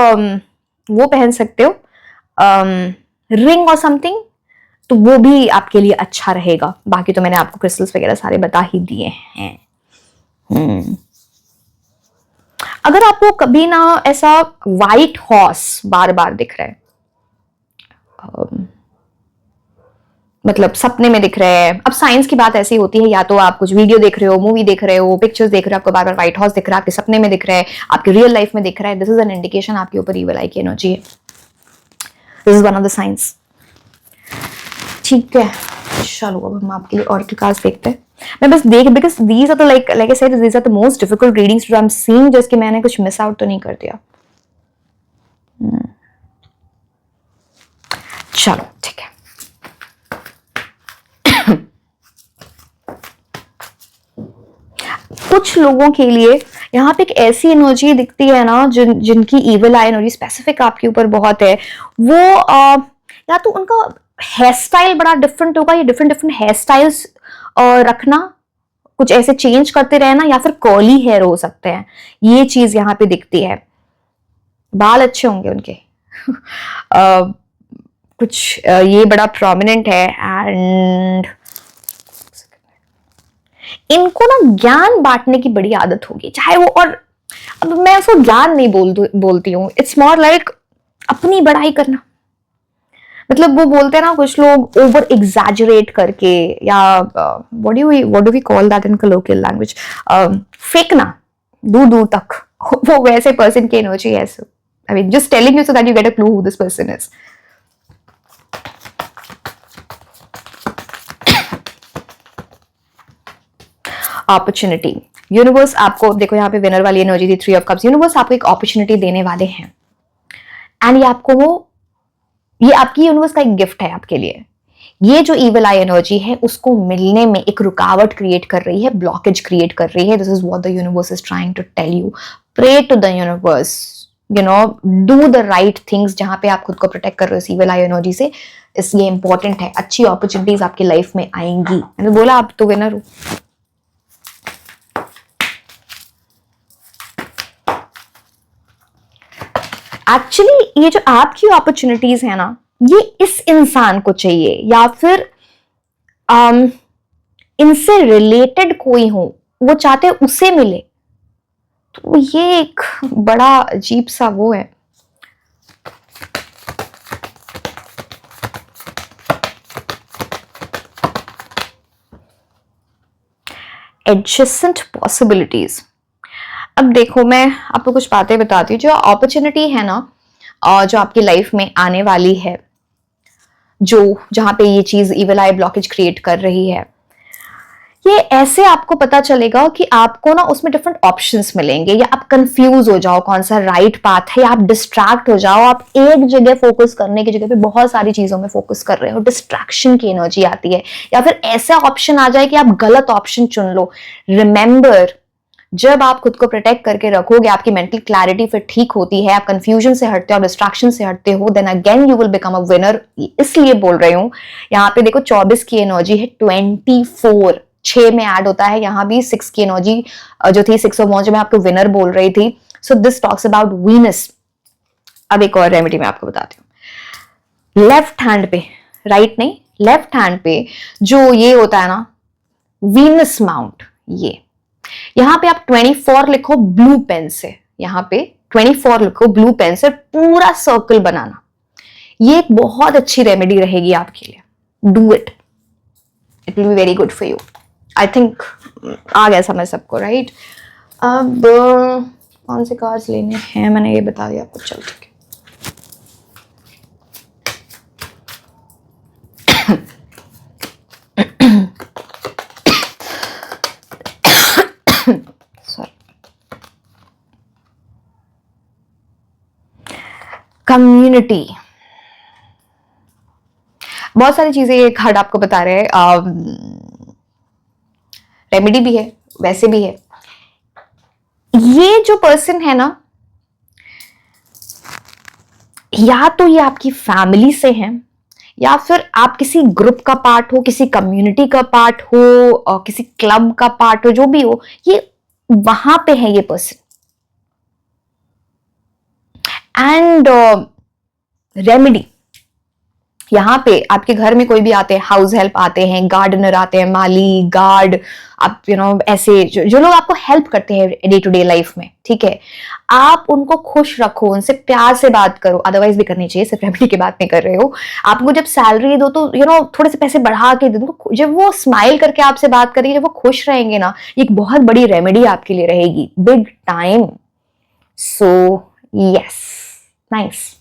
वो पहन सकते हो, रिंग और समथिंग, तो वो भी आपके लिए अच्छा रहेगा। बाकी तो मैंने आपको क्रिस्टल्स वगैरह सारे बता ही दिए हैं। अगर आपको कभी ना ऐसा व्हाइट हॉर्स बार बार दिख रहा है, मतलब सपने में दिख रहे हैं। अब साइंस की बात ऐसी होती है, या तो आप कुछ वीडियो देख रहे हो, मूवी देख रहे हो, पिक्चर्स देख रहे हो, आपको बार बार व्हाइट हाउस दिख रहा है, आपके सपने में दिख रहा है, आपके रियल लाइफ में दिख रहा है, दिस इज एन इंडिकेशन आपके ऊपर ईविल आई की एनर्जी है। This is one of the science. ठीक है, चलो अब हम आपके लिए ऑरेकल कार्ड्स देखते हैं। मैं बस देख, because these are the like I said, these are the most difficult readings जो आई एम सीइंग, जस्ट कि मैंने कुछ मिस आउट तो नहीं कर दिया। चलो ठीक है। कुछ लोगों के लिए यहाँ पे एक ऐसी एनर्जी दिखती है ना, जिनकी ईविल आई एनर्जी स्पेसिफिक आपके ऊपर बहुत है, वो या तो उनका हेयर स्टाइल बड़ा डिफरेंट होगा, या डिफरेंट डिफरेंट हेयर स्टाइल्स रखना, कुछ ऐसे चेंज करते रहना, या फिर कर्ली हेयर हो सकते हैं। ये चीज यहाँ पे दिखती है। बाल अच्छे होंगे उनके कुछ ये बड़ा प्रोमिनेंट है। एंड इनको ना ज्ञान बांटने की बड़ी आदत होगी, चाहे वो, और अब मैं उसको ज्ञान नहीं बोलती हूँ, इट्स मोर लाइक अपनी बड़ाई करना। मतलब वो बोलते हैं ना कुछ लोग ओवर एग्जैजरेट करके, या what do we call that in colloquial language, फेंकना दूर दूर तक। वो वैसे पर्सन की एनर्जी है। I mean just telling you so that you get a clue who this person is. Opportunity, universe आपको, देखो यहाँ पे विनर वाली एनर्जी थी, 3 ऑफ कप्स, यूनिवर्स आपको एक अपॉर्चुनिटी देने वाले हैं। एंड ये आपको, ये आपकी यूनिवर्स का एक गिफ्ट है आपके लिए। ये जो ईविल आई एनर्जी है उसको मिलने में एक रुकावट क्रिएट कर रही है, ब्लॉकेज क्रिएट कर रही है। This is what the universe is trying to tell you. Pray to the universe, you know, do the right things. जहां पे आप खुद को प्रोटेक्ट कर रहे हो इस ईविल आई एनर्जी से, इसलिए इंपॉर्टेंट है। अच्छी अपॉर्चुनिटीज आपकी लाइफ में आएंगी। मैंने बोला आप तो विनर हो। एक्चुअली ये जो आपकी अपॉर्चुनिटीज है ना, ये इस इंसान को चाहिए, या फिर इनसे रिलेटेड कोई हो, वो चाहते उसे मिले। तो ये एक बड़ा अजीब सा वो है। Adjacent possibilities. अब देखो, मैं आपको कुछ बातें बताती हूँ। जो अपॉर्चुनिटी है ना, जो आपकी लाइफ में आने वाली है, जो जहां पे ये चीज ईविल आई ब्लॉकेज क्रिएट कर रही है, ये ऐसे आपको पता चलेगा कि आपको ना उसमें डिफरेंट ऑप्शंस मिलेंगे, या आप कंफ्यूज हो जाओ कौन सा राइट पाथ है, या आप डिस्ट्रैक्ट हो जाओ, आप एक जगह फोकस करने की जगह पे बहुत सारी चीजों में फोकस कर रहे हो, डिस्ट्रैक्शन की एनर्जी आती है। या फिर ऐसा ऑप्शन आ जाए कि आप गलत ऑप्शन चुन लो। रिमेंबर, जब आप खुद को प्रोटेक्ट करके रखोगे, आपकी मेंटल क्लैरिटी फिर ठीक होती है, आप कंफ्यूजन से हटते हो, डिस्ट्रैक्शन से हटते हो, then again you will become a winner. इसलिए बोल रही हूं। यहाँ पे देखो 24 की एनर्जी है, 24 6 में ऐड होता है, यहाँ भी 6 की एनर्जी जो थी, 6 ऑफ wands में आपको विनर बोल रही थी। So this talks about Venus. अब एक और रेमेडी मैं आपको बताती हूँ। लेफ्ट हैंड पे, राइट नहीं, लेफ्ट हैंड पे जो ये होता है ना, वीनस माउंट, ये यहां पे आप 24 लिखो ब्लू पेन से। यहां पे 24 लिखो ब्लू पेन से, पूरा सर्कल बनाना। ये एक बहुत अच्छी रेमेडी रहेगी आपके लिए। Do it, it will be very good for you. I think आ गया समझ सबको, राइट? अब कौन से कार्ड्स लेने हैं मैंने ये बता दिया आपको। चल ठीक है। कम्युनिटी, बहुत सारी चीजें ये कार्ड आपको बता रहे हैं। रेमेडी भी है, वैसे भी है। ये जो पर्सन है ना, या तो ये आपकी फैमिली से है, या फिर आप किसी ग्रुप का पार्ट हो, किसी कम्युनिटी का पार्ट हो, किसी क्लब का पार्ट हो, जो भी हो, ये वहां पे है ये पर्सन। एंड रेमेडी, यहाँ पे आपके घर में कोई भी आते हैं, हाउस हेल्प आते हैं, गार्डनर आते हैं, माली, गार्ड, आप ऐसे जो लोग आपको हेल्प करते हैं डे टू डे लाइफ में, ठीक है, आप उनको खुश रखो, उनसे प्यार से बात करो, अदरवाइज भी करनी चाहिए, सिर्फ रेमेडी की बात नहीं कर रहे हो। आपको जब सैलरी दो तो थोड़े से पैसे बढ़ा के दो, जब वो स्माइल करके आपसे बात करेंगे, जब वो खुश रहेंगे ना, एक बहुत बड़ी रेमेडी आपके लिए रहेगी, big time. So yes, nice.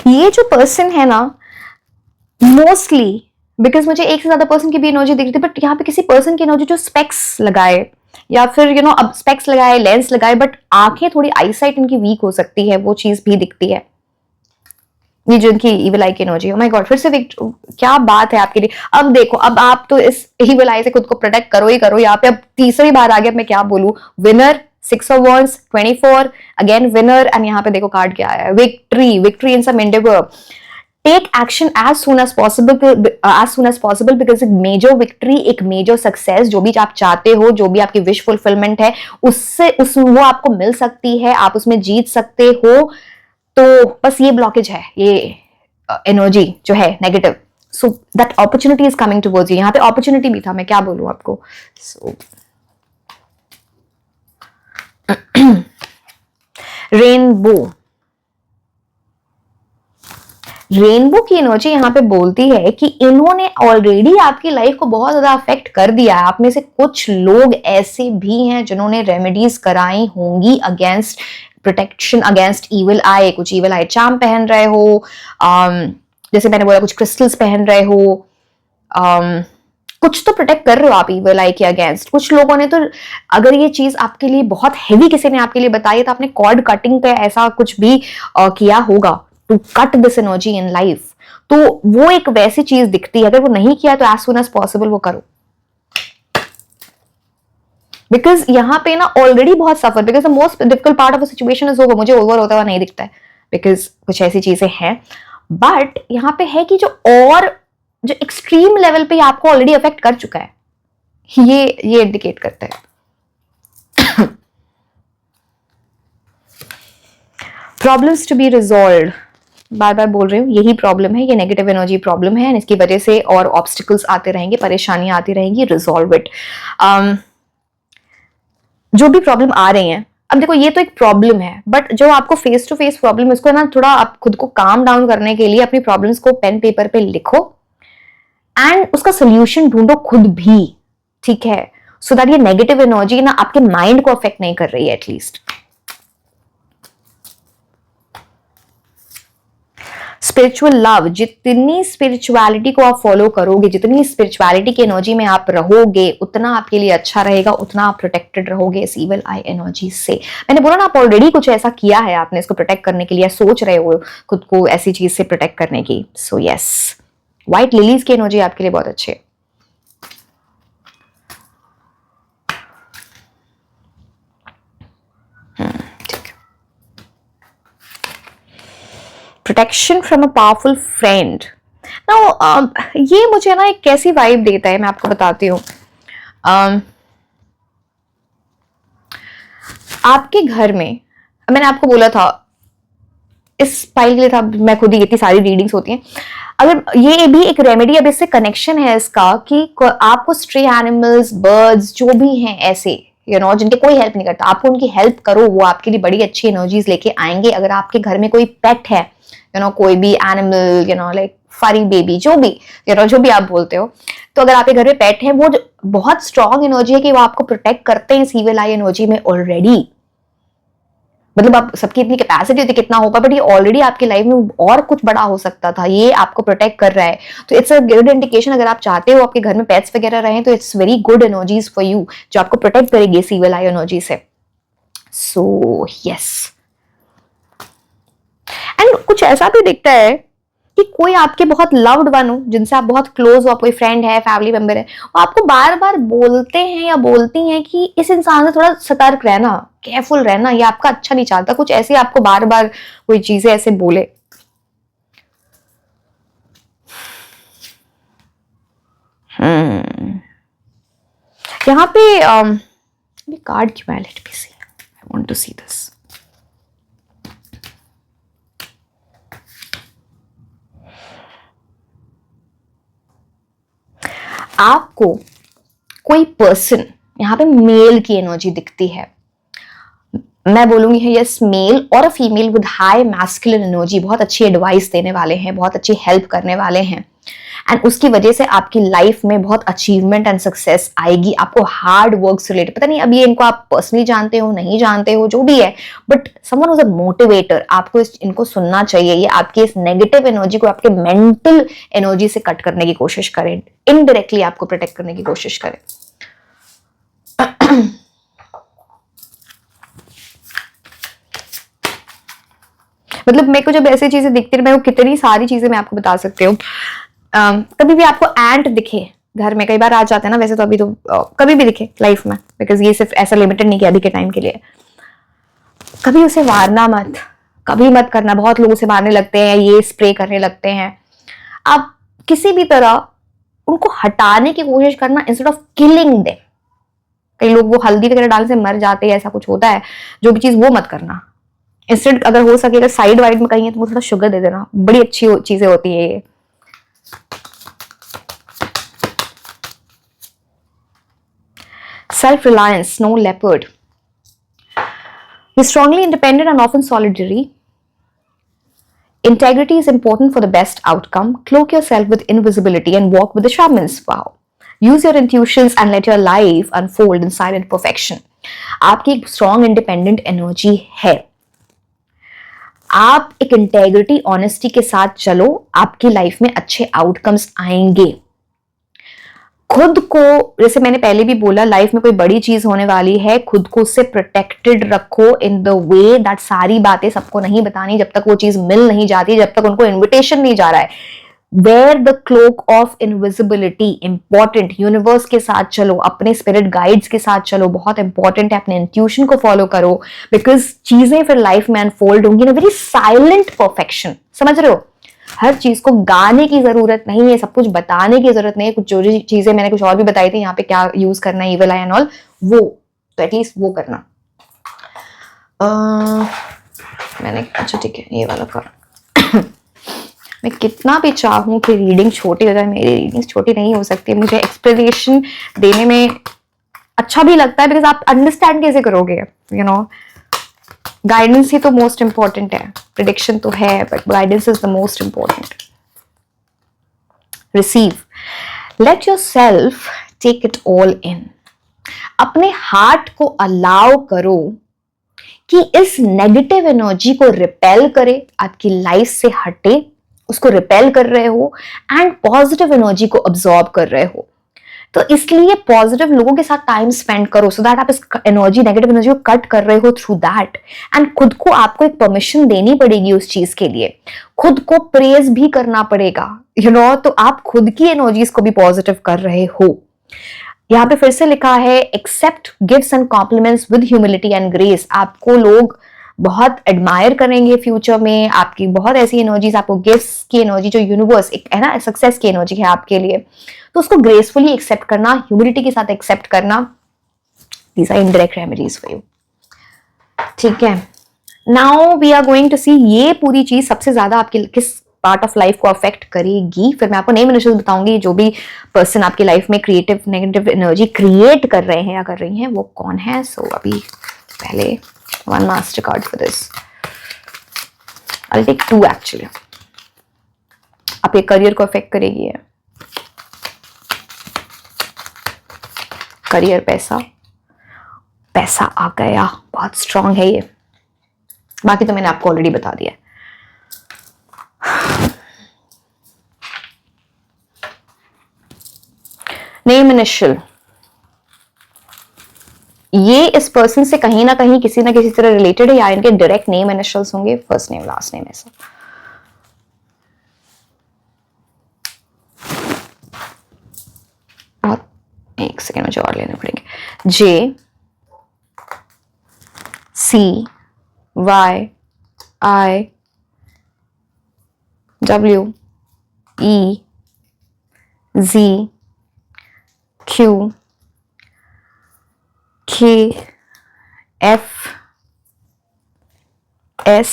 ये जो पर्सन है ना, मोस्टली, बिकॉज मुझे एक से ज्यादा पर्सन की भी एनर्जी दिख रही थी, बट यहाँ पे किसी पर्सन की एनर्जी जो स्पेक्स लगाए, या फिर अब स्पेक्स लगाए, लेंस लगाए, बट आंखें थोड़ी आईसाइट इनकी वीक हो सकती है, वो चीज भी दिखती है। ये जो इनकी इविल आई की एनर्जी, ओह माय गॉड, फिर से क्या बात है आपके लिए। अब देखो, अब आप तो इस इविल आई से खुद को प्रोटेक्ट करो ही करो। यहाँ पे अब तीसरी बार आ गया, मैं क्या बोलूं, winner, 6 of Wands, 24, again winner, and यहाँ पे देखो कार्ड क्या आया है, victory, victory in some endeavour. Take action as soon as possible, because एक मेजर विक्ट्री, एक मेजर सक्सेस, जो भी आप चाहते हो, जो भी आपकी विश फुलफिलमेंट है, वो आपको मिल सकती है, आप उसमें जीत सकते हो। तो बस ये ब्लॉकेज है, ये एनर्जी जो है negative, so that opportunity is coming towards you. यहाँ पे अपॉर्चुनिटी भी था, मैं क्या बोलूं आपको। सो रेनबो की एनर्जी यहाँ पे बोलती है कि इन्होंने ऑलरेडी आपकी लाइफ को बहुत ज्यादा अफेक्ट कर दिया है। आप में से कुछ लोग ऐसे भी हैं जिन्होंने रेमेडीज कराई होंगी अगेंस्ट प्रोटेक्शन, अगेंस्ट इविल आई। कुछ इविल आई चार्म पहन रहे हो, जैसे मैंने बोला, कुछ क्रिस्टल्स पहन रहे हो, कुछ तो प्रोटेक्ट कर रहे हो आप इविल आई के अगेंस्ट। कुछ लोगों ने तो, अगर ये चीज आपके लिए बहुत हैवी किसी ने आपके लिए बताई, तो आपने कॉर्ड कटिंग पे ऐसा कुछ भी किया होगा to cut this energy in life. तो वो एक वैसी चीज दिखती है, अगर वो नहीं किया तो एज सुन एज पॉसिबल वो करो, बिकॉज यहाँ पे ना ऑलरेडी बहुत suffer, because the most difficult part of the situation is over. मुझे ओवर होता हुआ नहीं दिखता है, बिकॉज कुछ ऐसी चीजें हैं, बट यहाँ पे है कि जो एक्सट्रीम लेवल पे आपको ऑलरेडी अफेक्ट कर चुका है, ये इंडिकेट करता है। प्रॉब्लम्स टू बी रिजॉल्व, बार बार बोल रही हूँ, यही प्रॉब्लम है, ये नेगेटिव एनर्जी प्रॉब्लम है, इसकी वजह से और ऑब्स्टिकल्स आते रहेंगे, परेशानियां आती रहेंगी, रिजॉल्व इट। जो भी प्रॉब्लम आ रही हैं, अब देखो ये तो एक प्रॉब्लम है, बट जो आपको फेस टू फेस प्रॉब्लम, इसको ना थोड़ा आप खुद को काम डाउन करने के लिए अपनी प्रॉब्लम्स को पेन पेपर पे लिखो एंड उसका सोल्यूशन ढूंढो खुद भी, ठीक है, सो दैट ये नेगेटिव एनर्जी ना आपके माइंड को अफेक्ट नहीं कर रही है एटलीस्ट। स्पिरिचुअल लव, जितनी स्पिरिचुअलिटी को आप फॉलो करोगे, जितनी स्पिरिचुअलिटी की एनर्जी में आप रहोगे, उतना आपके लिए अच्छा रहेगा, उतना आप प्रोटेक्टेड रहोगे इस इविल आई एनर्जी से। मैंने बोला ना, आप ऑलरेडी कुछ ऐसा किया है, आपने इसको प्रोटेक्ट करने के लिए सोच रहे हो खुद को ऐसी चीज से प्रोटेक्ट करने की। सो यस, व्हाइट लिलीज की एनर्जी आपके लिए बहुत अच्छी है। Protection from a powerful friend. Now ये मुझे ना एक कैसी वाइब देता है, मैं आपको बताती हूँ। आपके घर में, मैंने आपको बोला था इस फाइल के लिए था, मैं खुद ही, इतनी सारी रीडिंग्स होती हैं, अगर ये भी एक रेमेडी, अब इससे कनेक्शन है इसका कि आपको स्ट्रे एनिमल्स, बर्ड्स जो भी हैं ऐसे जिनके कोई हेल्प नहीं करता, आपको उनकी हेल्प करो, वो आपके लिए बड़ी अच्छी एनर्जीज लेके आएंगे। अगर आपके घर में कोई पेट है, कोई भी एनिमल, लाइक फरी बेबी, जो भी जो भी आप बोलते हो, तो अगर आपके घर में पेट है, वो बहुत स्ट्रॉन्ग एनर्जी है कि वो आपको प्रोटेक्ट करते हैं इस इविल आई एनर्जी में ऑलरेडी। मतलब आप सबकी इतनी कैपेसिटी होती कितना होगा, बट ये ऑलरेडी आपकी लाइफ में और कुछ बड़ा हो सकता था, ये आपको प्रोटेक्ट कर रहा है। तो इट्स अ गुड इंडिकेशन, अगर आप चाहते हो आपके घर में पेट्स वगैरह रहे, तो it's very good energies for you, जो आपको प्रोटेक्ट करेगी इस इविल आई एनर्जी से। सो यस, एंड कुछ ऐसा भी दिखता है कि कोई आपके बहुत लव्ड वन हो, जिनसे आप बहुत क्लोज हो, कोई फ्रेंड है, फैमिली मेंबर है, वो आपको बार बार बोलते हैं या बोलती हैं कि इस इंसान से थोड़ा सतर्क रहना, केयरफुल रहना, ये आपका अच्छा नहीं चाहता, कुछ ऐसे आपको बार बार कोई चीजें ऐसे बोले। यहाँ पे कार्ड क्यों है, let me see, I want to see this. आपको कोई पर्सन, यहाँ पे मेल की एनर्जी दिखती है, मैं बोलूंगी है यस मेल और a female with high masculine energy, बहुत अच्छी एडवाइस देने वाले हैं, बहुत अच्छी हेल्प करने वाले हैं, एंड उसकी वजह से आपकी लाइफ में बहुत अचीवमेंट एंड सक्सेस आएगी। आपको हार्ड वर्क से रिलेटेड, पता नहीं अब ये इनको आप पर्सनली जानते हो नहीं जानते हो जो भी है, but someone was a motivator, आपको इनको सुनना चाहिए। ये आपकी इस नेगेटिव एनर्जी को, आपके मेंटल एनर्जी से कट करने की कोशिश करें, इनडायरेक्टली आपको प्रोटेक्ट करने की कोशिश करें। मतलब मेरे को जब ऐसी चीजें दिखती है, मैं वो कितनी सारी चीजें मैं आपको बता सकती हूँ। कभी भी आपको एंट दिखे घर में, कई बार आ जाते हैं ना वैसे तो, अभी तो कभी भी दिखे लाइफ में, बिकॉज ये सिर्फ ऐसा लिमिटेड नहीं किया अभी के टाइम के लिए, कभी उसे मारना मत, कभी मत करना। बहुत लोग उसे मारने लगते हैं, ये स्प्रे करने लगते हैं। आप किसी भी तरह उनको हटाने की कोशिश करना इंस्टेड ऑफ किलिंग देम। कई लोग वो हल्दी वगैरह डालने से मर जाते हैं, ऐसा कुछ होता है, जो भी चीज वो मत करना। इंस्टेड अगर हो सके, अगर साइड वाइड में कहीं है तो थोड़ा शुगर दे देना, बड़ी अच्छी चीजें होती है ये। Self reliance, snow leopard, you're strongly independent and often solitary. Integrity is important for the best outcome. Cloak yourself with invisibility and walk with the shamans. Wow. Use your intuitions and let your life unfold in silent perfection. आपकी एक strong independent energy है, आप एक integrity honesty के साथ चलो, आपकी life में अच्छे आउटकम्स आएंगे। खुद को, जैसे मैंने पहले भी बोला, लाइफ में कोई बड़ी चीज होने वाली है, खुद को उससे प्रोटेक्टेड रखो इन द वे दैट सारी बातें सबको नहीं बतानी जब तक वो चीज मिल नहीं जाती, जब तक उनको इन्विटेशन नहीं जा रहा है। Where the cloak of invisibility, important. Universe के साथ चलो, अपने स्पिरिट गाइड्स के साथ चलो, बहुत इंपॉर्टेंट है। अपने इंट्यूशन को फॉलो करो, बिकॉज चीजें फिर लाइफ में अनफोल्ड होंगी ना वेरी साइलेंट परफेक्शन। समझ रहे हो? हर चीज को गाने की जरूरत नहीं है, सब कुछ बताने की जरूरत नहीं है। कुछ जो चीजें मैंने कुछ और भी बताई थी यहाँ पे, क्या यूज करना है इविल आई एंड ऑल, वो तो एटलीस्ट वो करना। मैंने, अच्छा ठीक है, ये वाला कर। मैं कितना भी चाहूं कि रीडिंग छोटी हो जाए, मेरी रीडिंग छोटी नहीं हो सकती। मुझे एक्सप्लेनेशन देने में अच्छा भी लगता है, बिकॉज आप अंडरस्टैंड कैसे करोगे, यू नो। गाइडेंस ही तो मोस्ट इंपॉर्टेंट है, प्रिडिक्शन तो है, but guidance is the most important. Receive, let yourself take it all in. अपने हार्ट को अलाउ करो कि इस नेगेटिव एनर्जी को रिपेल करे, आपकी लाइफ से हटे, उसको रिपेल कर रहे हो, एंड पॉजिटिव एनर्जी को अब्सॉर्ब कर रहे हो। तो इसलिए पॉजिटिव लोगों के साथ टाइम स्पेंड करो, सो दैट आप इस एनर्जी, नेगेटिव एनर्जी को कट कर रहे हो थ्रू दैट। एंड खुद को, आपको एक परमिशन देनी पड़ेगी उस चीज के लिए, खुद को प्रेज भी करना पड़ेगा, यू नो। तो आप खुद की एनर्जीज को भी पॉजिटिव कर रहे हो। यहाँ पे फिर से लिखा है, accept gifts and compliments with humility and grace. आपको लोग बहुत एडमायर करेंगे फ्यूचर में, आपकी बहुत ऐसी एनर्जीज, आपको गिफ्ट्स की एनर्जी, जो यूनिवर्स एक है ना, सक्सेस की एनर्जी है आपके लिए, तो उसको ग्रेसफुली एक्सेप्ट करना, ह्यूमिलिटी के साथ एक्सेप्ट करना। These are indirect remedies for you. ठीक है, now we are going to see ये पूरी चीज सबसे ज्यादा आपकी किस पार्ट ऑफ लाइफ को अफेक्ट करेगी। फिर मैं आपको नेम इनिशियल्स बताऊंगी, जो भी पर्सन आपकी लाइफ में क्रिएटिव नेगेटिव एनर्जी क्रिएट कर रहे हैं या कर रही हैं, वो कौन है। सो अभी पहले one master card for this. I'll take 2 actually. आपके करियर को अफेक्ट करेगी है, करियर, पैसा, पैसा आ गया, बहुत स्ट्रांग है ये। बाकी तो मैंने आपको ऑलरेडी बता दिया। नेम इनिशियल, ये इस पर्सन से कहीं ना कहीं किसी ना किसी तरह रिलेटेड है, या इनके डायरेक्ट नेम इनिशियल्स होंगे, फर्स्ट नेम लास्ट नेम ऐसा। बहुत, एक सेकेंड मुझे और लेने पड़ेंगे। J C Y I W E Z Q K F S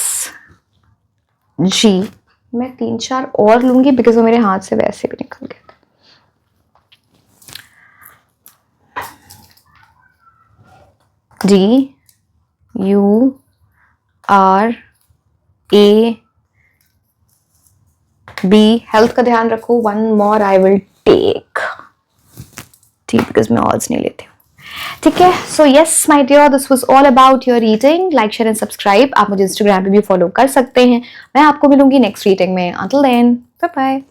G। मैं 3-4 और लूंगी बिकॉज वो मेरे हाथ से वैसे भी निकल गए थे। D U R A B। Health का ध्यान रखो। One more I will take, ठीक, बिकॉज मैं ऑल्स नहीं लेती हूँ। ठीक है, so yes my dear, this was all about your reading. Like share and subscribe. आप मुझे इंस्टाग्राम पे भी फॉलो कर सकते हैं। मैं आपको मिलूंगी नेक्स्ट रीडिंग में। Until then, bye bye.